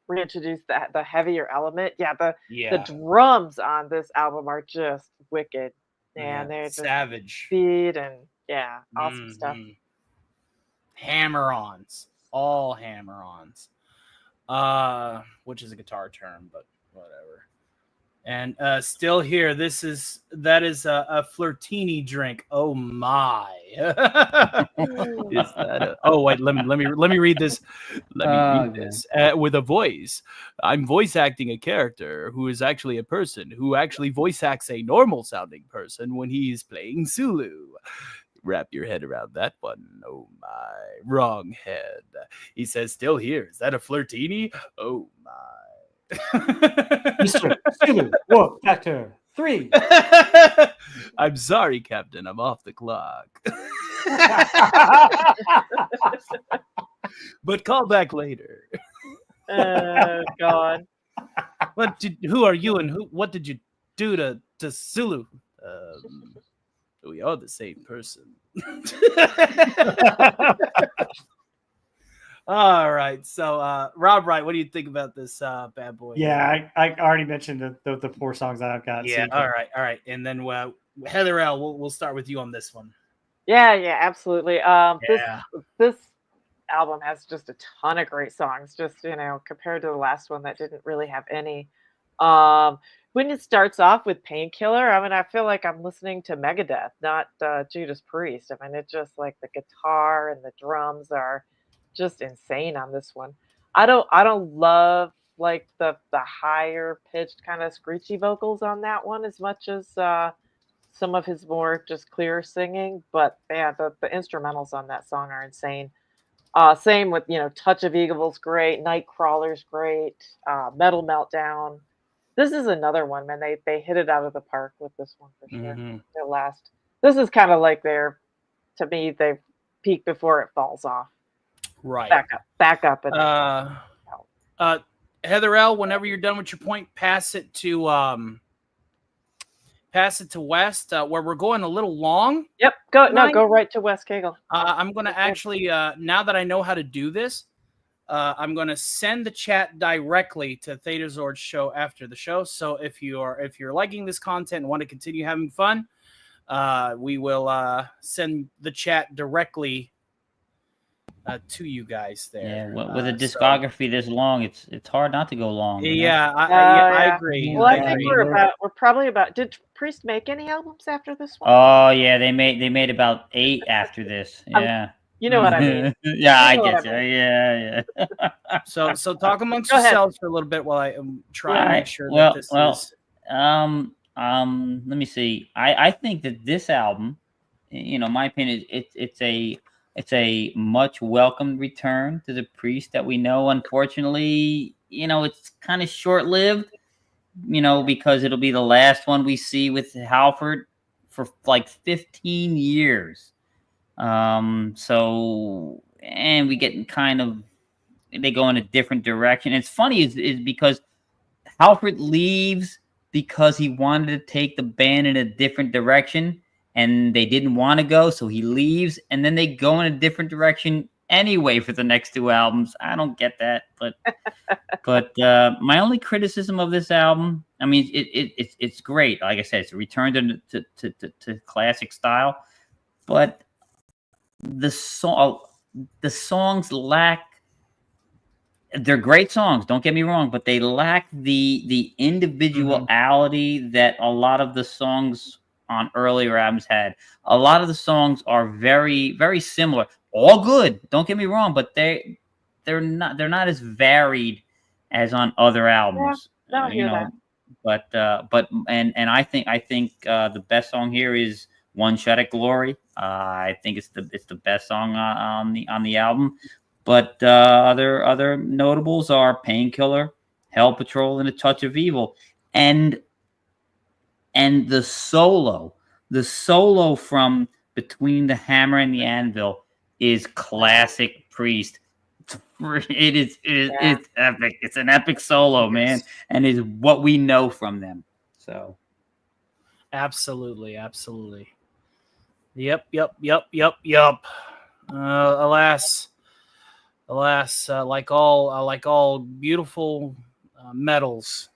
reintroduced the heavier element. The drums on this album are just wicked, and they're just savage speed and awesome stuff. Hammer-ons, all hammer-ons, which is a guitar term, but whatever. And still here, that is a Flirtini drink. Oh my! Is that wait, let me read this. Let me read this with a voice. I'm voice acting a character who is actually a person who actually voice acts a normal sounding person when he's playing Sulu. Wrap your head around that one. Oh my, wrong head. He says, "Still here. Is that a Flirtini? Oh my." Mr. Sulu, Warp Factor 3. I'm sorry, Captain. I'm off the clock. But call back later. Oh God. Who are you and what did you do to Sulu? We are the same person. All right. So, Rob Wright, what do you think about this bad boy? Yeah, I already mentioned the 4 songs that I've got. Yeah. All right. And then Heather L, we'll start with you on this one. Yeah, absolutely. This album has just a ton of great songs. Just compared to the last one that didn't really have any. When it starts off with Painkiller, I mean, I feel like I'm listening to Megadeth, not Judas Priest. I mean, it's just like the guitar and the drums are just insane on this one. I don't love like the higher pitched kind of screechy vocals on that one as much as some of his more just clear singing, but the instrumentals on that song are insane. Same with Touch of Evil's great, Nightcrawler's great, Metal Meltdown. This is another one, man. They hit it out of the park with this one for sure. This is kind of like they peak before it falls off. Right. Back up. And Heather L, whenever you're done with your point, pass it to West, where we're going a little long. Yep. Go right to West Cagle. I'm going to actually, now that I know how to do this, I'm going to send the chat directly to Theta Zord's show after the show. So if you're liking this content and want to continue having fun, we will send the chat directly to you guys there. Yeah, with a discography this long, it's hard not to go long. Yeah, I agree. Well, I think we're probably about. Did Priest make any albums after this one? Oh yeah, they made about 8 after this. Yeah. You know what I mean. Yeah, I get you. Yeah. So talk amongst yourselves for a little bit while I try to make sure that this is. Let me see. I think that this album, my opinion, it's a much welcomed return to the Priest that we know. Unfortunately, it's kind of short-lived, because it'll be the last one we see with Halford for like 15 years. And we get they go in a different direction. It's funny is because Halford leaves because he wanted to take the band in a different direction, and they didn't want to go, so he leaves, and then they go in a different direction anyway for the next 2 albums. I don't get that, but my only criticism of this album, I mean, it's great. Like I said, it's a return to classic style, but the songs lack. They're great songs, don't get me wrong, but they lack the individuality that a lot of the songs on earlier albums had. A lot of the songs are very, very similar. All good, don't get me wrong, but they're not as varied as on other albums. Yeah, I hear that. I think the best song here is "One Shot at Glory." I think it's the best song on the album. But other notables are Painkiller, Hell Patrol, and A Touch of Evil, and the solo from Between the Hammer and the Anvil is classic Priest. It's epic. It's an epic solo, man, and is what we know from them. So, absolutely. Yep. Alas, like all beautiful metals,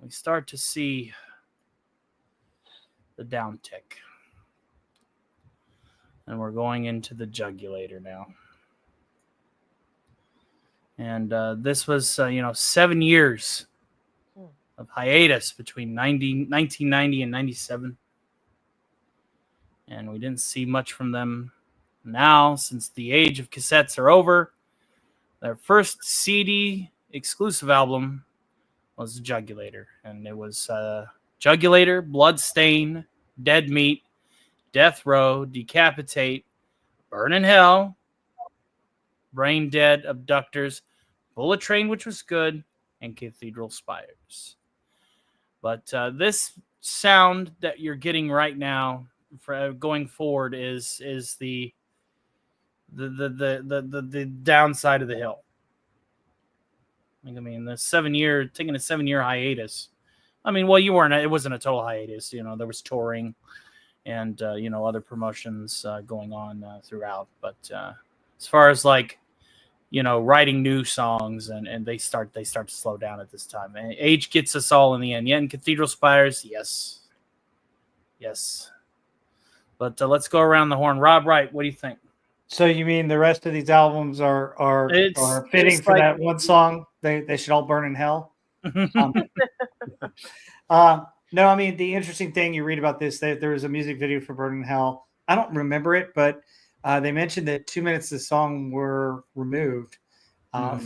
we start to see the downtick, and we're going into the jugulator now. And this was 7 years of hiatus between 1990 and 97, and we didn't see much from them. Now, since the age of cassettes are over, their first CD exclusive album was Jugulator. And it was Jugulator, Bloodstain, Dead Meat, Death Row, Decapitate, Burn in Hell, Brain Dead, Abductors, Bullet Train, which was good, and Cathedral Spires. But this sound that you're getting right now, for going forward, is the downside of the hill. I mean, taking a 7-year hiatus. I mean, well, it wasn't a total hiatus. There was touring and other promotions going on throughout. But as far as writing new songs and they start to slow down at this time. And age gets us all in the end. Yeah, in Cathedral Spires, yes. But let's go around the horn. Rob Wright, what do you think? So you mean the rest of these albums are fitting for that one song? They should all burn in hell. No, I mean, the interesting thing you read about this, there was a music video for Burn in Hell. I don't remember it, but they mentioned that 2 minutes of the song were removed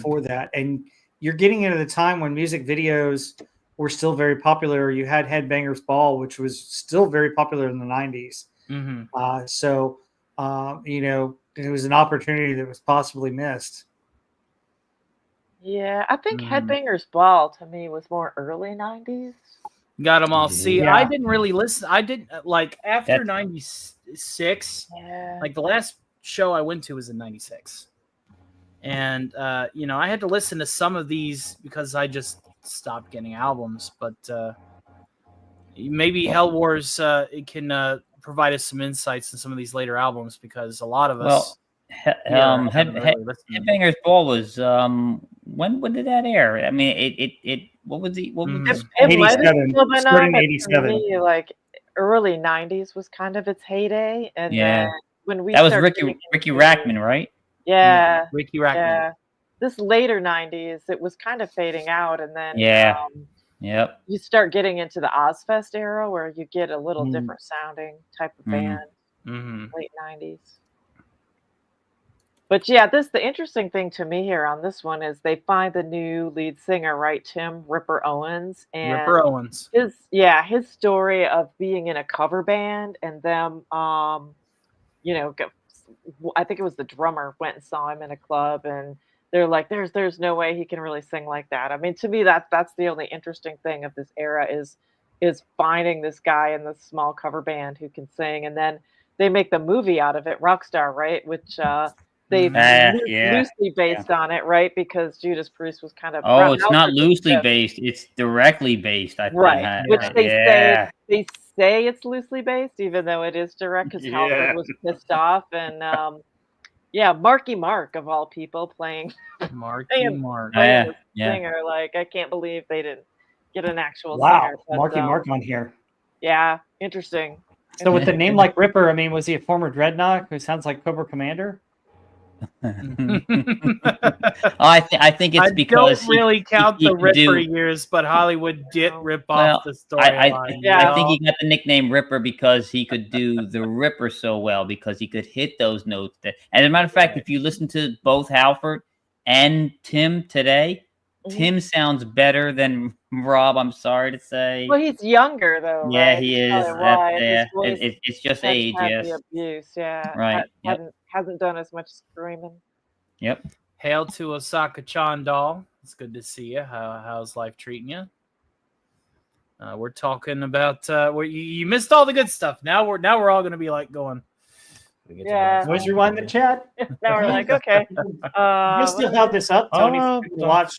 for that. And you're getting into the time when music videos were still very popular. You had Headbangers Ball, which was still very popular in the 90s. So it was an opportunity that was possibly missed. Yeah, I think Headbangers Ball to me was more early 90s. Got them all. See, yeah. I didn't really listen. I didn't after 96. Yeah. The last show I went to was in 96. And I had to listen to some of these because I just stopped getting albums, but maybe Hell Wars it can provide us some insights in some of these later albums, because a lot of us Headbangers Ball was when did that air? I mean, it what was the what was it 87, starting 87. Me, early 90s was kind of its heyday, and then when we that was Ricky Rackman, right? Yeah, Ricky Rackman. Yeah, this later 90s, it was kind of fading out, and then you start getting into the Ozfest era where you get a little different sounding type of band. Late 90s. But yeah, the interesting thing to me here on this one is they find the new lead singer, right? Tim Ripper Owens. And his story of being in a cover band and them, I think it was the drummer went and saw him in a club, and they're like, there's no way he can really sing like that. I mean, to me, that's the only interesting thing of this era is finding this guy in this small cover band who can sing. And then they make the movie out of it, Rockstar, right? Which they Yeah. loosely based on it, right? Because Judas Priest was kind of Oh, it's not Halford was loosely the- based. It's directly based, I think. right, which Yeah. they say it's loosely based, even though it is direct, because Halford Yeah. was pissed off, and yeah, Marky Mark of all people playing Marky Mark. playing Yeah. the Yeah. singer. Like, I can't believe they didn't get an actual Wow. singer. But, Marky Mark on here. yeah, interesting. So with the name like Ripper, I mean, was he a former Dreadnought who sounds like Cobra Commander? I think it's I because don't really count he the could Ripper do. years, but Hollywood did rip Well, off the I storyline. Yeah. I think he got the nickname Ripper because he could do the Ripper so well, because he could hit those notes. And as a matter of fact, if you listen to both Halford and Tim today, Tim sounds better than Rob. I'm sorry to say. Well, he's younger though, Yeah, right? he That's is. probably why his Yeah, voice it's just has age. had Yes. the abuse. Yeah, Right. Yep. hasn't done as much screaming. Yep. Hail to Osaka Chandal. It's good to see you. How's life treating you? We're talking about where you missed all the good stuff. Now we're all going to be like going. Yeah. Voice rewind the chat. Now we're like, okay. You'll still have this up, Tony, for people to watch,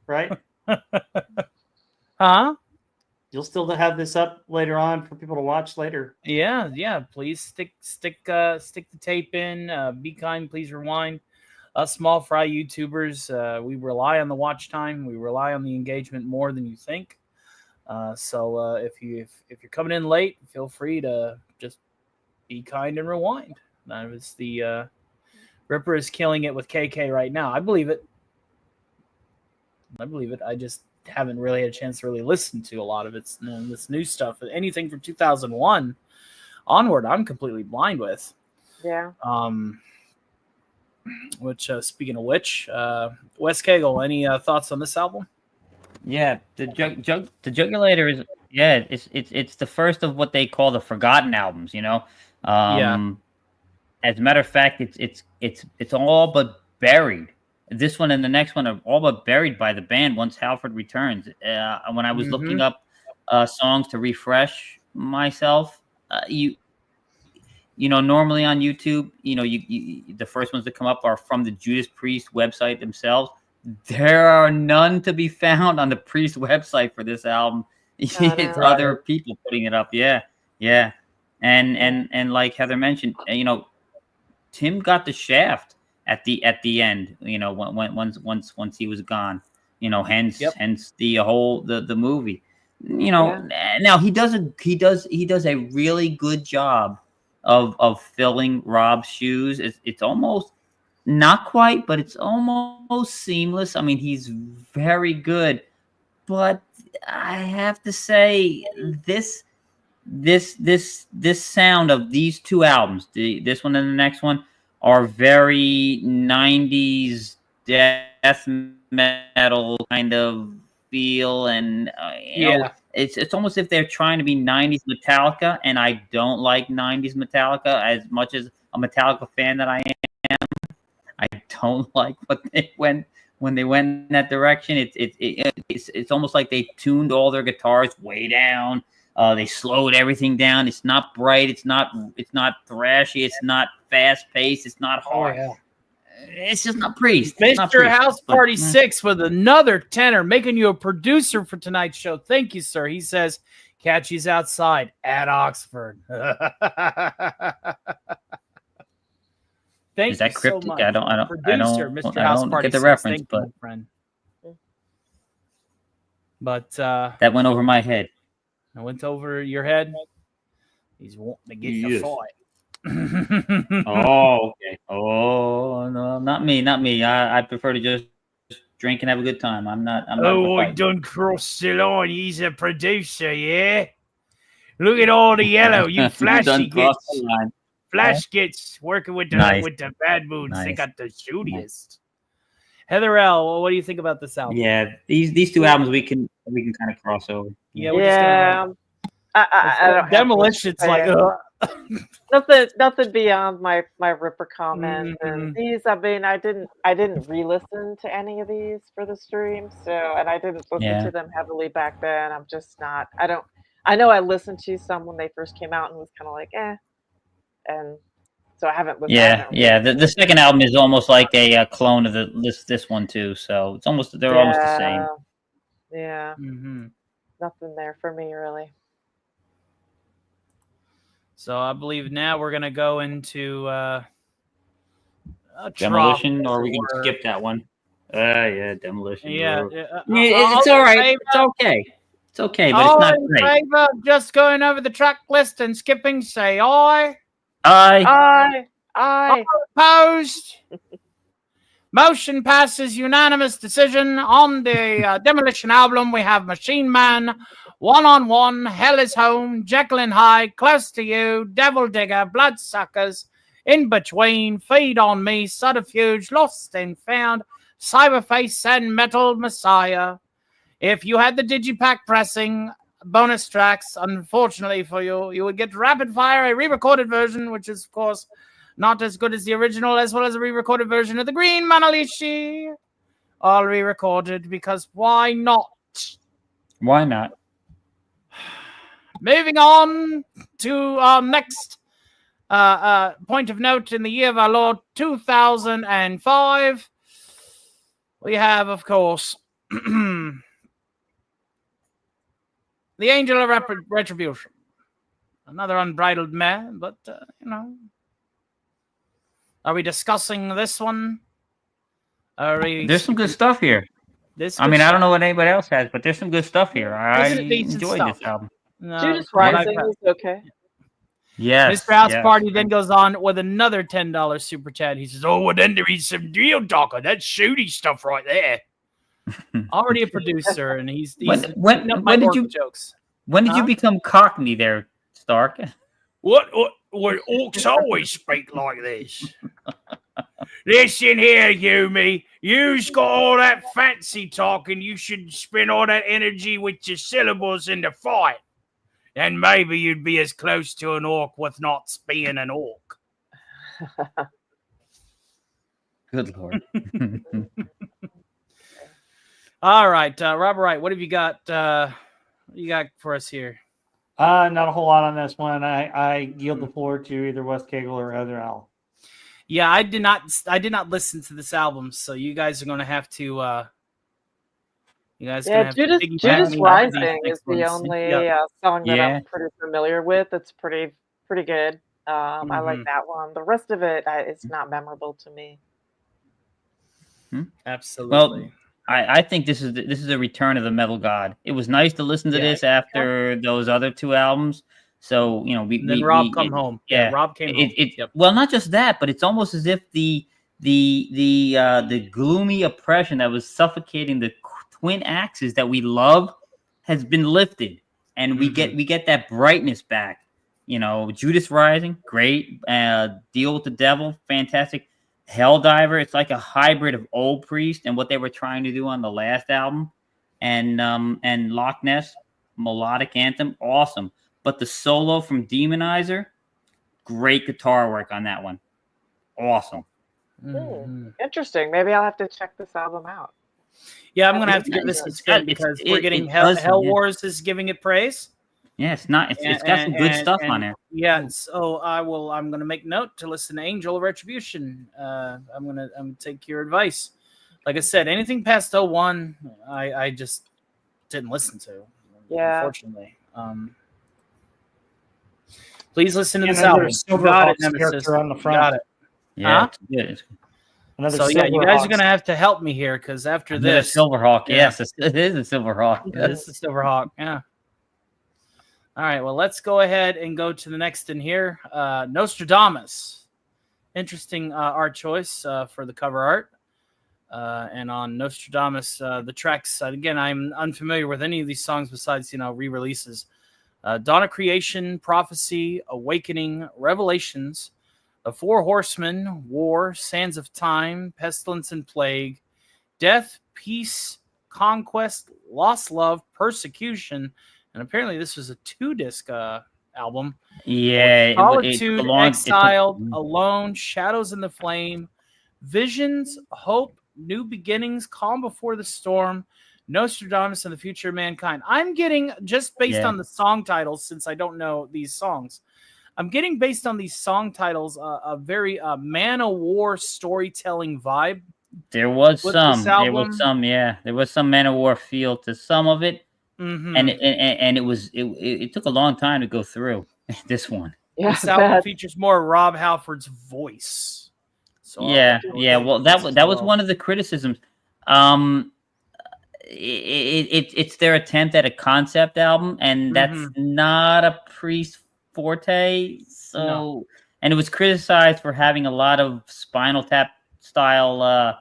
right? Huh? You'll still have this up later on for people to watch later. Yeah. Please stick the tape in. Be kind. Please rewind. Us small fry YouTubers, we rely on the watch time. We rely on the engagement more than you think. So if you're coming in late, feel free to just be kind and rewind. That was the Ripper is killing it with KK right now. I believe it. I just haven't really had a chance to really listen to a lot of its this new stuff. Anything from 2001 onward, I'm completely blind with. Yeah. Which speaking of which, Wes Cagle, any thoughts on this album? Yeah, the Jugulator is it's the first of what they call the forgotten albums. Yeah. As a matter of fact, it's all but buried. This one and the next one are all but buried by the band once Halford returns. When I was looking up songs to refresh myself, normally on YouTube, you the first ones that come up are from the Judas Priest website themselves. There are none to be found on the Priest website for this album. It's other people putting it up. Yeah. And like Heather mentioned, Tim got the shaft at the end. Once he was gone. Hence the whole the movie. Now he does a really good job of filling Rob's shoes. It's almost not quite, but it's almost seamless. I mean, he's very good, but I have to say this sound of these two albums, this one and the next one, are very 90s death metal kind of feel, and it's almost if they're trying to be 90s Metallica, and I don't like 90s Metallica as much as a Metallica fan that I am. I don't like what they went when they went in that direction. It's almost like they tuned all their guitars way down. They slowed everything down. It's not bright. It's not thrashy. It's not fast paced. It's not hard. Oh, yeah. It's just not Priest. Mr. House Party 6 with another tenor, making you a producer for tonight's show. Thank you, sir. He says, Catchy's outside at Oxford. Thank Is that you cryptic? so much. I don't Producer, Mr. House Party get the 6. reference, Thank but you, my friend. But that went over my head. I went over your head. He's wanting to get in a fight. Oh, okay. Oh, no, not me. I prefer to just drink and have a good time. I'm not. I done crossed the line. He's a producer, yeah? Look at all the yellow. You flashy gets. Flash gets working with the bad moons. Nice. They got the shootiest. Nice. Heather L, what do you think about this album? Yeah, these two albums we can kind of cross over. Yeah, we're just gonna. I don't Demolition's like nothing beyond my Ripper comment. And these, I mean, I didn't re-listen to any of these for the stream, and I didn't listen to them heavily back then. I'm just not. I know I listened to some when they first came out and was kind of like, and so I haven't listened to that. Yeah. The second album is almost like a clone of this one too. So it's almost they're almost the same. Yeah. Mm-hmm. Nothing there for me really. So I believe now we're gonna go into Demolition, or we can skip that one. Yeah, Demolition. Yeah, it's all right. It's okay. It's okay, but it's not great. Favor of just going over the track list and skipping, say aye. Aye. Opposed. Motion passes unanimous decision on the Demolition album. We have Machine Man, One on One, Hell is Home, Jekyll and Hyde, Close to You, Devil Digger, Bloodsuckers, In Between, Feed on Me, Subterfuge, Lost and Found, Cyberface, and Metal Messiah. If you had the Digipack pressing bonus tracks, unfortunately for you, you would get Rapid Fire, a re-recorded version, which is, of course, not as good as the original, as well as a re-recorded version of the Green Manalishi. All re-recorded, because why not? Why not? Moving on to our next point of note in the year of our Lord 2005. We have, of course, The Angel of Retribution. Another unbridled mare, but, Are we discussing this one? There's some good stuff here. I don't know what anybody else has, but there's some good stuff here. I enjoyed this album. Judas Rising is okay. Yes. Mr. House Party then goes on with another $10 super chat. He says, "Oh, well, then there is some deal talker. That's shooty stuff right there." Already a producer, and he's when did you jokes? When did you become Cockney there, Stark? What orcs always speak like this. Listen here, Yumi. You's got all that fancy talk, and you should spend all that energy with your syllables in the fight. And maybe you'd be as close to an orc with not being an orc. Good Lord. All right, Robert Wright, what have you got? What you got for us here? Not a whole lot on this one. I yield the floor to either Wes Cagle or Heather Al. Yeah, I did not listen to this album, so you guys are going to have to. Judas Rising is the only song that I'm pretty familiar with. It's pretty good. I like that one. The rest of it, it's not memorable to me. Absolutely. Well, I think this is a return of the metal god. It was nice to listen to this after those other two albums. So Rob come home. Yeah, Rob came home. Well, not just that, but it's almost as if the gloomy oppression that was suffocating the twin axes that we love has been lifted, and we get that brightness back. Judas Rising, great. Deal with the Devil, fantastic. Helldiver, it's like a hybrid of Old Priest and what they were trying to do on the last album, and Loch Ness, melodic anthem, awesome. But the solo from Demonizer, great guitar work on that one, awesome. Interesting. Maybe I'll have to check this album out. Yeah, I'm gonna have to give this a spin because we're getting Hell Wars is giving it praise. Yeah, it's not. It's got some good stuff on there. Yeah, so I'm gonna make note to listen to Angel of Retribution. I'm gonna take your advice. Like I said, anything past 01, I just didn't listen to. Yeah, unfortunately. Please listen to this album. Got it, Nemesis. On the front. Got it. Yeah, it's good. So yeah, you guys are gonna have to help me here because after this, Silverhawk. Yes, it is a Silverhawk. Yeah, this is Silverhawk. Yeah. All right. Well, let's go ahead and go to the next in here. Nostradamus. Interesting art choice for the cover art. And on Nostradamus, the tracks. Again, I'm unfamiliar with any of these songs besides re-releases. Dawn of Creation, Prophecy, Awakening, Revelations, The Four Horsemen, War, Sands of Time, Pestilence and Plague, Death, Peace, Conquest, Lost Love, Persecution, and apparently this was a 2-disc album. Yeah. Solitude, Exiled, Alone, Shadows in the Flame, Visions, Hope, New Beginnings, Calm Before the Storm, Nostradamus and the Future of Mankind. I'm getting, just based on the song titles, since I don't know these songs, I'm getting, based on these song titles, a very Man-O-War storytelling vibe. There was with some. this There album. was some. Yeah, there was some Man-O-War feel to some of it, Mhm. and it took a long time to go through this one. Yeah, This album features more of Rob Halford's voice. So yeah. Well, that was one of the criticisms. It's their attempt at a concept album, and that's not a Priest forte. So, and it was criticized for having a lot of Spinal Tap style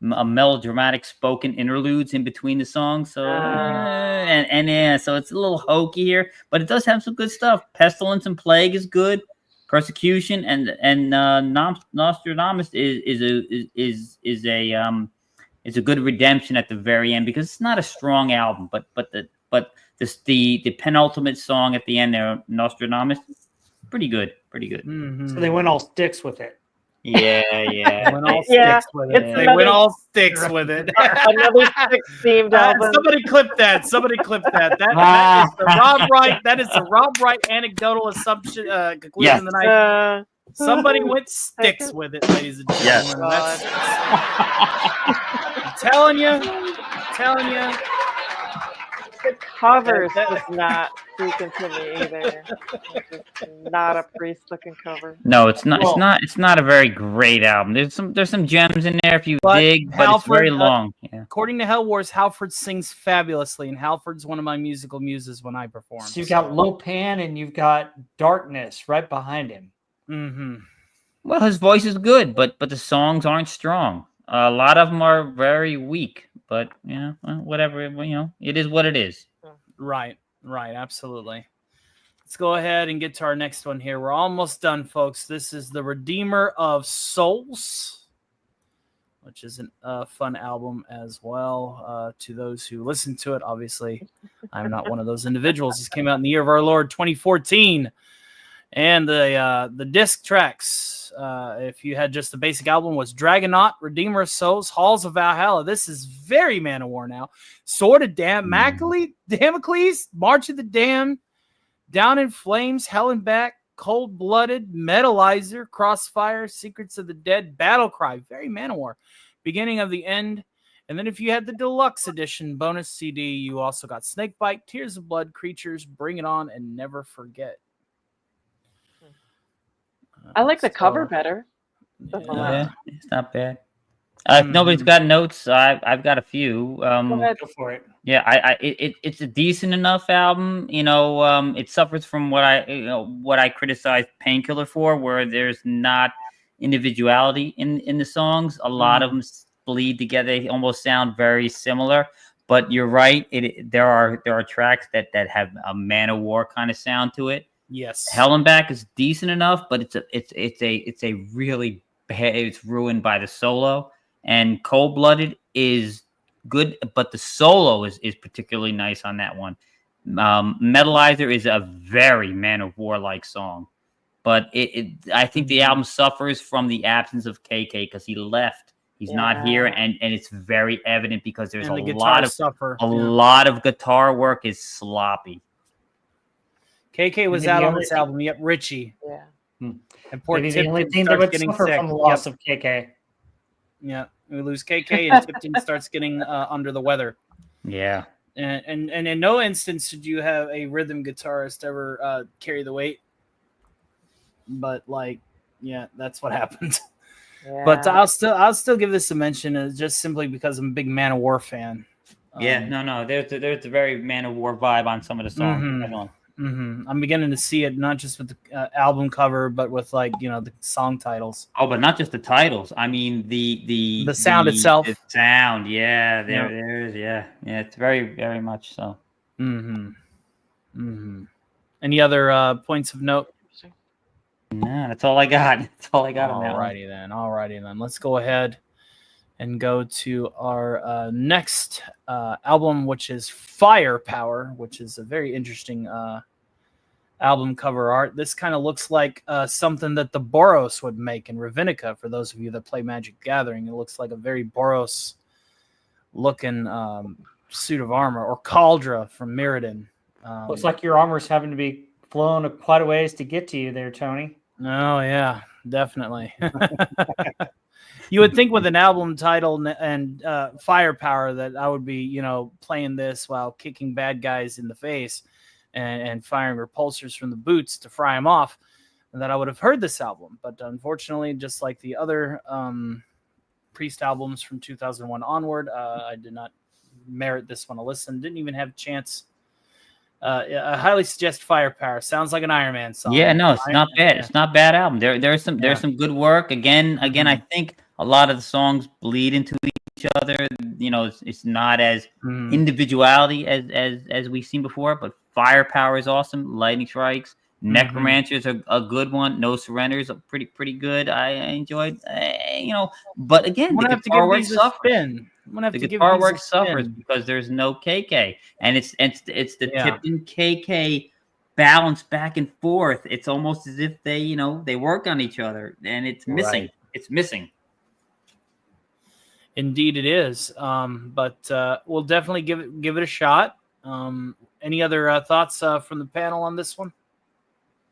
melodramatic spoken interludes in between the songs. So, so it's a little hokey here, but it does have some good stuff. Pestilence and Plague is good. Persecution and Nostradamus is a good redemption at the very end, because it's not a strong album, but the penultimate song at the end there, Nostradamus, pretty good. So they went all sticks with it. Yeah. They went all sticks with it. They went all sticks with it. Another six-themed album. Somebody clip that. That is the Rob Wright. That is the Rob Wright anecdotal assumption conclusion of the night. Somebody went sticks with it, ladies and gentlemen. Yes. I'm telling you. The covers was not speaking to me either. It's not a Priest-looking cover. No, it's not. It's not a very great album. There's some gems in there if you dig, but it's very long. According to Hell Wars, Halford sings fabulously, and Halford's one of my musical muses when I perform. So you've got Lopan and you've got Darkness right behind him. Mm-hmm. Well, his voice is good, but the songs aren't strong. A lot of them are very weak. But whatever, it is what it is. Right, absolutely. Let's go ahead and get to our next one here. We're almost done, folks. This is The Redeemer of Souls, which is a fun album as well. To those who listen to it, obviously, I'm not one of those individuals. This came out in the year of our Lord 2014. And the disc tracks, if you had just the basic album, was Dragonaut, Redeemer of Souls, Halls of Valhalla. This is very Man-O-War now. Sword of Damocles, March of the Damned, Down in Flames, Hell and Back, Cold Blooded, Metalizer, Crossfire, Secrets of the Dead, Battle Cry. Very Man-O-War. Beginning of the End. And then if you had the deluxe edition bonus CD, you also got Snakebite, Tears of Blood, Creatures, Bring It On, and Never Forget. I like the cover better. Yeah, it's not bad. If nobody's got notes, I've got a few. Go ahead. Go for it. Yeah, it's a decent enough album. It suffers from what I criticized Painkiller for, where there's not individuality in the songs. A lot of them bleed together. They almost sound very similar. But you're right. There are tracks that have a Man-O-War kind of sound to it. Yes. Hell and Back is decent enough, but it's a really bad. It's ruined by the solo. And Cold Blooded is good, but the solo is particularly nice on that one. Metalizer is a very Man-O-War like song, but I think the album suffers from the absence of KK because he left. He's not here, and it's very evident because there's a lot of guitar work is sloppy. KK was out on this album. Yep, Richie. Yeah. And poor Maybe the only thing that would suffer from the loss of KK. Yeah, we lose KK and Tipton starts getting under the weather. Yeah. And in no instance did you have a rhythm guitarist ever carry the weight. But that's what happened. Yeah. But I'll still give this a mention, just simply because I'm a big Man-O-War fan. No, there's a very Man-O-War vibe on some of the songs. I'm beginning to see it not just with the album cover, but with the song titles. Oh, but not just the titles. I mean the sound itself. The sound, there is, it's very, very much so. Any other points of note? No, that's all I got. That's all I got on that. Alrighty then. Let's go ahead and go to our next album, which is Firepower, which is a very interesting album cover art. This kind of looks like something that the Boros would make in Ravnica. For those of you that play Magic the Gathering, it looks like a very Boros looking suit of armor, or Kaldra from Mirrodin. Looks like your armor's having to be flown quite a ways to get to you there, Tony. Oh yeah, definitely. You would think with an album title and firepower that I would be, playing this while kicking bad guys in the face and firing repulsors from the boots to fry them off, and that I would have heard this album. But unfortunately, just like the other Priest albums from 2001 onward, I did not merit this one a listen. Didn't even have a chance. I highly suggest Firepower. Sounds like an Iron Man song. Yeah, no, it's not bad. It's not bad album. There's some good work. Again, I think a lot of the songs bleed into each other. It's not as individuality as we've seen before, but Firepower is awesome. Lightning Strikes, Necromancer's a good one. No Surrender's pretty good. I enjoyed, but again, the guitar work suffers. The guitar work suffers because there's no KK, and it's the Tipton KK balance back and forth. It's almost as if they work on each other, and it's missing. Right. It's missing. Indeed, it is. But we'll definitely give it a shot. Any other thoughts from the panel on this one?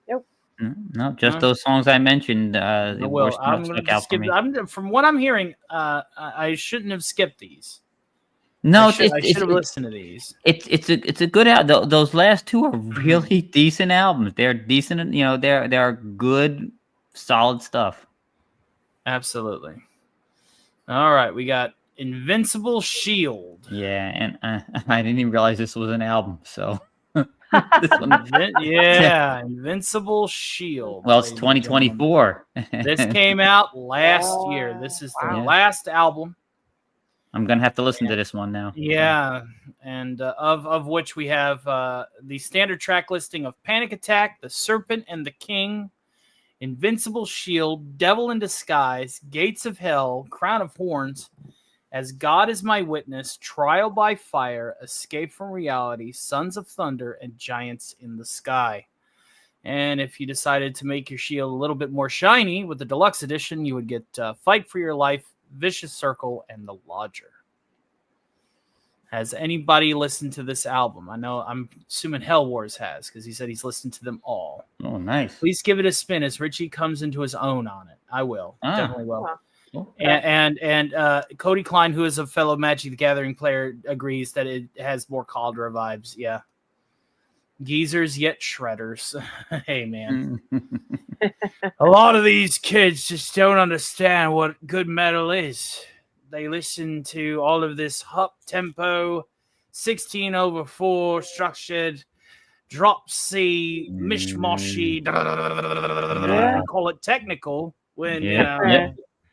Nope. No, just those songs I mentioned. I'm going to skip. From what I'm hearing, I shouldn't have skipped these. No, I should have listened to these. It's a good album. Those last two are really decent albums. They're decent. They're good, solid stuff. Absolutely. All right, we got Invincible Shield. Yeah, and I didn't even realize this was an album. So this one, Invincible Shield. Well, it's 2024. This came out last year. This is the last album. I'm gonna have to listen to this one now. Yeah, and of which we have the standard track listing of Panic Attack, The Serpent and the King, Invincible Shield, Devil in Disguise, Gates of Hell, Crown of Horns, As God Is My Witness, Trial by Fire, Escape from Reality, Sons of Thunder, and Giants in the Sky. And if you decided to make your shield a little bit more shiny with the deluxe edition, you would get Fight for Your Life, Vicious Circle, and The Lodger. Has anybody listened to this album? I'm assuming Hell Wars has, because he said he's listened to them all. Oh, nice. Please give it a spin as Richie comes into his own on it. I will. Definitely will. Okay. And Cody Klein, who is a fellow Magic the Gathering player, agrees that it has more Cauldron vibes. Yeah. Geezers yet shredders. Hey, man. A lot of these kids just don't understand what good metal is. They listen to all of this up tempo, 16/4 structured, drop C, mishmashy, call it technical. When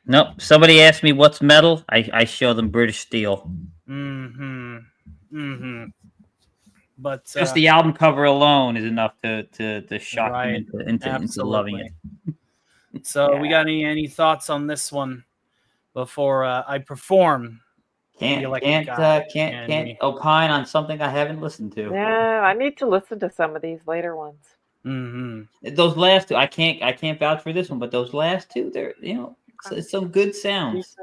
Nope. Somebody asked me what's metal. I show them British Steel. But just the album cover alone is enough to shock them into loving it. So we got any thoughts on this one before I perform? Can't opine on something I haven't listened to. Yeah, I need to listen to some of these later ones. Those last two, I can't vouch for this one, but those last two, they're some good sounds.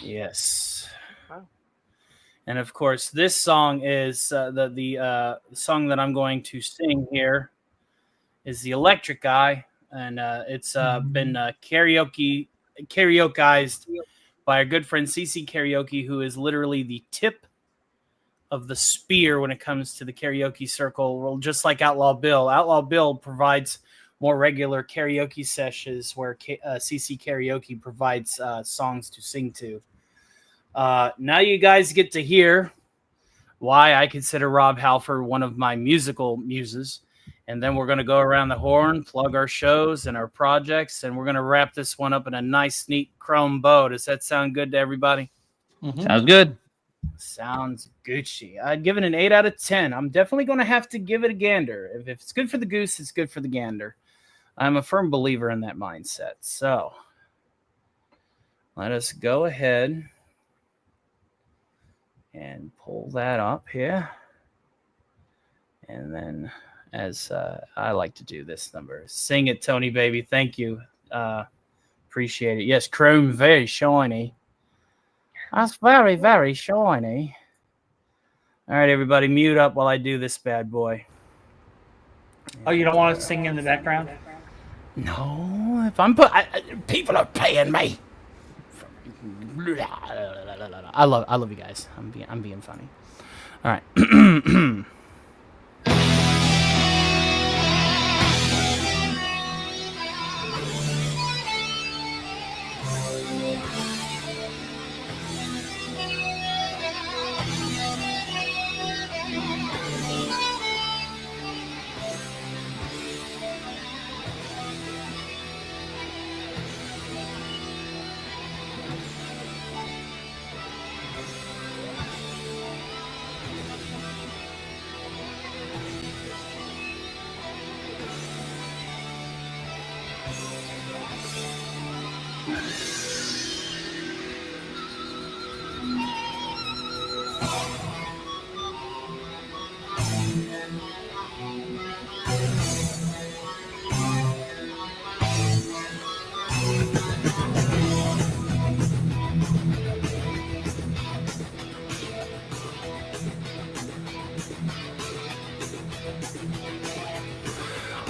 Yes. And of course, this song is the song that I'm going to sing here is the Electric Eye, and it's been karaokeized by our good friend CC Karaoke, who is literally the tip of the spear when it comes to the karaoke circle. Well, just like Outlaw Bill. Outlaw Bill provides more regular karaoke sessions where CC Karaoke provides songs to sing to. Now you guys get to hear why I consider Rob Halford one of my musical muses. And then we're going to go around the horn, plug our shows and our projects, and we're going to wrap this one up in a nice, neat chrome bow. Does that sound good to everybody? Sounds good. Sounds Gucci. I'd give it an 8 out of 10. I'm definitely going to have to give it a gander. If it's good for the goose, it's good for the gander. I'm a firm believer in that mindset. So let us go ahead and pull that up here. And then, as I like to do this number, sing it, Tony, baby. Thank you. Appreciate it. Yes, chrome, very shiny. That's very, very shiny. All right, everybody, mute up while I do this bad boy. Oh, you don't want to sing in the background? No, if I'm people are paying me. I love you guys. I'm being funny. All right.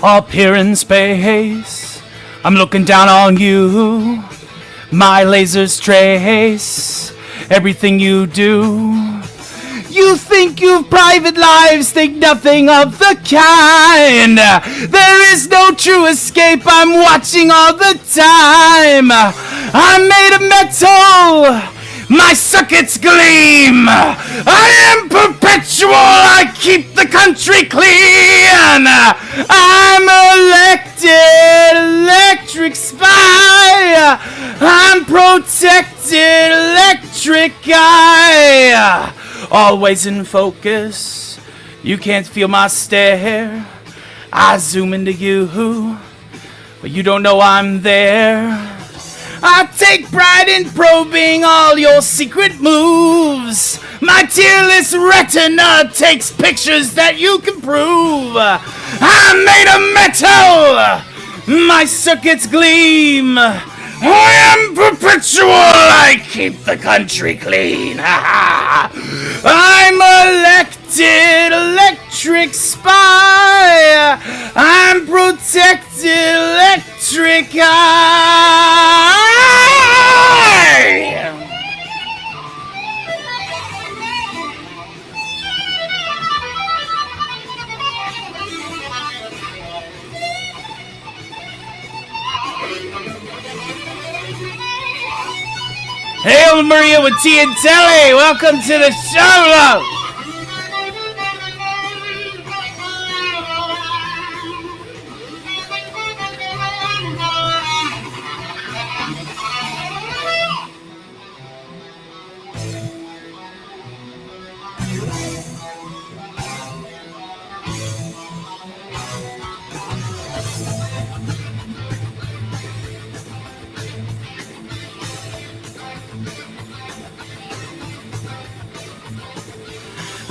Up here in space, I'm looking down on you. My lasers trace everything you do. You think you've private lives, think nothing of the kind. There is no true escape, I'm watching all the time. I'm made of metal, my circuits gleam. I am perpetual, I keep the country clean. I'm elected, electric spy. I'm protected, electric eye. Always in focus, you can't feel my stare. I zoom into you, but you don't know I'm there. I take pride in probing all your secret moves. My tearless retina takes pictures that you can prove. I'm made of metal, my circuits gleam. I am perpetual, I keep the country clean. I'm elected, electric spy. I'm protected, electric eye. Hail Maria with tea and telly. Welcome to the show, love.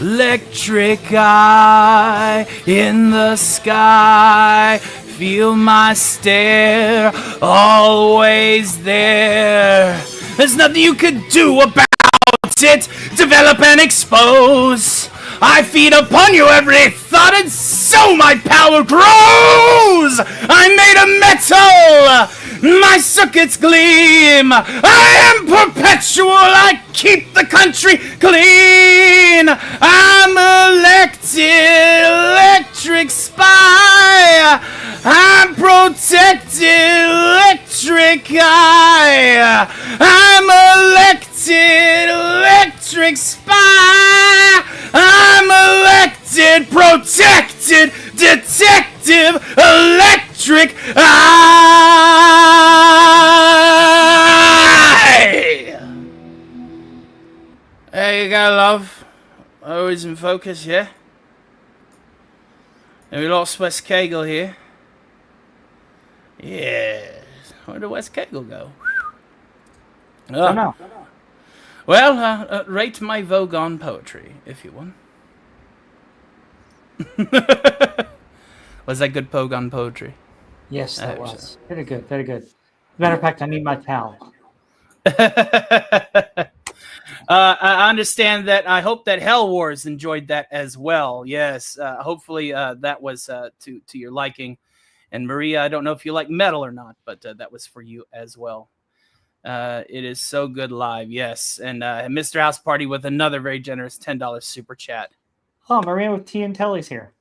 Electric eye in the sky, feel my stare, always there. There's nothing you could do about it, develop and expose. I feed upon you every thought and so my power grows. I'm made of metal, my circuits gleam. I am perpetual, I keep the country clean. I'm elected, electric spy. I'm protected, electric eye. I'm elected, electric spy. I'm elected, protected, detective, electric eye. There you go, love. Always in focus, yeah? And we lost West Kegel here. Yeah. Where did West Kegel go? Oh, no. Well, rate my Vogon poetry, if you want. Was that good Vogon poetry? Yes, that was. Very good, very good. Matter of fact, I need my towel. I understand that. I hope that Hell Wars enjoyed that as well. Yes, hopefully that was to your liking. And Maria, I don't know if you like metal or not, but that was for you as well. It is so good live, yes. And Mr. House Party with another very generous $10 super chat. Oh, Maria with tea and Telly's here.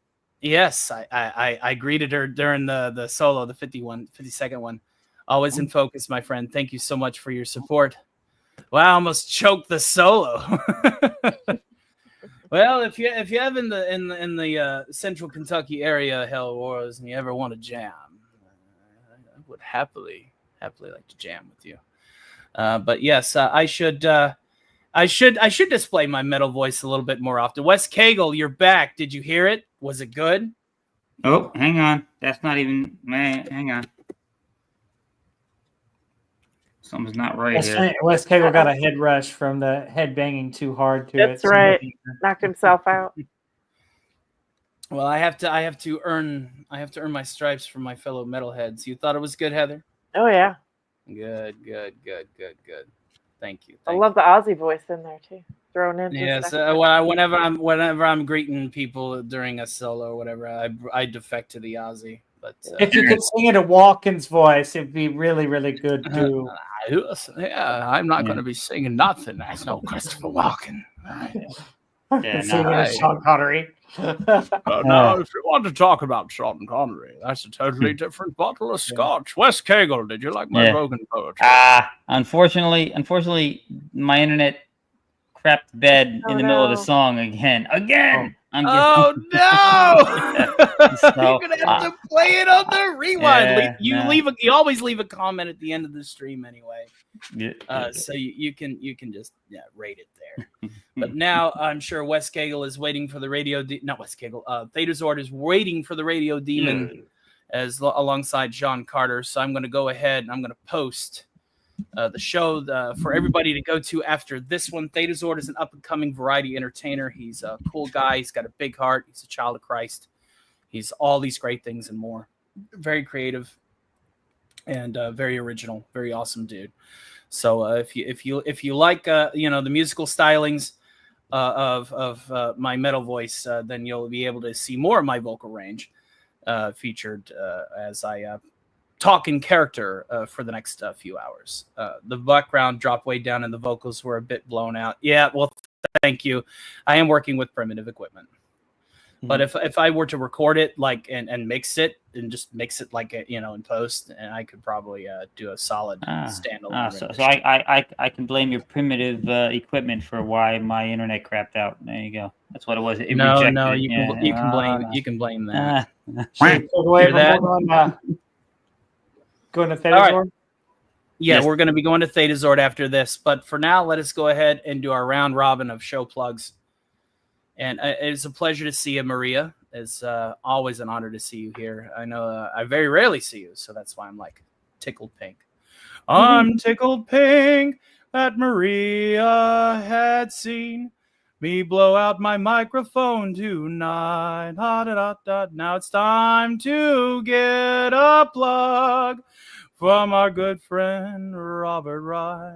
Yes, I greeted her during the solo, the 52nd one. Always in focus, my friend. Thank you so much for your support. Wow, I almost choked the solo. Well, if you have in the Central Kentucky area, Hell Wars, and you ever want to jam, I would happily like to jam with you. But yes, I should display my metal voice a little bit more often. Wes Cagle, you're back. Did you hear it? Was it good? Oh, hang on. That's not even. Man, hang on. Something's not right here. Wes Cagle got a head rush from the head banging too hard to That's it. right. Knocked himself out. Well, I have to earn my stripes from my fellow metalheads. You thought it was good, Heather? Oh yeah. Good. Thank you. I love the Aussie voice in there too, thrown in. Yes, whenever I'm greeting people during a solo or whatever, I defect to the Aussie. But if you could sing it a Walken's voice, it'd be really, really good too. Yeah, I'm not going to be singing nothing. That's no Christopher Walken. Yeah, singing a Sean Connery. No, if you want to talk about Sean Connery, that's a totally different bottle of scotch. Wes Cagle, did you like my broken poetry? Unfortunately, my internet crapped the bed in the middle of the song again. Oh no! So, you're gonna have to play it on the rewind. You always leave a comment at the end of the stream anyway. So you can just rate it there. But now I'm sure Wes Cagle is waiting for the radio. Not Wes Cagle. Theta Zord is waiting for the Radio Demon alongside John Carter. So I'm going to go ahead and I'm going to post the show for everybody to go to after this one. Theta Zord is an up-and-coming variety entertainer. He's a cool guy. He's got a big heart. He's a child of Christ. He's all these great things and more. Very creative and very original. Very awesome dude. So if you like the musical stylings of my metal voice, then you'll be able to see more of my vocal range featured as I talk in character for the next few hours. The background dropped way down and the vocals were a bit blown out. Yeah, well, thank you. I am working with primitive equipment. But if I were to record it and mix it and just mix it in post, and I could probably do a solid standalone. So I can blame your primitive equipment for why my internet crapped out. There you go. That's what it was. You can blame that. Going to Theta Zord? Right. Yeah, we're going to be going to Theta Zord after this. But for now, let us go ahead and do our round robin of show plugs. And it's a pleasure to see you, Maria. It's always an honor to see you here. I know I very rarely see you, so that's why I'm tickled pink. I'm tickled pink that Maria had seen me blow out my microphone tonight. Now it's time to get a plug from our good friend Robert Wright.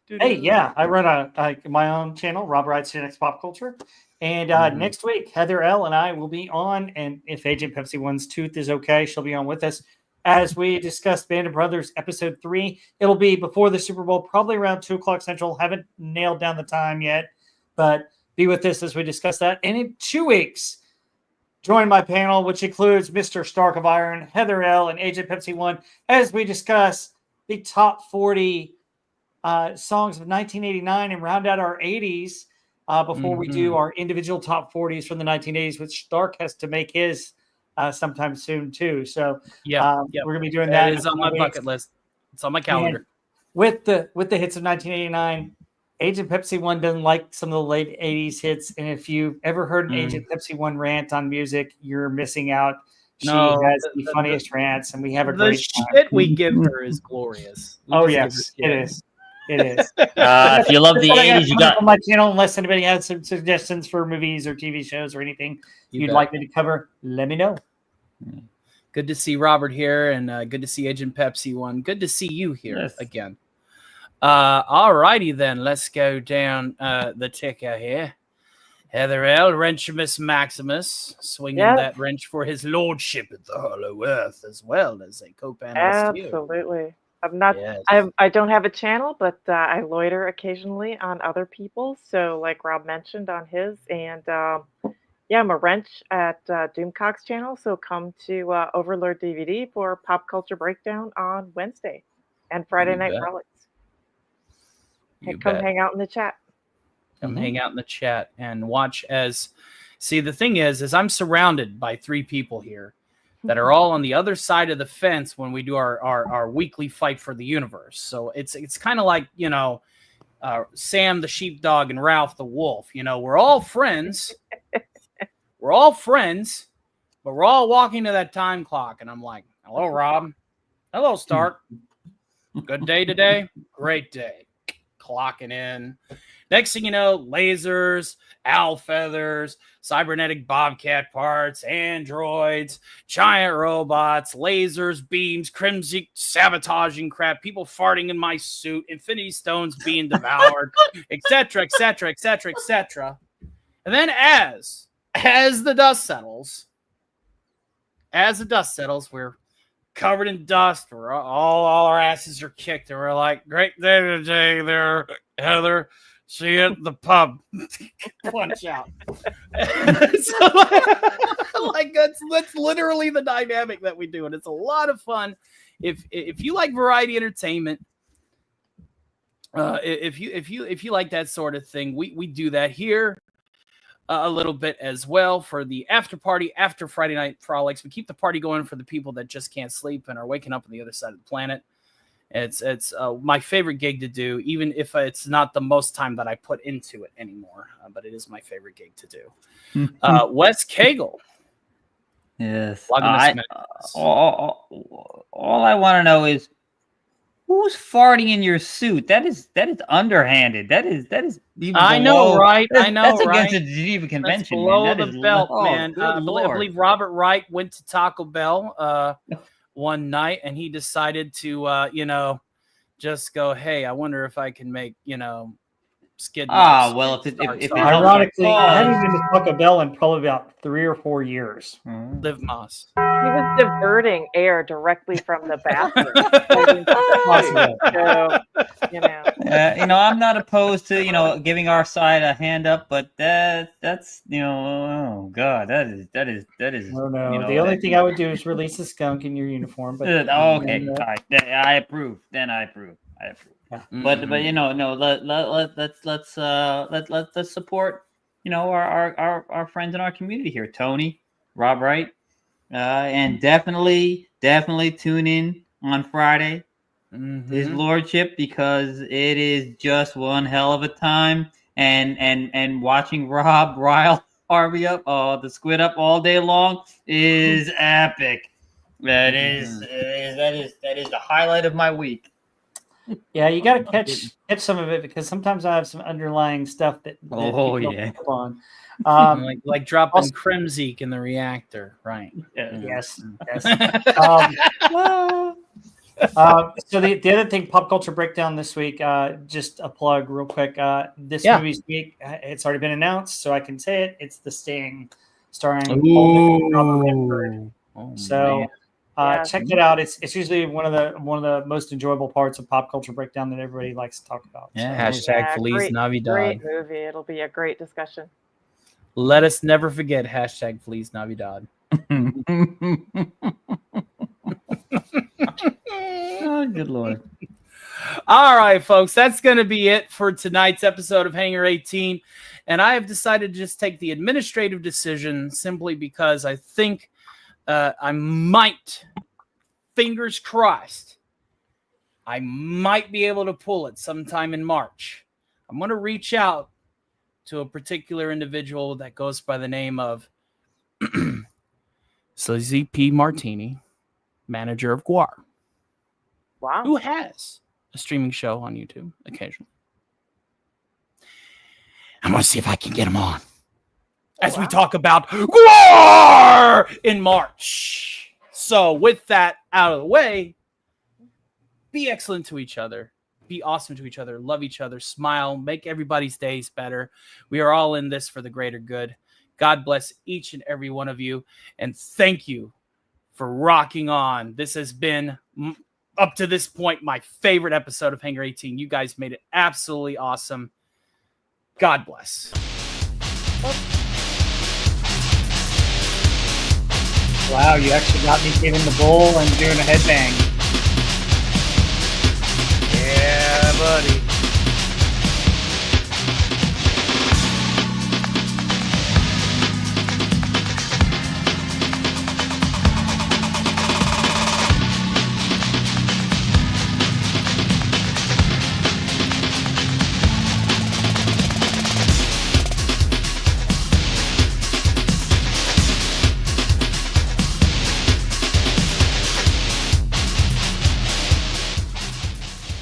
Hey, yeah, I run my own channel, Robert Wright's Next Pop Culture. And next week, Heather L. and I will be on. And if Agent Pepsi 1's tooth is okay, she'll be on with us as we discuss Band of Brothers episode 3. It'll be before the Super Bowl, probably around 2 o'clock Central. Haven't nailed down the time yet, but be with us as we discuss that. And in 2 weeks, join my panel, which includes Mr. Stark of Iron, Heather L., and Agent Pepsi 1, as we discuss the top 40 songs of 1989 and round out our 80s. Before we do our individual top 40s from the 1980s, which Stark has to make his sometime soon too. So we're going to be doing that. It is on my bucket list. It's on my calendar. And with the hits of 1989, Agent Pepsi 1 doesn't like some of the late 80s hits. And if you've ever heard an Agent Pepsi 1 rant on music, you're missing out. She has the funniest rants, and we have a great time. The shit we give her is glorious. Yes, it is. It is. If you love the 80s, you got on my channel. Unless anybody has some suggestions for movies or TV shows or anything you'd like me to cover, let me know. Good to see Robert here, and good to see Agent Pepsi 1. Good to see you here again. All righty then. Let's go down the ticker here. Heather L. Wrenchimus Maximus swinging that wrench for his lordship at the Hollow Earth, as well as a co-panelist. Absolutely. I'm not. Yes. I don't have a channel, but I loiter occasionally on other people's. So, like Rob mentioned on his, and I'm a wrench at Doomcock's channel. So come to Overlord DVD for Pop Culture Breakdown on Wednesday and Friday Night Frolics. Come hang out in the chat. Come hang out in the chat and watch as. See, the thing is I'm surrounded by 3 people here that are all on the other side of the fence when we do our weekly fight for the universe. So it's kind of like, Sam the sheepdog and Ralph the wolf. We're all friends. We're all friends, but we're all walking to that time clock. And I'm like, hello, Rob. Hello, Stark. Good day today? Great day. Clocking in. Next thing you know, lasers, owl feathers, cybernetic bobcat parts, androids, giant robots, lasers, beams, crimson sabotaging crap, people farting in my suit, infinity stones being devoured, etc., etc., etc., etc. And then as the dust settles, we're covered in dust. We're all our asses are kicked, and we're like, great day today there, Heather. See you at the pub. Punch out. So, that's literally the dynamic that we do, and it's a lot of fun. If you like variety entertainment, if you like that sort of thing, we do that here a little bit as well for the after party after Friday Night Frolics. We keep the party going for the people that just can't sleep and are waking up on the other side of the planet. It's my favorite gig to do, even if it's not the most time that I put into it anymore. But it is my favorite gig to do. Wes Cagle. Yes. All I want to know is who's farting in your suit? That is underhanded. That is. Even I know, right? That's right? Against the Geneva Convention. That's below man. the belt, man. I Lord. believe Robert Wright went to Taco Bell one night, and he decided to, just go, hey, I wonder if I can make, skid marks. Well, if ironically, I haven't been to Taco Bell in probably about 3 or 4 years. Liv Moss. He was diverting air directly from the bathroom. So, I'm not opposed to giving our side a hand up, but that's oh god, that is. Oh no, the only thing I would do is release a skunk in your uniform. But okay, I approve. Then I approve. But let's support our friends in our community here, Tony, Rob Wright, and definitely tune in on Friday, his lordship, because it is just one hell of a time, and watching Rob rile Harvey up, the squid up all day long is epic. That is the highlight of my week. Yeah, you got to catch some of it, because sometimes I have some underlying stuff that pick up on. like dropping Kremzik in the reactor, right? Yes. So the other thing, Pop Culture Breakdown this week, just a plug real quick. This movie's week, it's already been announced, so I can say it. It's The Sting, starring Robert Redford. So. Check it out. It's usually one of the most enjoyable parts of Pop Culture Breakdown that everybody likes to talk about. Yeah. Hashtag Feliz Navidad. Great movie. It'll be a great discussion. Let us never forget hashtag Feliz Navidad. Oh, good Lord. All right, folks. That's going to be it for tonight's episode of Hangar 18. And I have decided to just take the administrative decision simply because I think I might, fingers crossed, I might be able to pull it sometime in March. I'm going to reach out to a particular individual that goes by the name of Slizzy P. Martini, manager of Guar. Wow. Who has a streaming show on YouTube occasionally. I'm going to see if I can get him on. As we talk about War in March. So with that out of the way, be excellent to each other. be awesome to each other, love each other, smile, make everybody's days better. We are all in this for the greater good. God bless each and every one of you. And thank you for rocking on. This has been, up to this point, my favorite episode of Hangar 18. You guys made it absolutely awesome. God bless. Wow, you actually got me giving the bowl and doing a headbang. Yeah, buddy.